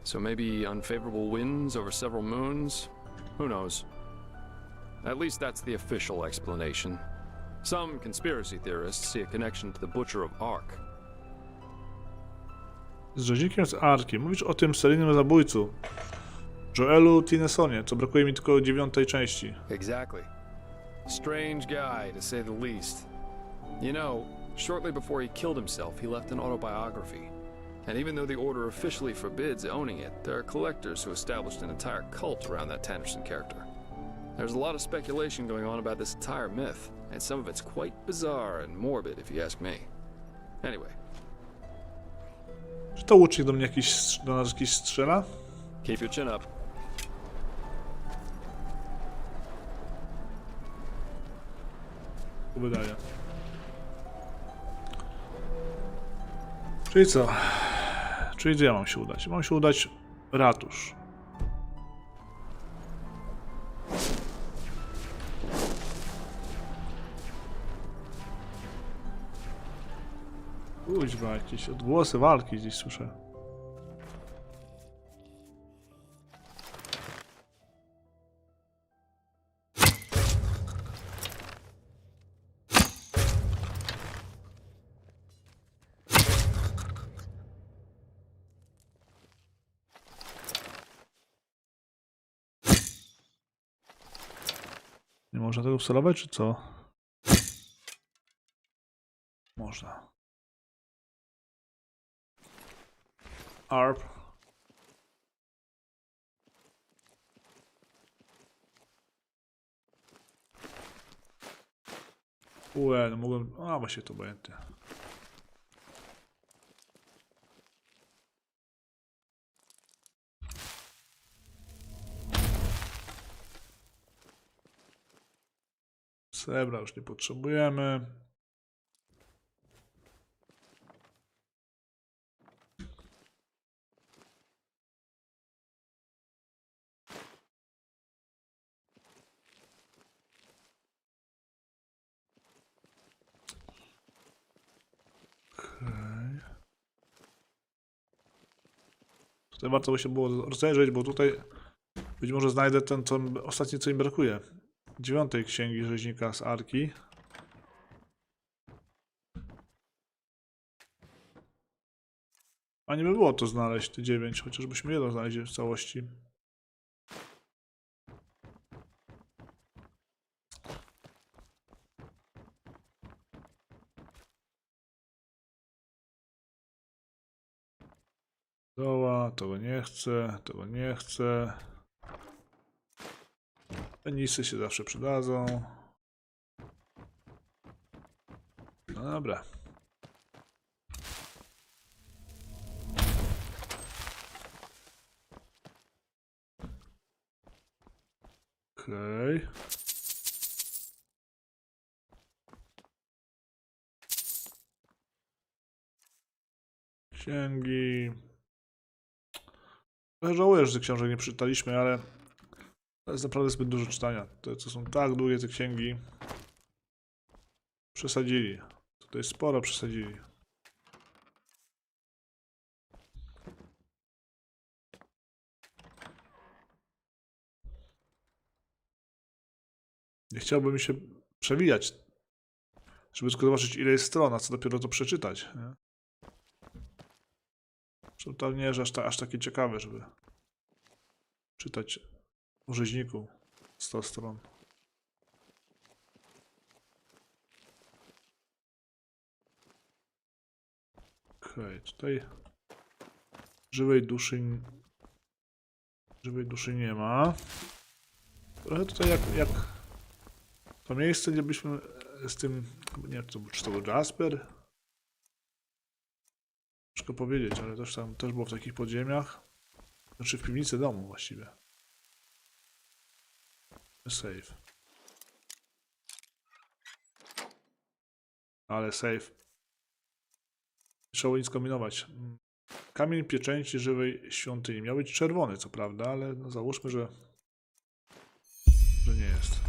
So maybe unfavorable winds over several moons? Who knows? At least that's the official explanation. Some conspiracy theorists see a connection to the Butcher of Ark. Z rzeźnikiem z Arki. Mówisz o tym seryjnym zabójcu. Joelu Tinesonie, co brakuje mi tylko 9. części. Exactly. Strange guy, to say the least. You know, shortly before he killed himself, he left an autobiography. And even though the Order officially forbids owning it, there are collectors who established an entire cult around that Tannerson character. There's a lot of speculation going on about this entire myth, and some of it's quite bizarre and morbid, if you ask me. Anyway. Czy to łucznik do mnie do nas jakiś strzela? Keep your chin up. Wydaje. Czyli co? Czyli gdzie ja mam się udać? Mam się udać ratusz. Kuźwa, jakieś odgłosy walki gdzieś słyszę. Nie można tego wcelować, czy co? Można. ARP. No mogłem... A, właśnie to obojętnie. Srebra już nie potrzebujemy. Tutaj warto by się było rozejrzeć, bo tutaj być może znajdę ten, co ostatnie, co mi brakuje. 9. księgi rzeźnika z Arki. A nie by było to znaleźć, te 9, chociażbyśmy jedno znaleźli w całości. Doła, tego nie chcę, tego nie chcę. Tenisy się zawsze przydadzą. No dobra. Okej. Księgi. Trochę żałuję, że tych książek nie przeczytaliśmy, ale to jest naprawdę zbyt dużo czytania. Te, co są tak długie, te księgi. Przesadzili. Tutaj sporo przesadzili. Nie chciałbym mi się przewijać, żeby tylko zobaczyć, ile jest stron, a co dopiero to przeczytać. Nie? To nie jest aż takie ciekawe, żeby czytać o rzeźniku 100 stron. Okej, tutaj żywej duszy nie ma. Trochę tutaj jak to miejsce, gdzie byliśmy z tym, nie wiem, czy to był Jasper? Ciężko powiedzieć, ale też było w takich podziemiach. Znaczy w piwnicy domu właściwie. Save. Ale save. Trzeba nic kombinować. Kamień pieczęci żywej świątyni. Miał być czerwony, co prawda, ale no załóżmy, że nie jest.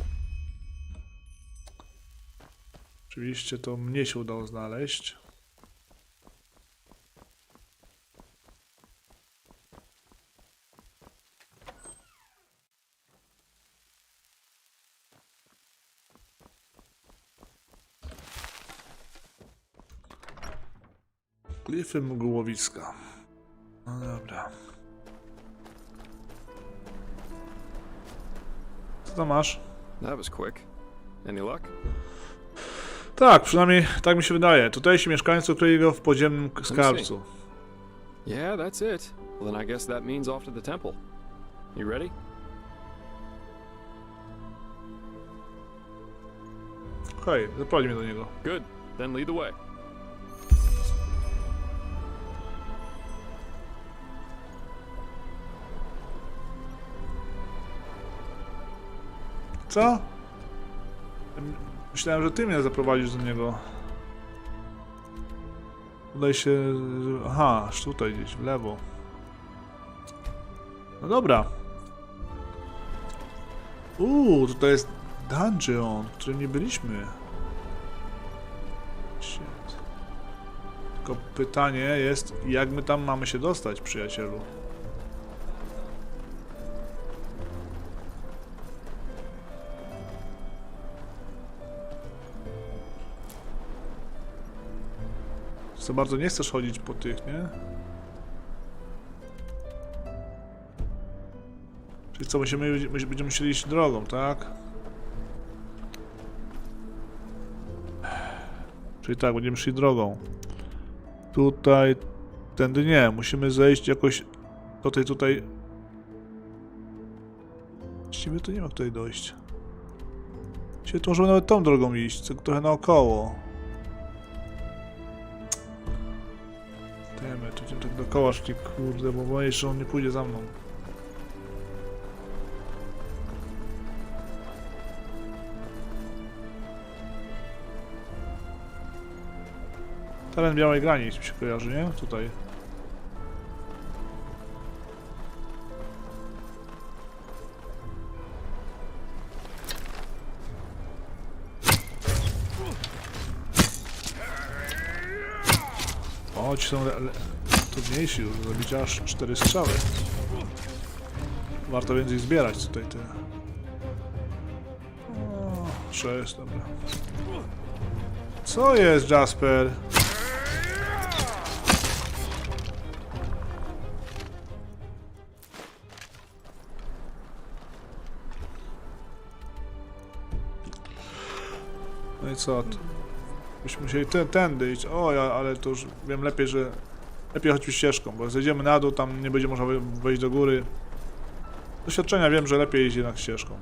Oczywiście to mnie się udało znaleźć. Glify mgłowiska. No dobra. Co tam masz? That was quick. Any luck? Tak, przynajmniej tak mi się wydaje. Tutejsi mieszkańcy ukryli go w podziemnym skarbcu. Yeah, that's it. Well, then I guess that means off to the temple. You ready? Hej, zaprowadź mnie do niego. Good. Then lead the way. Co? Myślałem, że ty mnie zaprowadzisz do niego. Udaj się... Aha, aż tutaj gdzieś, w lewo. No dobra. Tutaj jest dungeon, w którym nie byliśmy. Shit. Tylko pytanie jest, jak my tam mamy się dostać, przyjacielu? Co bardzo nie chcesz chodzić po tych, nie? Czyli co, będziemy musieli iść drogą, tak? Czyli tak, będziemy szli drogą. Tutaj, tędy nie, musimy zejść jakoś do tej tutaj. Właściwie to nie ma tutaj dojść. Dzisiaj to możemy nawet tą drogą iść, trochę naokoło. Tu idziemy tak dookoła szli, kurde, bo boję się, że on nie pójdzie za mną. Teren białej granic mi się kojarzy, nie? Tutaj. O, ci są trudniejsi już, zrobić aż 4 strzały. Warto więcej zbierać tutaj te. O, 6, dobra. Co jest, Jasper? No i co? Byśmy musieli tędy iść. O, ale to już wiem lepiej, że... Lepiej choćby ścieżką, bo zejdziemy na dół, tam nie będzie można wejść do góry. Z doświadczenia wiem, że lepiej iść jednak ścieżką.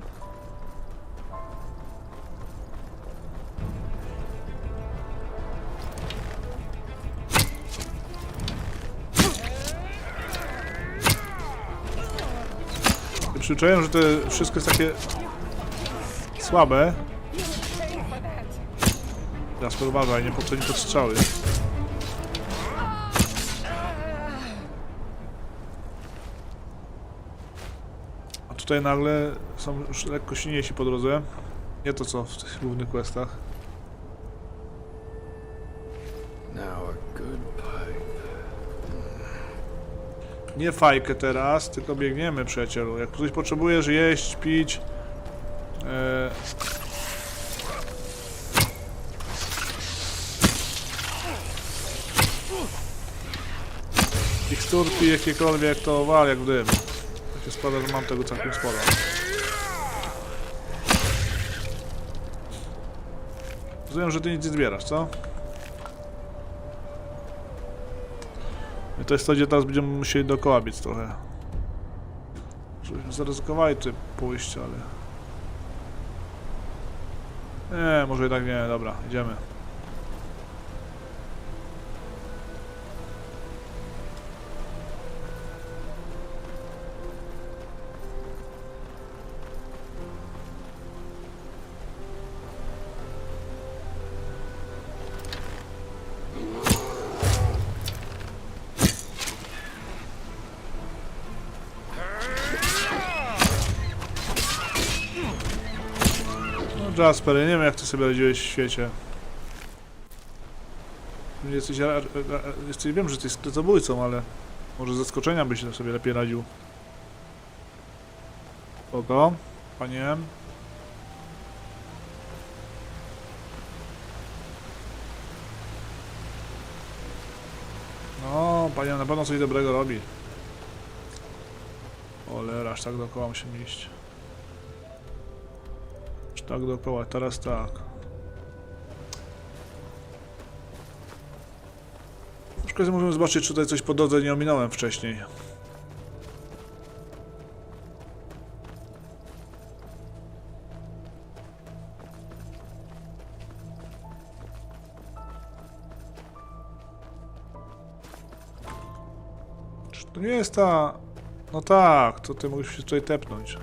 Przyzwyczaiłem, że to wszystko jest takie słabe. Teraz uważaj, nie poprzedni podstrzały. A tutaj nagle są już lekko silniejsi po drodze. Nie to co w tych głównych questach. Nie fajkę teraz, tylko biegniemy, przyjacielu. Jak ktoś potrzebujesz jeść, pić... Miksturki jakiekolwiek, to wal jak w dym. Tak się składa, że mam tego całkiem sporo. Rozumiem, że ty nic nie zbierasz, co? I to jest to, gdzie teraz będziemy musieli dookoła biec trochę. Żebyśmy zaryzykowali tutaj pójść, ale... Nie, może jednak nie, dobra, idziemy. Jasper, ja nie wiem jak ty sobie radziłeś w świecie. Wiem, że ty jesteś zabójcą, ale może z zaskoczenia byś sobie lepiej radził. Spoko, panie. No, panie na pewno coś dobrego robi. Cholera, aż tak dookoła musimy iść. Tak dookoła, teraz tak. W każdym razie możemy zobaczyć, czy tutaj coś po drodze nie ominąłem wcześniej. Czy to nie jest ta... No tak, to ty mógłbyś się tutaj tepnąć.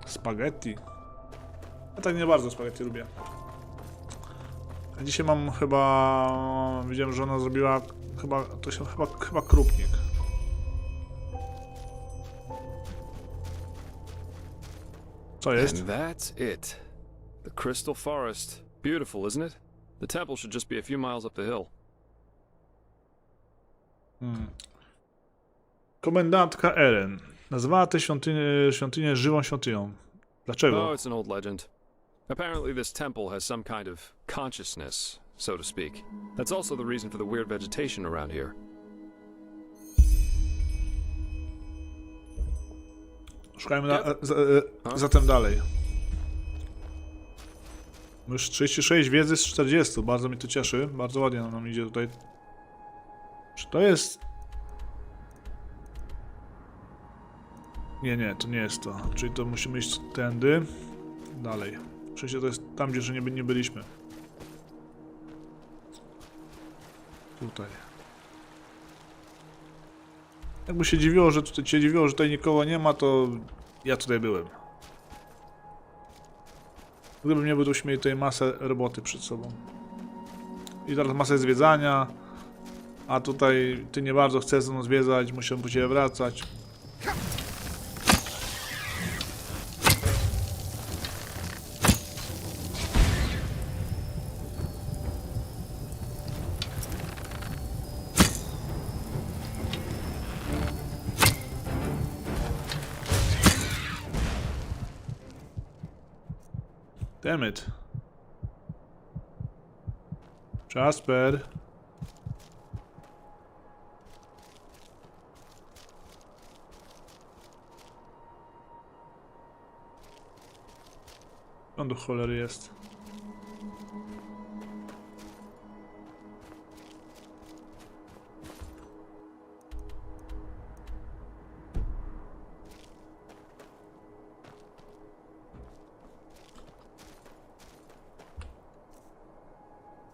Spaghetti. Ja tak nie bardzo spaghetti lubię. A dzisiaj mam chyba... Widziałem, że ona zrobiła... Chyba krupnik. Co jest? And that's it. The Crystal Forest. Beautiful, isn't it? The temple should just be a few miles up the hill. Komendantka Eren nazwała tę świątynię żywą świątynią. Dlaczego? Oh, it's an old legend. Apparently this temple has some kind of consciousness, so to speak. That's also the reason for the weird vegetation around here. Szukajmy zatem dalej. Już 36 wiedzy z 40, bardzo mnie to cieszy, bardzo ładnie nam idzie tutaj. Czy to jest... Nie, to nie jest to. Czyli to musimy iść tędy. Dalej. Oczywiście to jest tam, gdzie jeszcze nie byliśmy. Tutaj. Jakby się dziwiło, że tutaj nikogo nie ma, to ja tutaj byłem. Gdybym nie był, to byśmy mieli tutaj masę roboty przed sobą. I teraz masę zwiedzania. A tutaj ty nie bardzo chcesz ze mną zwiedzać, muszę po ciebie wracać. Damn it. Jasper. On do cholery jest.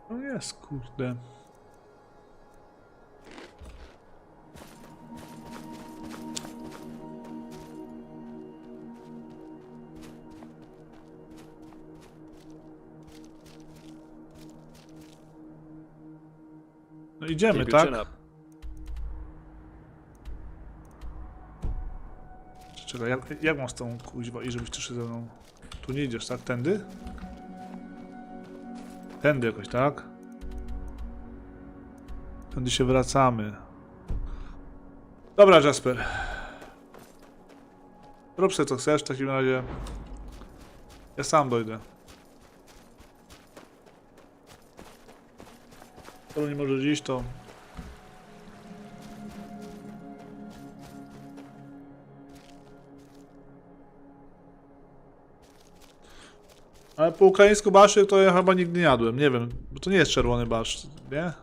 No jest, kurde. No idziemy, tak? Czekaj, jak mam z tą kuźwa i żebyś ty szedł ze mną? Tu nie idziesz, tak? Tędy? Tędy jakoś, tak? Tędy się wracamy. Dobra, Jasper. Rób sobie co chcesz, w takim razie. Ja sam dojdę. Skoro nie może dziś, to... Ale po ukraińsku baszy to ja chyba nigdy nie jadłem, nie wiem, bo to nie jest czerwony barszcz, nie?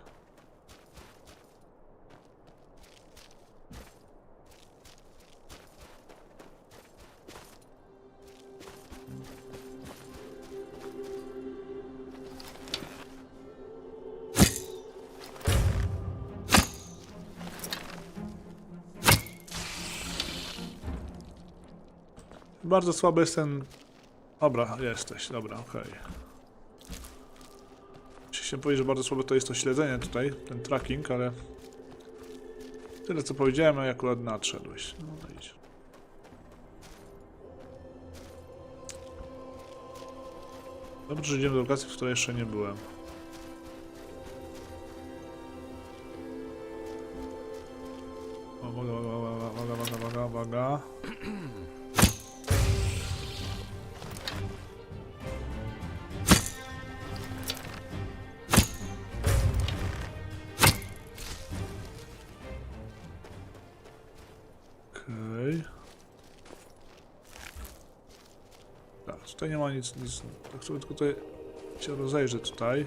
Bardzo słaby jest ten... Dobra, jesteś, dobra, okej. Chciałem powiedzieć, że bardzo słabe to jest to śledzenie tutaj, ten tracking, ale... Tyle co powiedziałem, a akurat nadszedłeś. No idź. Dobrze, że idziemy do lokacji, w której jeszcze nie byłem. Uwaga. Tak, tutaj nie ma nic, tak sobie tylko tutaj się rozejrzę tutaj.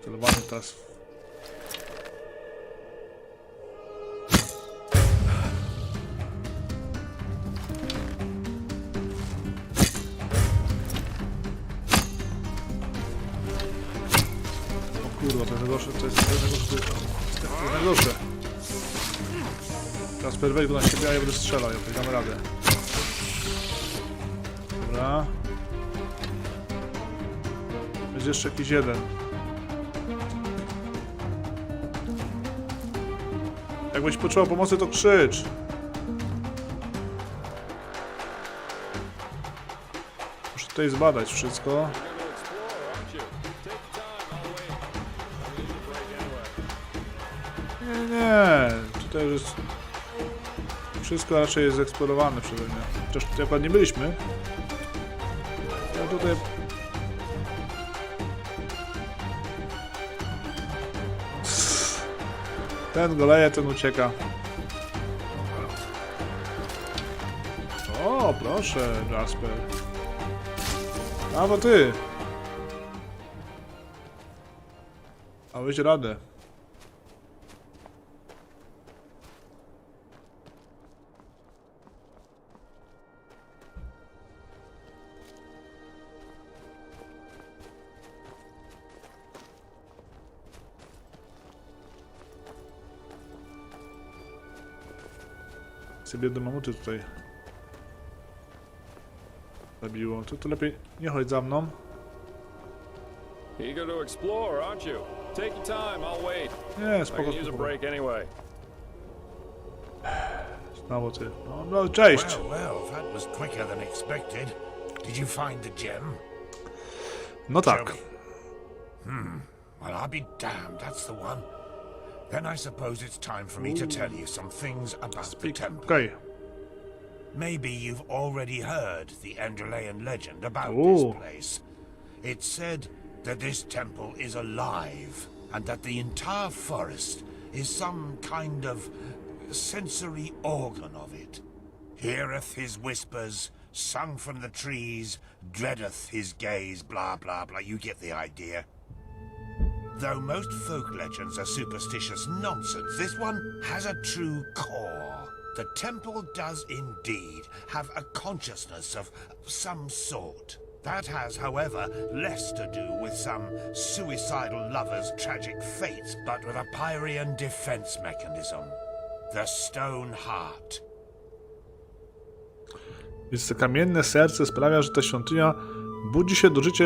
Celowany teraz. Kurwa, to jest najgorsze, to jest najgorsze. Teraz weź go na siebie, a ja będę strzelał, jakoś damy radę. Dobra. Jest jeszcze jakiś jeden. Jakbyś poczuła pomocy, to krzycz. Muszę tutaj zbadać wszystko. Nie, tutaj już jest... Wszystko raczej jest eksplorowane przeze mnie. Chociaż tutaj akurat nie byliśmy. Ja tutaj... Ten goleje, ten ucieka. O, proszę, Jasper. A, bo ty. Dałeś radę. Sobie biedne mamuty tutaj zabiło. To lepiej nie chodź za mną. Eager to explore, aren't you? Take your time, I'll wait. Nie, spoko. Use a break anyway. Znowu ty. No, cześć. Well, that was quicker than expected. Did you find the gem? No tak. Well, I'll be damned, that's the one. Then I suppose it's time for me to tell you some things about the temple. Okay. Maybe you've already heard the Enderalian legend about this place. It's said that this temple is alive, and that the entire forest is some kind of sensory organ of it. Heareth his whispers, sung from the trees, dreadeth his gaze, blah blah blah, you get the idea. Though most folk legends are superstitious nonsense, this one has a true core. The temple does indeed have a consciousness of some sort. That has, however, less to do with some suicidal lover's tragic fates, but with a Pyrian defense mechanism. The Stone Heart. Więc to kamienne serce sprawia, że ta świątynia budzi się do życia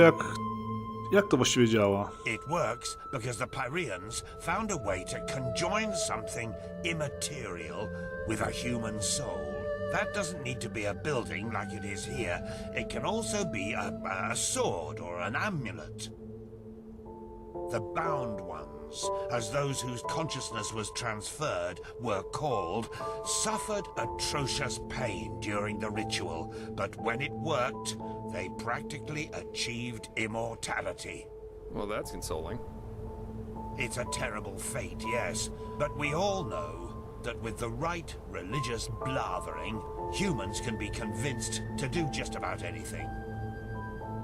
jak to właściwie działa? It works because the Pyrians found a way to conjoin something immaterial with a human soul. That doesn't need to be a building like it is here. It can also be a sword or an amulet. The bound ones, as those whose consciousness was transferred were called, suffered atrocious pain during the ritual, but when it worked, they practically achieved immortality. Well, that's consoling. It's a terrible fate, yes, but we all know that with the right religious blathering, humans can be convinced to do just about anything.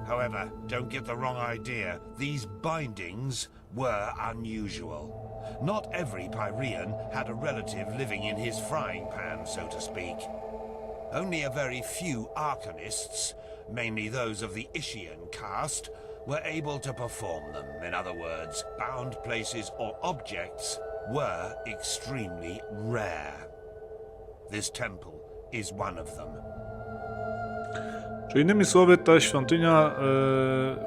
However, don't get the wrong idea. These bindings were unusual. Not every Pyrian had a relative living in his frying pan, so to speak. Only a very few arcanists, mainly those of the Ishian caste, were able to perform them. In other words, bound places or objects were extremely rare. This temple is one of them. Czyli innymi słowy, ta świątynia,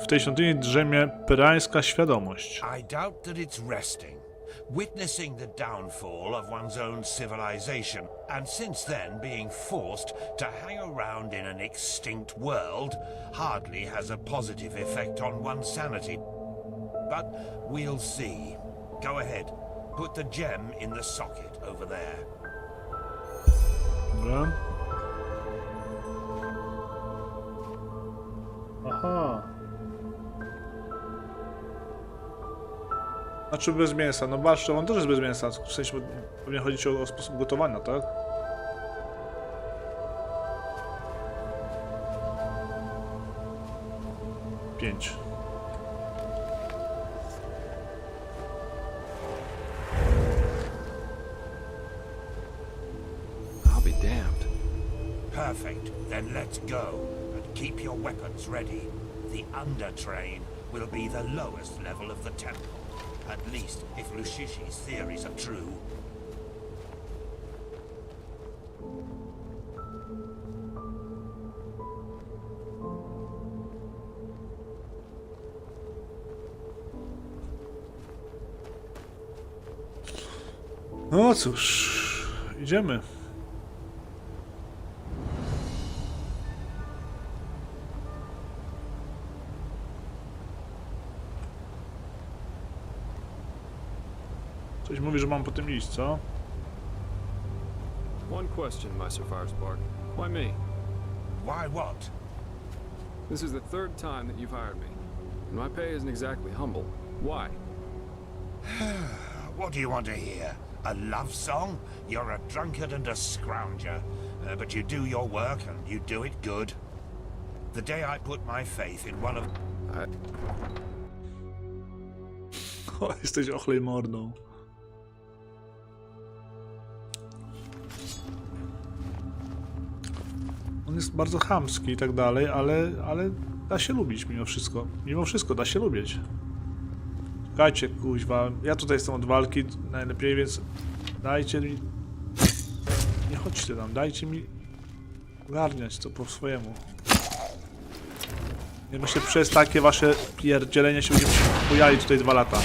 w tej świątyni drzemie pyrańska świadomość. I doubt that it's resting, witnessing the downfall of one's own civilization, and since then being forced to hang around in an extinct world hardly has a positive effect on one's sanity. But we'll see. Go ahead, put the gem in the socket over there. Dobra. Aha. Znaczy bez mięsa. No barszcz, on też jest bez mięsa. W sensie pewnie chodzi ci o sposób gotowania, tak? Pięć. I'll be damned. Perfect. Then let's go. And keep your weapons ready. The undertrain will be the lowest level of the temple. At least if Lushishi's theories are true. No cóż, idziemy. Coś mówi, że mam po tym iść, co? One question, Master Firespark. Why me? Why what? This is the third time that you've hired me. And my pay isn't exactly humble. Why? What do you want to hear? A love song? You're a drunkard and a scrounger. But you do your work and you do it good. The day I put my faith in one of... O, jesteś ochlej mordą. On jest bardzo chamski i tak dalej, ale da się lubić mimo wszystko. Mimo wszystko da się lubić. Czekajcie, kuźwa. Ja tutaj jestem od walki najlepiej, więc dajcie mi... Nie chodźcie tam, dajcie mi ogarniać to po swojemu. Nie myślę, przez takie wasze pierdzielenie się będziemy się bujali tutaj 2 lata.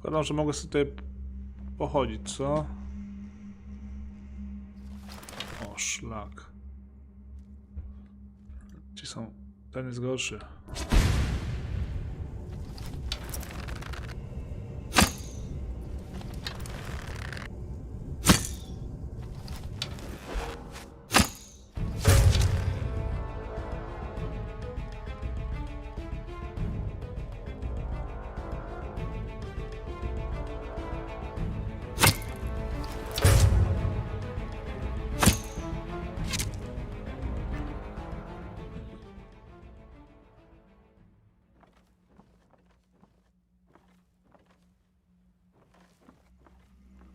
Zakładam, że mogę sobie tutaj pochodzić, co? O, szlak. Ci są... Ten jest gorszy.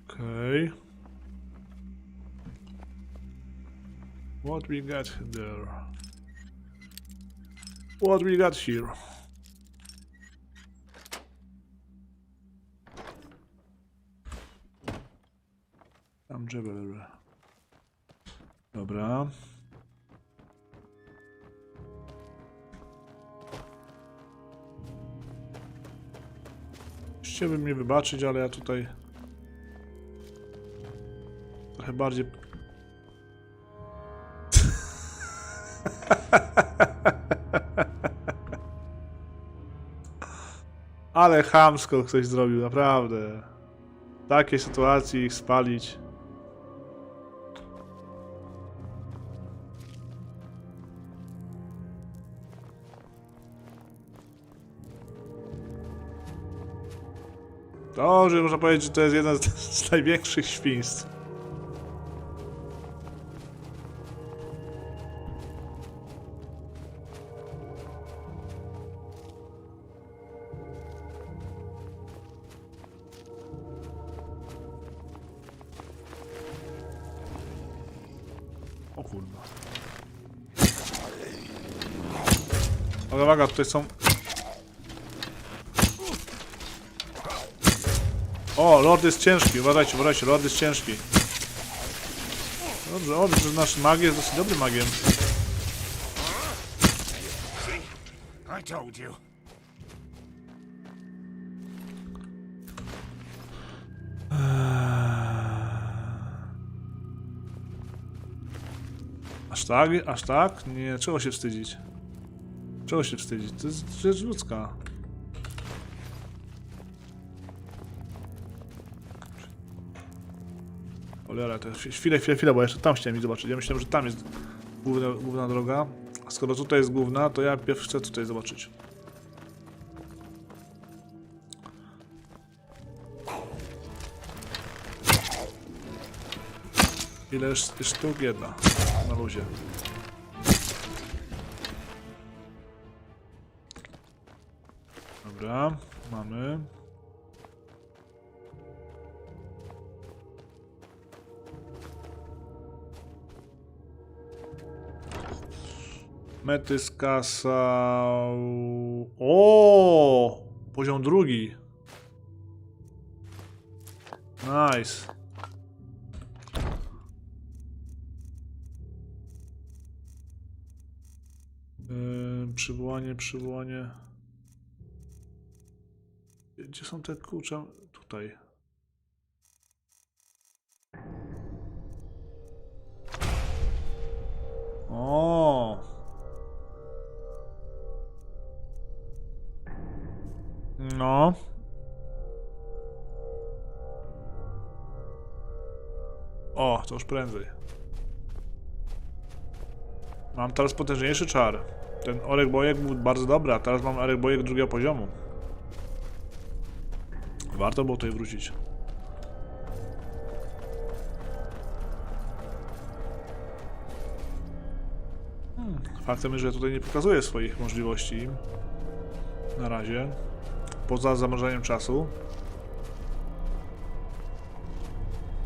Okay. What we got there? What we got here? Tam Jebel. Dobra. Chciałbym mnie wybaczyć, ale ja tutaj trochę bardziej... Ale chamsko ktoś zrobił, naprawdę. W takiej sytuacji ich spalić. To, że można powiedzieć, że to jest jedna z największych świństw. O kurwa. Ale uwaga, tutaj są... O, lord jest ciężki, uważajcie, uważajcie, lord jest ciężki. Dobrze, o, że nasz mag jest dosyć dobrym magiem. I told you. Aż tak? Aż tak? Nie, czego się wstydzić? Czego się wstydzić? To jest rzecz ludzka. Cholera, to chwilę, bo jeszcze tam chciałem ich zobaczyć. Ja myślałem, że tam jest główna droga. A skoro tutaj jest główna, to ja pierw chcę tutaj zobaczyć. Ile jest sztuk? Jedna. Na luzie. Dobra, mamy. Metys, kasa... O! Poziom drugi. Nice. Przywołanie. Gdzie są te kurcze? Tutaj. O! No. O, to już prędzej. Mam teraz potężniejszy czar. Ten orek bojek był bardzo dobry, a teraz mam orek bojek drugiego poziomu. Warto było tutaj wrócić. Faktem jest, że tutaj nie pokazuję swoich możliwości. Na razie. Poza zamrażaniem czasu.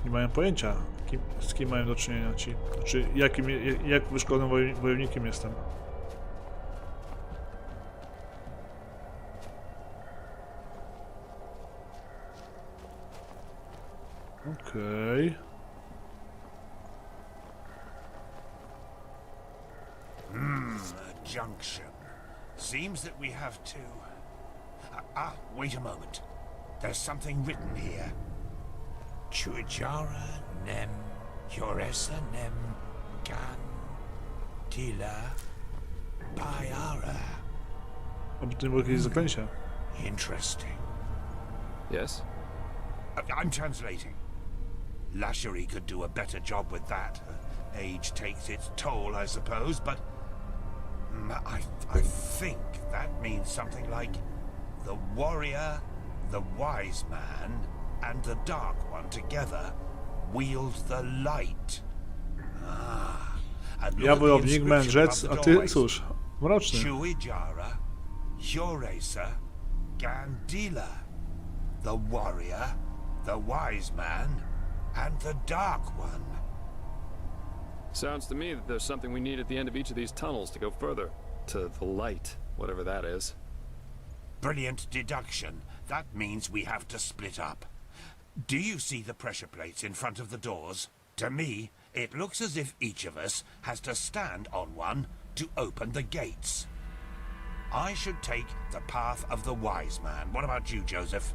Nie mają pojęcia, z kim mają do czynienia ci. Znaczy, jak wyszkolonym wojownikiem jestem. Okej. A junction. Seems that we have to... wait a moment. There's something written here. Chuijara nem yoresa nem gan tila bayara. Aby to nie było jakieś zaklęcie. Interesting. Yes? I'm translating. Lashery could do a better job with that. Age takes its toll, I suppose, but I think that means something like the warrior, the wise man, and the dark one together wield the light. Ja wojownik, mędrzec, a ty, cóż, mroczny. Chuijara, Yoresa, Gandila, the warrior, the wise man, and the dark one. Sounds to me that there's something we need at the end of each of these tunnels to go further. To the light, whatever that is. Brilliant deduction. That means we have to split up. Do you see the pressure plates in front of the doors? To me, it looks as if each of us has to stand on one to open the gates. I should take the path of the wise man. What about you, Joseph?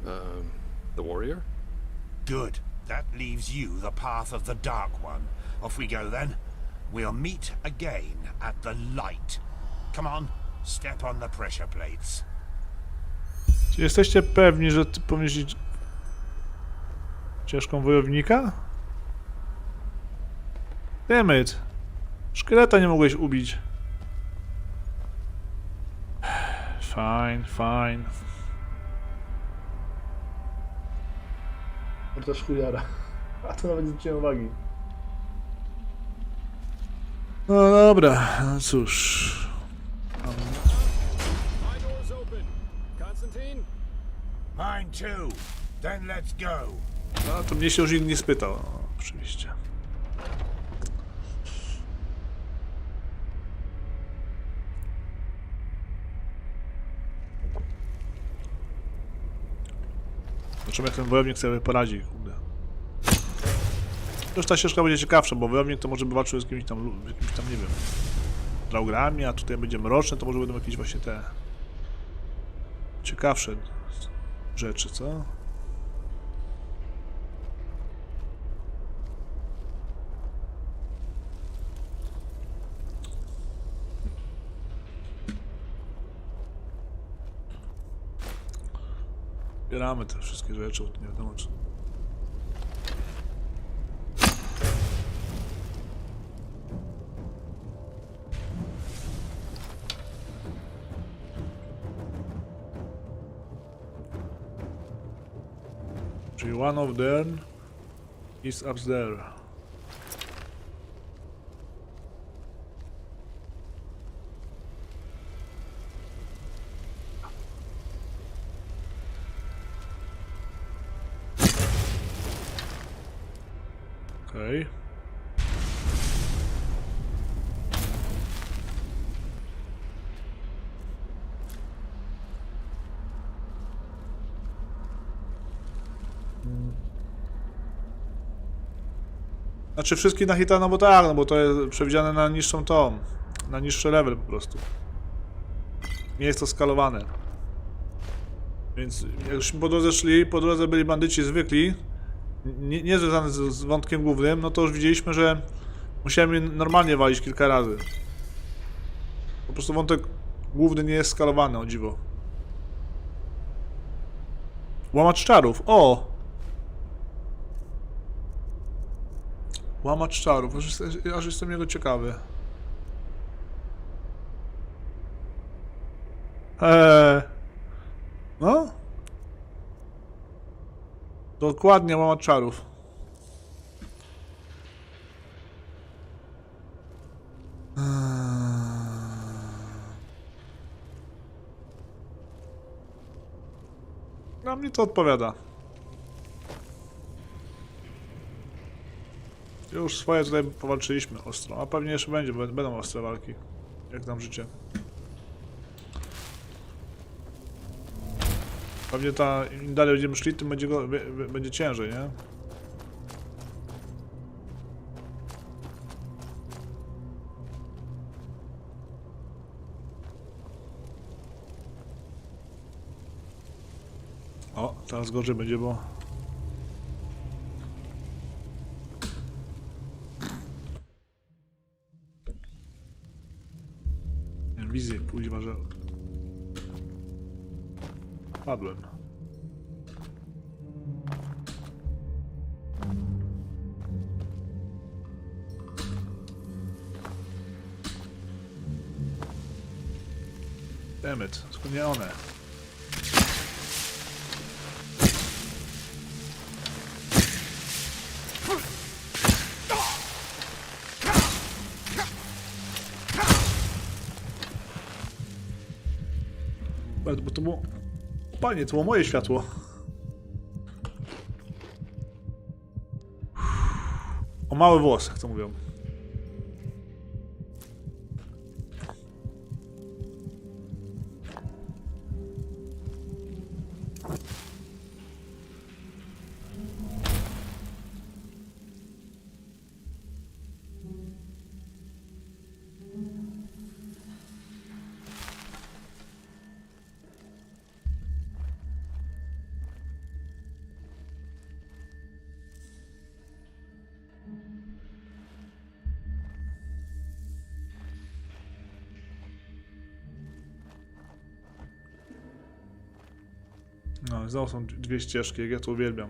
The warrior? Good. That leaves you the path of the dark one. Off we go then. We'll meet again at the light. Come on, step on the pressure plates. Czy jesteście pewni, że ty powinieneś iść ścieżką wojownika? Damn it. Szkieleta nie mogłeś ubić. Fine, fine. To też chujara. A to nawet nie zwróciłem uwagi. No dobra, no cóż. Mine too. Then let's go. No to mnie się już nikt nie spytał, no, oczywiście. Zobaczymy, jak ten wojownik sobie poradzi, kurde. Też ta ścieżka będzie ciekawsza, bo wojownik to może by walczył z jakimiś tam, nie wiem, draugrami, a tutaj będzie mroczne, to może będą jakieś właśnie te ciekawsze rzeczy, co? Zbieramy te wszystkie rzeczy, bo to nie wiadomo czy... Czyli one of them is up there. Okej. Znaczy wszystkie na hita, no bo tak, no bo to jest przewidziane na niższą tą, na niższy level po prostu. Nie jest to skalowane. Więc jak już po drodze szli, po drodze byli bandyci zwykli, nie związane z wątkiem głównym, no to już widzieliśmy, że musiałem normalnie walić kilka razy. Po prostu wątek główny nie jest skalowany, o dziwo. Łamacz czarów, o! Łamacz czarów, aż jestem jego ciekawy. No? Dokładnie łamacz czarów. Na mnie to odpowiada. Już swoje tutaj powalczyliśmy ostro, a pewnie jeszcze będzie, bo będą ostre walki. Jak nam życie. Pewnie im dalej będziemy szli, tym będzie ciężej, nie? O, teraz gorzej będzie, bo... Miałem wizję, kuźwa, że... Padłem. Dammit, skąd nie one? Bo to było... Panie, to było moje światło. O mały włos, jak to mówią. No, znowu są dwie ścieżki, jak ja to uwielbiam.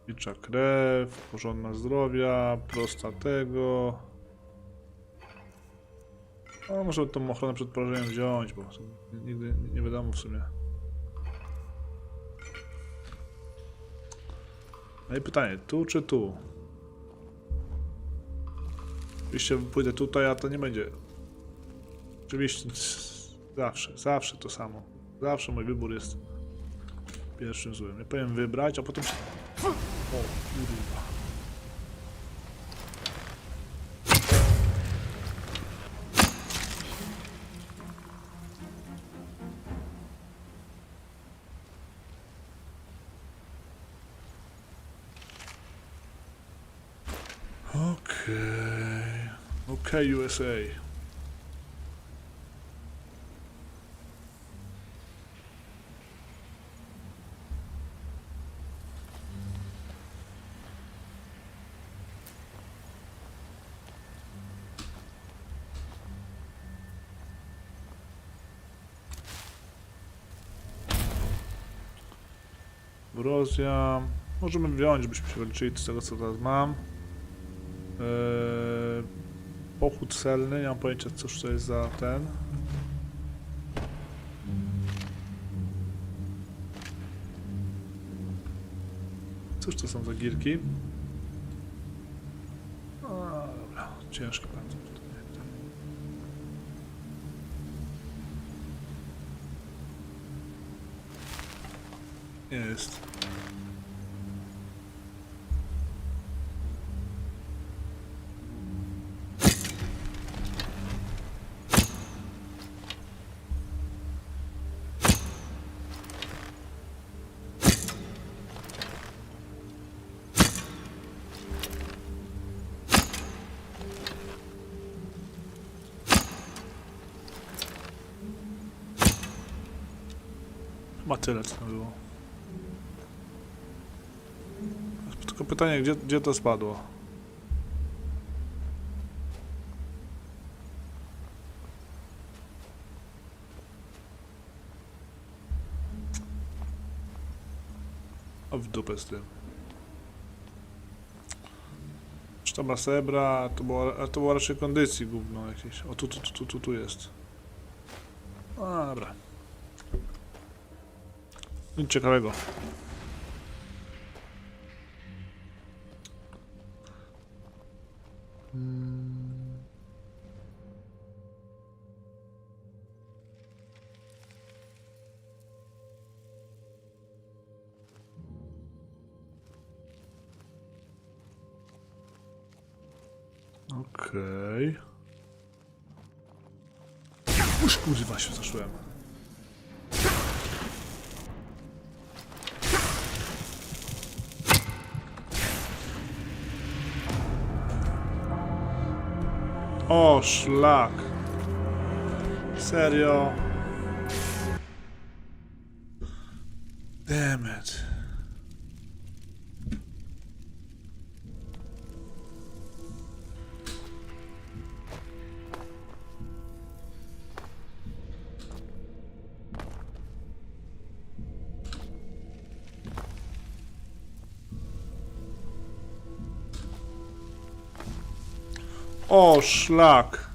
Licza krew, porządna zdrowia, prosta tego. O, może tą ochronę przed porażeniem wziąć, bo nigdy nie wiadomo w sumie. No i pytanie, tu czy tu? Oczywiście pójdę tutaj, a to nie będzie. Oczywiście zawsze to samo. Zawsze mój wybór jest pierwszym złym. Ja powinien wybrać, a potem się... O, kurwa. Okej, USA. Erozja. Możemy wziąć, byśmy się wyliczyli z tego, co teraz mam. Pochód celny, nie mam pojęcia, cóż to jest za ten. Cóż to są za gierki? A, dobra, ciężko bardzo. Jest. Chyba tyle, co tam było. Tylko pytanie, gdzie to spadło? O, w dupę z tym. Sztaba srebra, to było raczej kondycji gówno jakieś. O, tu jest. A, dobra. Nic ciekawego. Okej. Już kurwa się zaszłem. O, szlak. Serio? Damn it. O, szlak.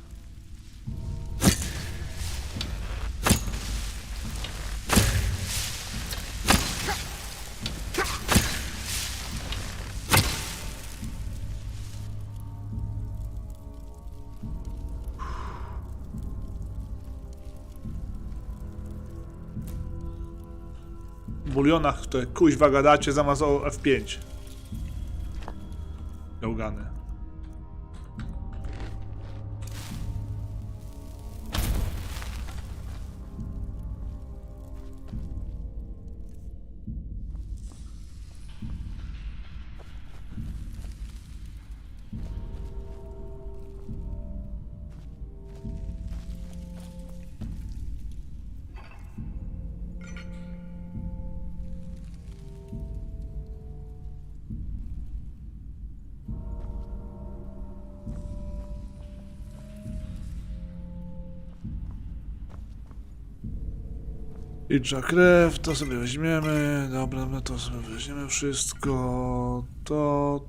W bulionach, które kuźwa gadacie, zamiast o F5. Gałgany. Idża krew, to sobie weźmiemy, dobra, my to sobie weźmiemy wszystko, to.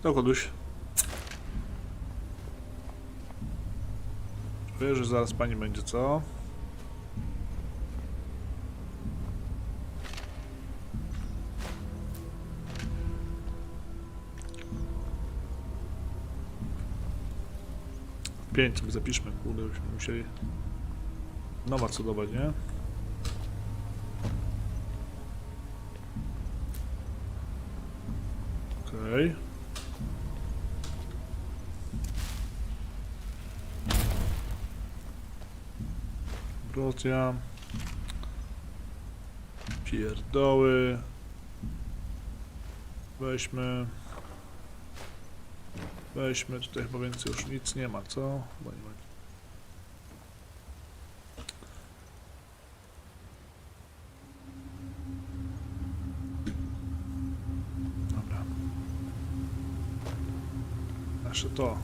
To koduś. Czuję, że zaraz pani będzie, co? Pięć sobie zapiszmy, kurde, byśmy musieli nowa cudować, nie? Okej. Brotia. Pierdoły. Weźmy, tutaj chyba więcej już nic nie ma, co? Chyba nie ma. Dobra. Jeszcze to.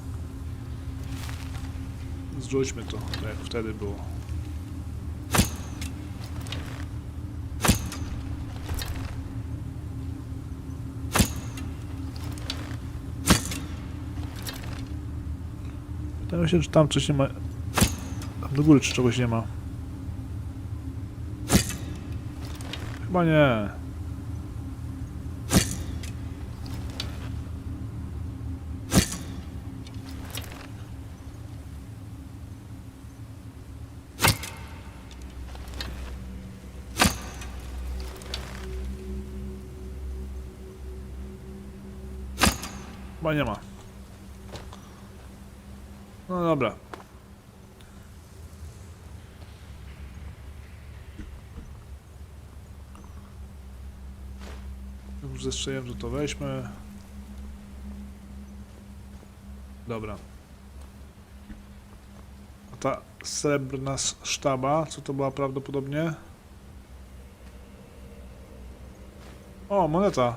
Zrzućmy to, tak jak wtedy było. Pytałem się, czy tam coś nie ma. Tam do góry czy czegoś nie ma. Chyba nie. Chyba nie ma. No dobra. Już zestrzeliłem, że to weźmy. Dobra. A ta srebrna sztaba, co to była prawdopodobnie? O, moneta.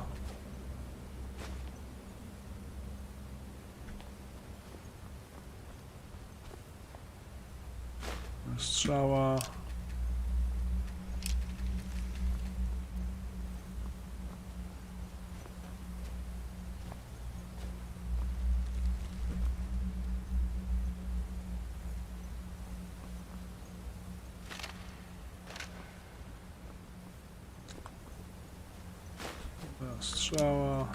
Strzała. Strzała.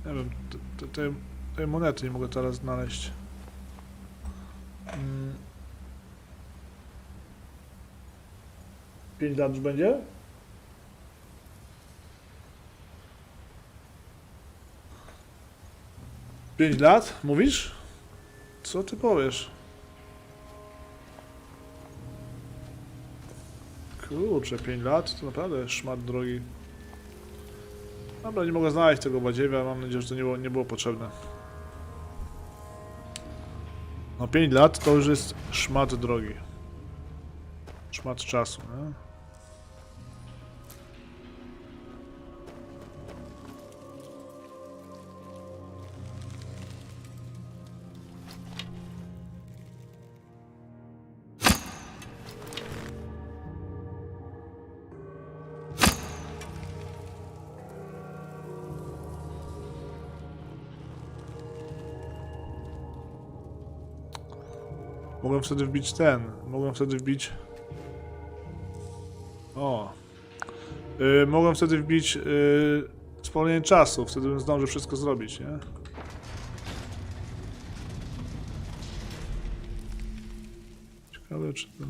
Nie wiem, tej monety nie mogę teraz znaleźć. 5 lat już będzie? 5 lat, mówisz? Co ty powiesz? Kurczę, 5 lat to naprawdę szmat drogi. Dobra, nie mogę znaleźć tego badziewia, mam nadzieję, że to nie było potrzebne. No 5 lat to już jest szmat drogi. Szmat czasu, nie? Mogłem wtedy wbić mogłem wtedy wbić... O! Mogłem wtedy wbić spowolnienie czasu, wtedy bym zdążył wszystko zrobić, nie? Ciekawe czy to...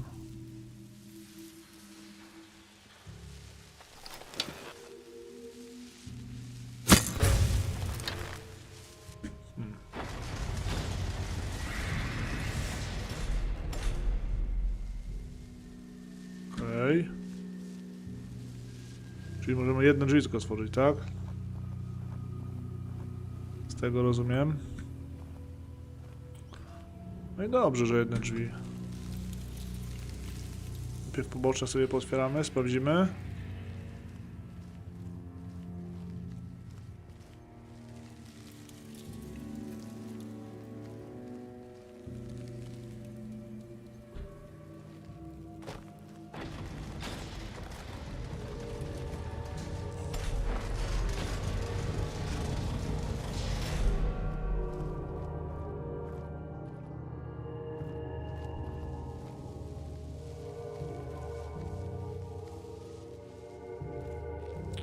Czyli możemy jedno drzwi tylko otworzyć, tak? Z tego rozumiem. No i dobrze, że jedne drzwi. Najpierw poboczne sobie pootwieramy, sprawdzimy.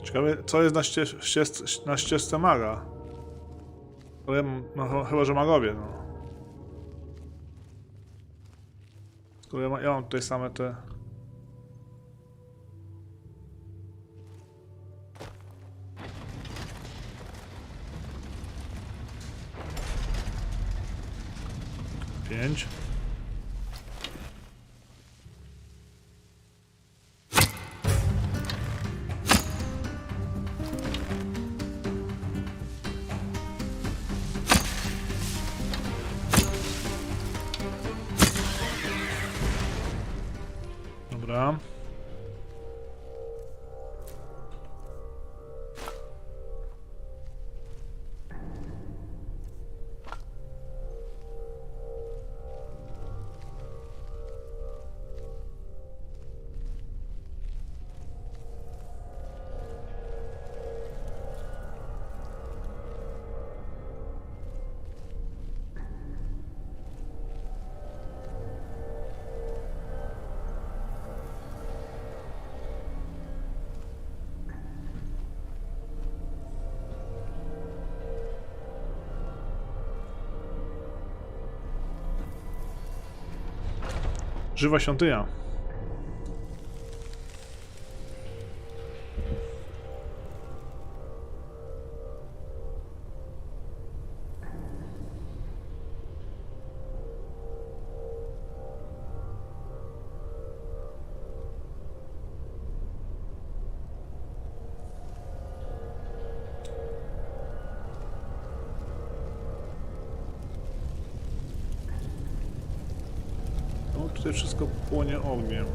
Ciekawe, co jest na ścieżce maga? No, chyba, że magowie, no. Skoro ja mam tutaj same te... Pięć. Dobra. Żywa świątynia. Tutaj wszystko płonie ogniem.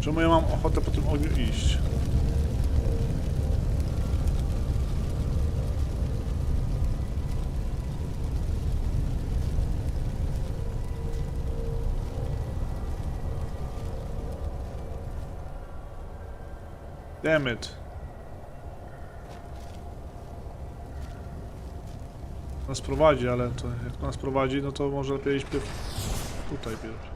Czemu ja mam ochotę po tym ogniu iść? Damn it. Nas prowadzi, ale to jak nas prowadzi, no to może lepiej iść tutaj pierwszy.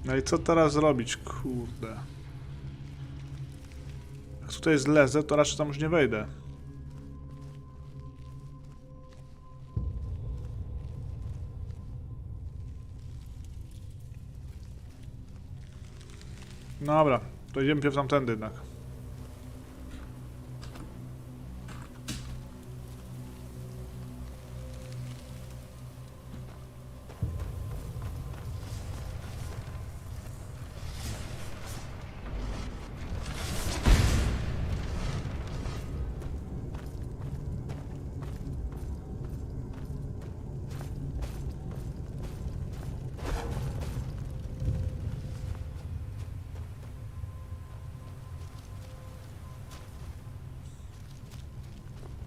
No i co teraz robić, kurde? Jak tutaj zlezę, to raczej tam już nie wejdę. Dobra, to idziemy pierw tamtędy jednak.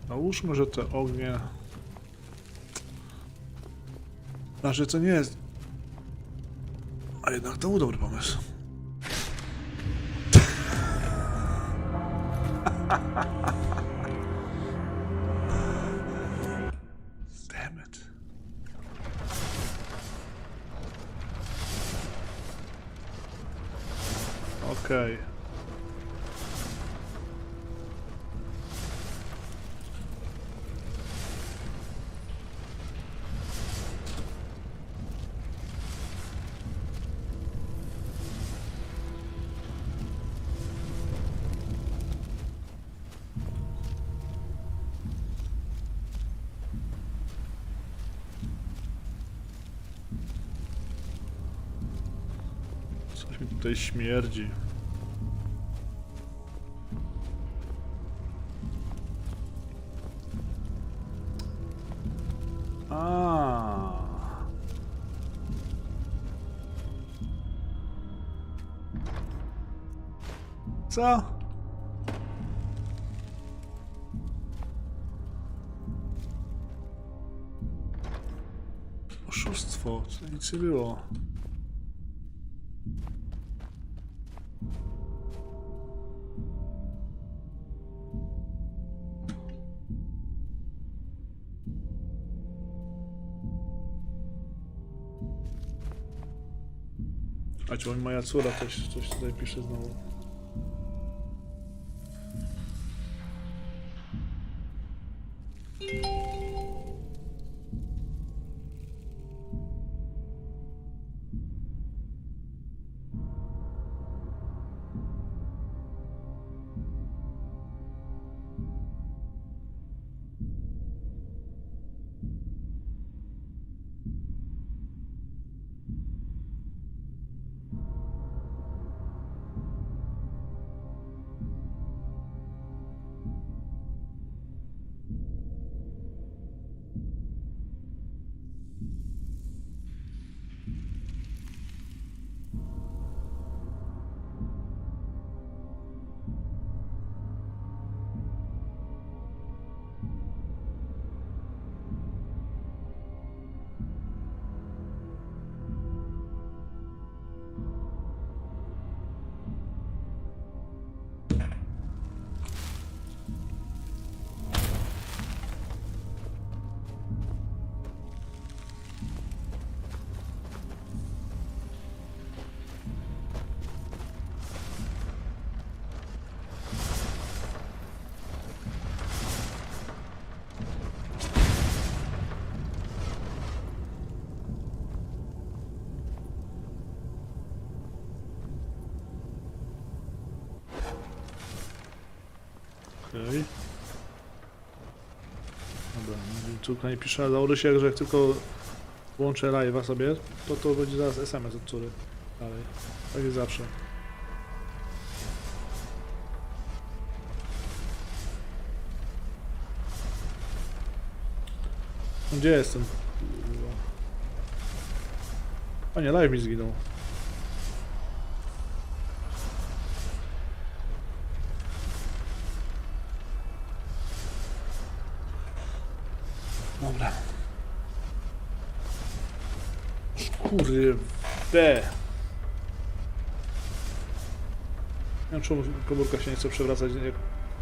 Nałóżmy, że te ognie... Znaczy, co nie jest... A jednak to był dobry pomysł. Damn it. Okej. Coś mi tutaj śmierdzi. Co? Oszustwo, to nic nie było. A moja córa coś tutaj pisze znowu. Okej. Dobra, córka nie pisze, ale założę się, że jak tylko włączę live'a sobie, to będzie zaraz SMS od córy. Dalej. Tak jest zawsze. Gdzie jestem? O nie, live mi zginął. Dobra. Kurde. Nie wiem, czemu komórka się nie chce przewracać jak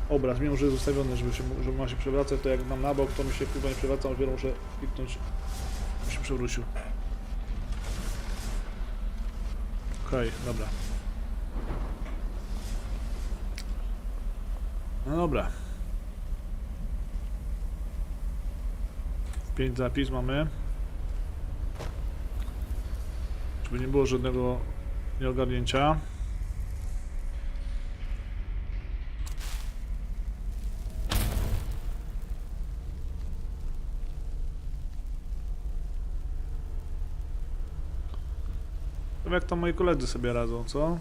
obraz, mimo że jest ustawiony, żeby ma się przewracać, to jak mam na bok, to mi się chyba nie przewraca, dopiero muszę kliknąć, żeby się przewrócił. Okej, dobra. No dobra. 5 zapis mamy. Żeby nie było żadnego nieogarnięcia. Jak tam moi koledzy sobie radzą, co?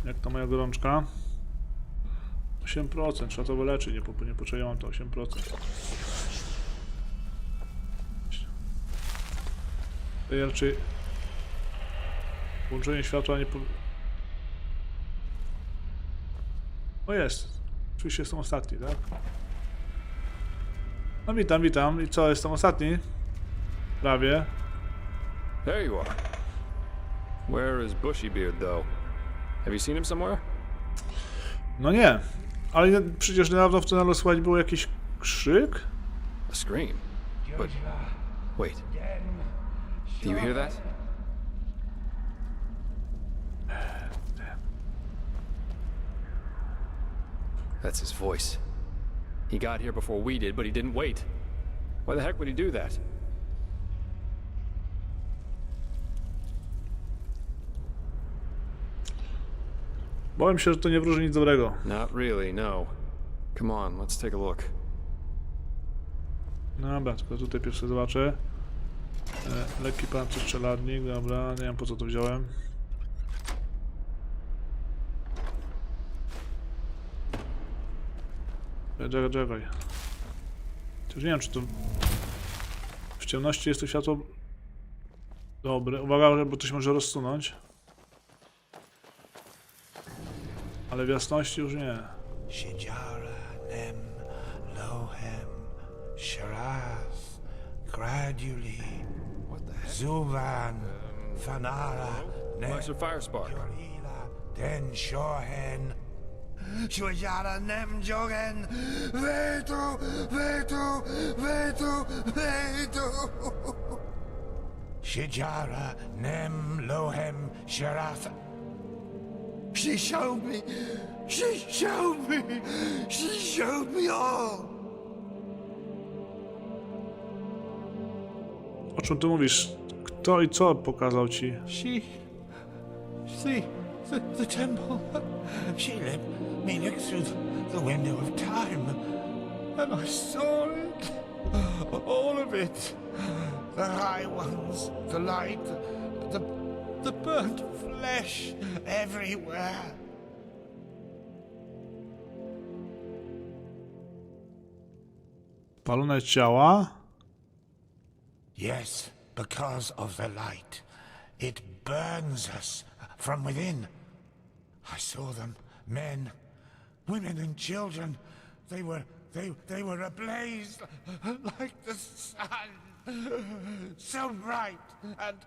Jak to moja gorączka? 8%, trzeba to wyleczyć, nie poczekaj, mam to 8%. Tutaj raczej włączenie światła nie po... O jest! Oczywiście jestem ostatni, tak? No witam. I co, jestem ostatni? Prawie. There you are. Where is Bushybeard, though? Have you seen him somewhere? No nie. Ale przecież niedawno w tunelu słychać był jakiś krzyk? A scream? But... wait. Do you hear that? That's his voice. He got here before we did, but he didn't wait. Why the heck would he do that? Bałem się, że to nie wróży nic dobrego. Not really, no. Come on, let's take a look. Dobra, tylko tutaj pierwszy zobaczę. Lekki pancerz strzelarnik, dobra, nie wiem po co to wziąłem. Czekaj. Już nie wiem, czy to... W ciemności jest to światło... Dobre, uwaga, bo to się może rozsunąć. Ale w jasności już nie. Zuban, Fanara, Master Firespark. Den Shohen. Shujara nem jogen. Vetu. Shijara nem lohem sharath. She showed me all. O czym ty mówisz? Kto i co pokazał ci? The temple. She let me look through the window of time, and I saw it. All of it. The high ones, the light, the burnt flesh everywhere. Palone ciała? Yes, because of the light. It burns us from within. I saw them, men, women and children. They were ablaze like the sun. So bright and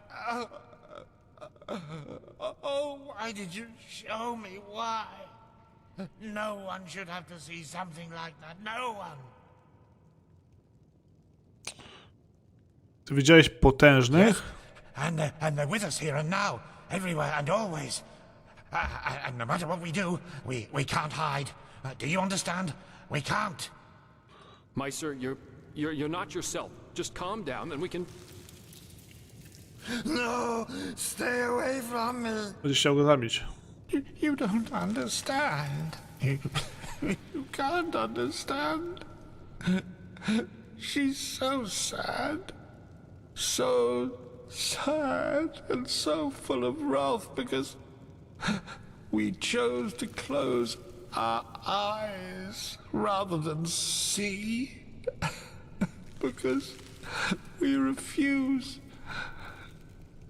oh, why did you show me? Why? No one should have to see something like that. No one. Ty widziałeś potężnych? Yes. And they're with us here and now, everywhere and always. And no matter what we do, we can't hide. Do you understand? We can't. Meister, you're not yourself. Just calm down and we can... No, stay away from me. Będziesz chciał go zabić. You don't understand. You can't understand. She's so sad. So sad and so full of wrath because we chose to close our eyes rather than see. Because we refuse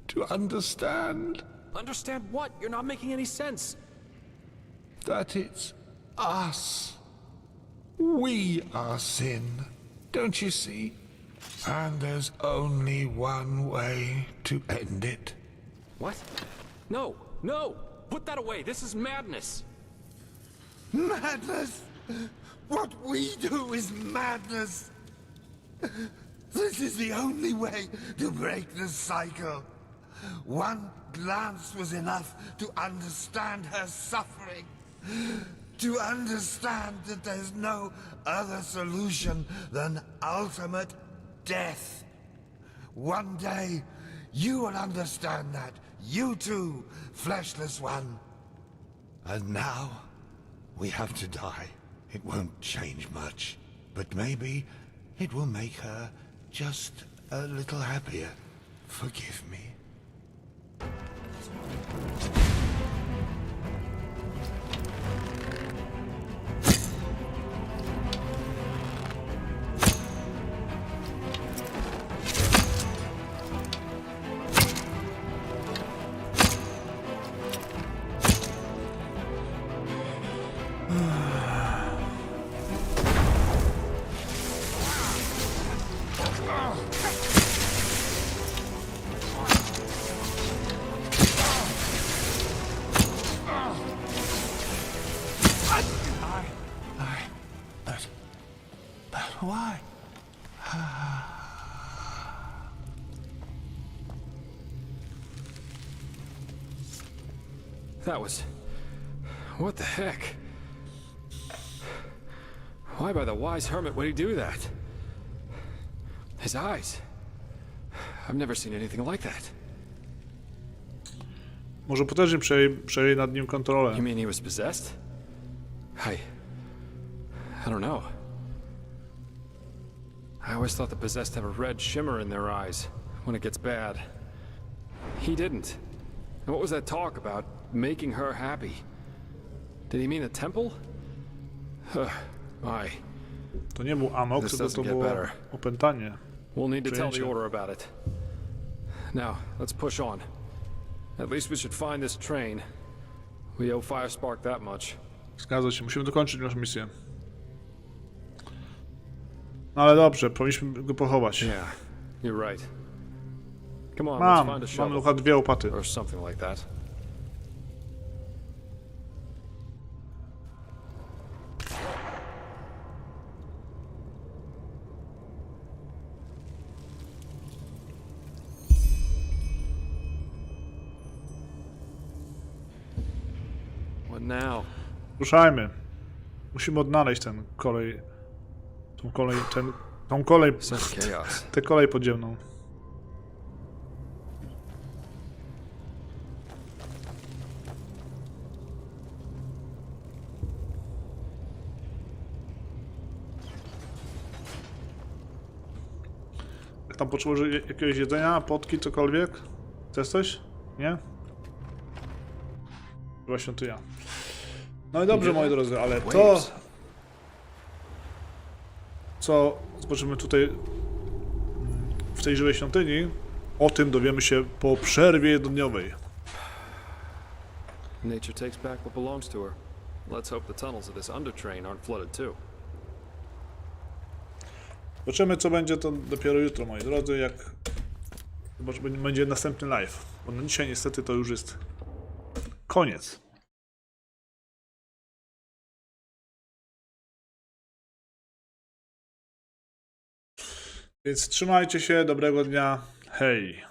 to understand. Understand what? You're not making any sense. That it's us. We are sin, don't you see? And there's only one way to end it. What? No, no! Put that away! This is madness! Madness? What we do is madness! This is the only way to break the cycle. One glance was enough to understand her suffering. To understand that there's no other solution than ultimate death. One day, you will understand that. You too, fleshless one. And now, we have to die. It won't change much. But maybe it will make her just a little happier. Forgive me. Why? That was... What the heck? Why by the wise hermit would he do that? His eyes. I've never seen anything like that. Może potężnie przejęli nad nim kontrolę. You mean he was possessed? I don't know. I always thought the possessed have a red shimmer in their eyes when it gets bad. He didn't. And what was that talk about making her happy? Did he mean the temple? To nie był amok, tylko to było opętanie. We'll need to tell the order about it. Now, let's push on. At least we should find this train. We owe Firespark that much. Zgadza się, musimy dokończyć naszą misję. No ale dobrze, powinniśmy go pochować. Yeah, you're right. Come on, let's find a shovel. Mam chyba 2 łopaty. Or something like that. What now? Ruszajmy. Musimy odnaleźć ten kolej. Tą kolej. Tę kolej podziemną. Jak tam potrzebujesz jakiegoś jedzenia, potki, cokolwiek? Chcesz coś? Nie? Właśnie to ja. No i dobrze, moi drodzy, ale to... Co zobaczymy tutaj w tej żywej świątyni, o tym dowiemy się po przerwie jednodniowej. Nature takes back what belongs to her. Let's hope the tunnels of this undertrain aren't flooded too. Zobaczymy, co będzie to dopiero jutro, moi drodzy, jak będzie następny live. Bo na dzisiaj niestety to już jest koniec. Więc trzymajcie się, dobrego dnia, hej!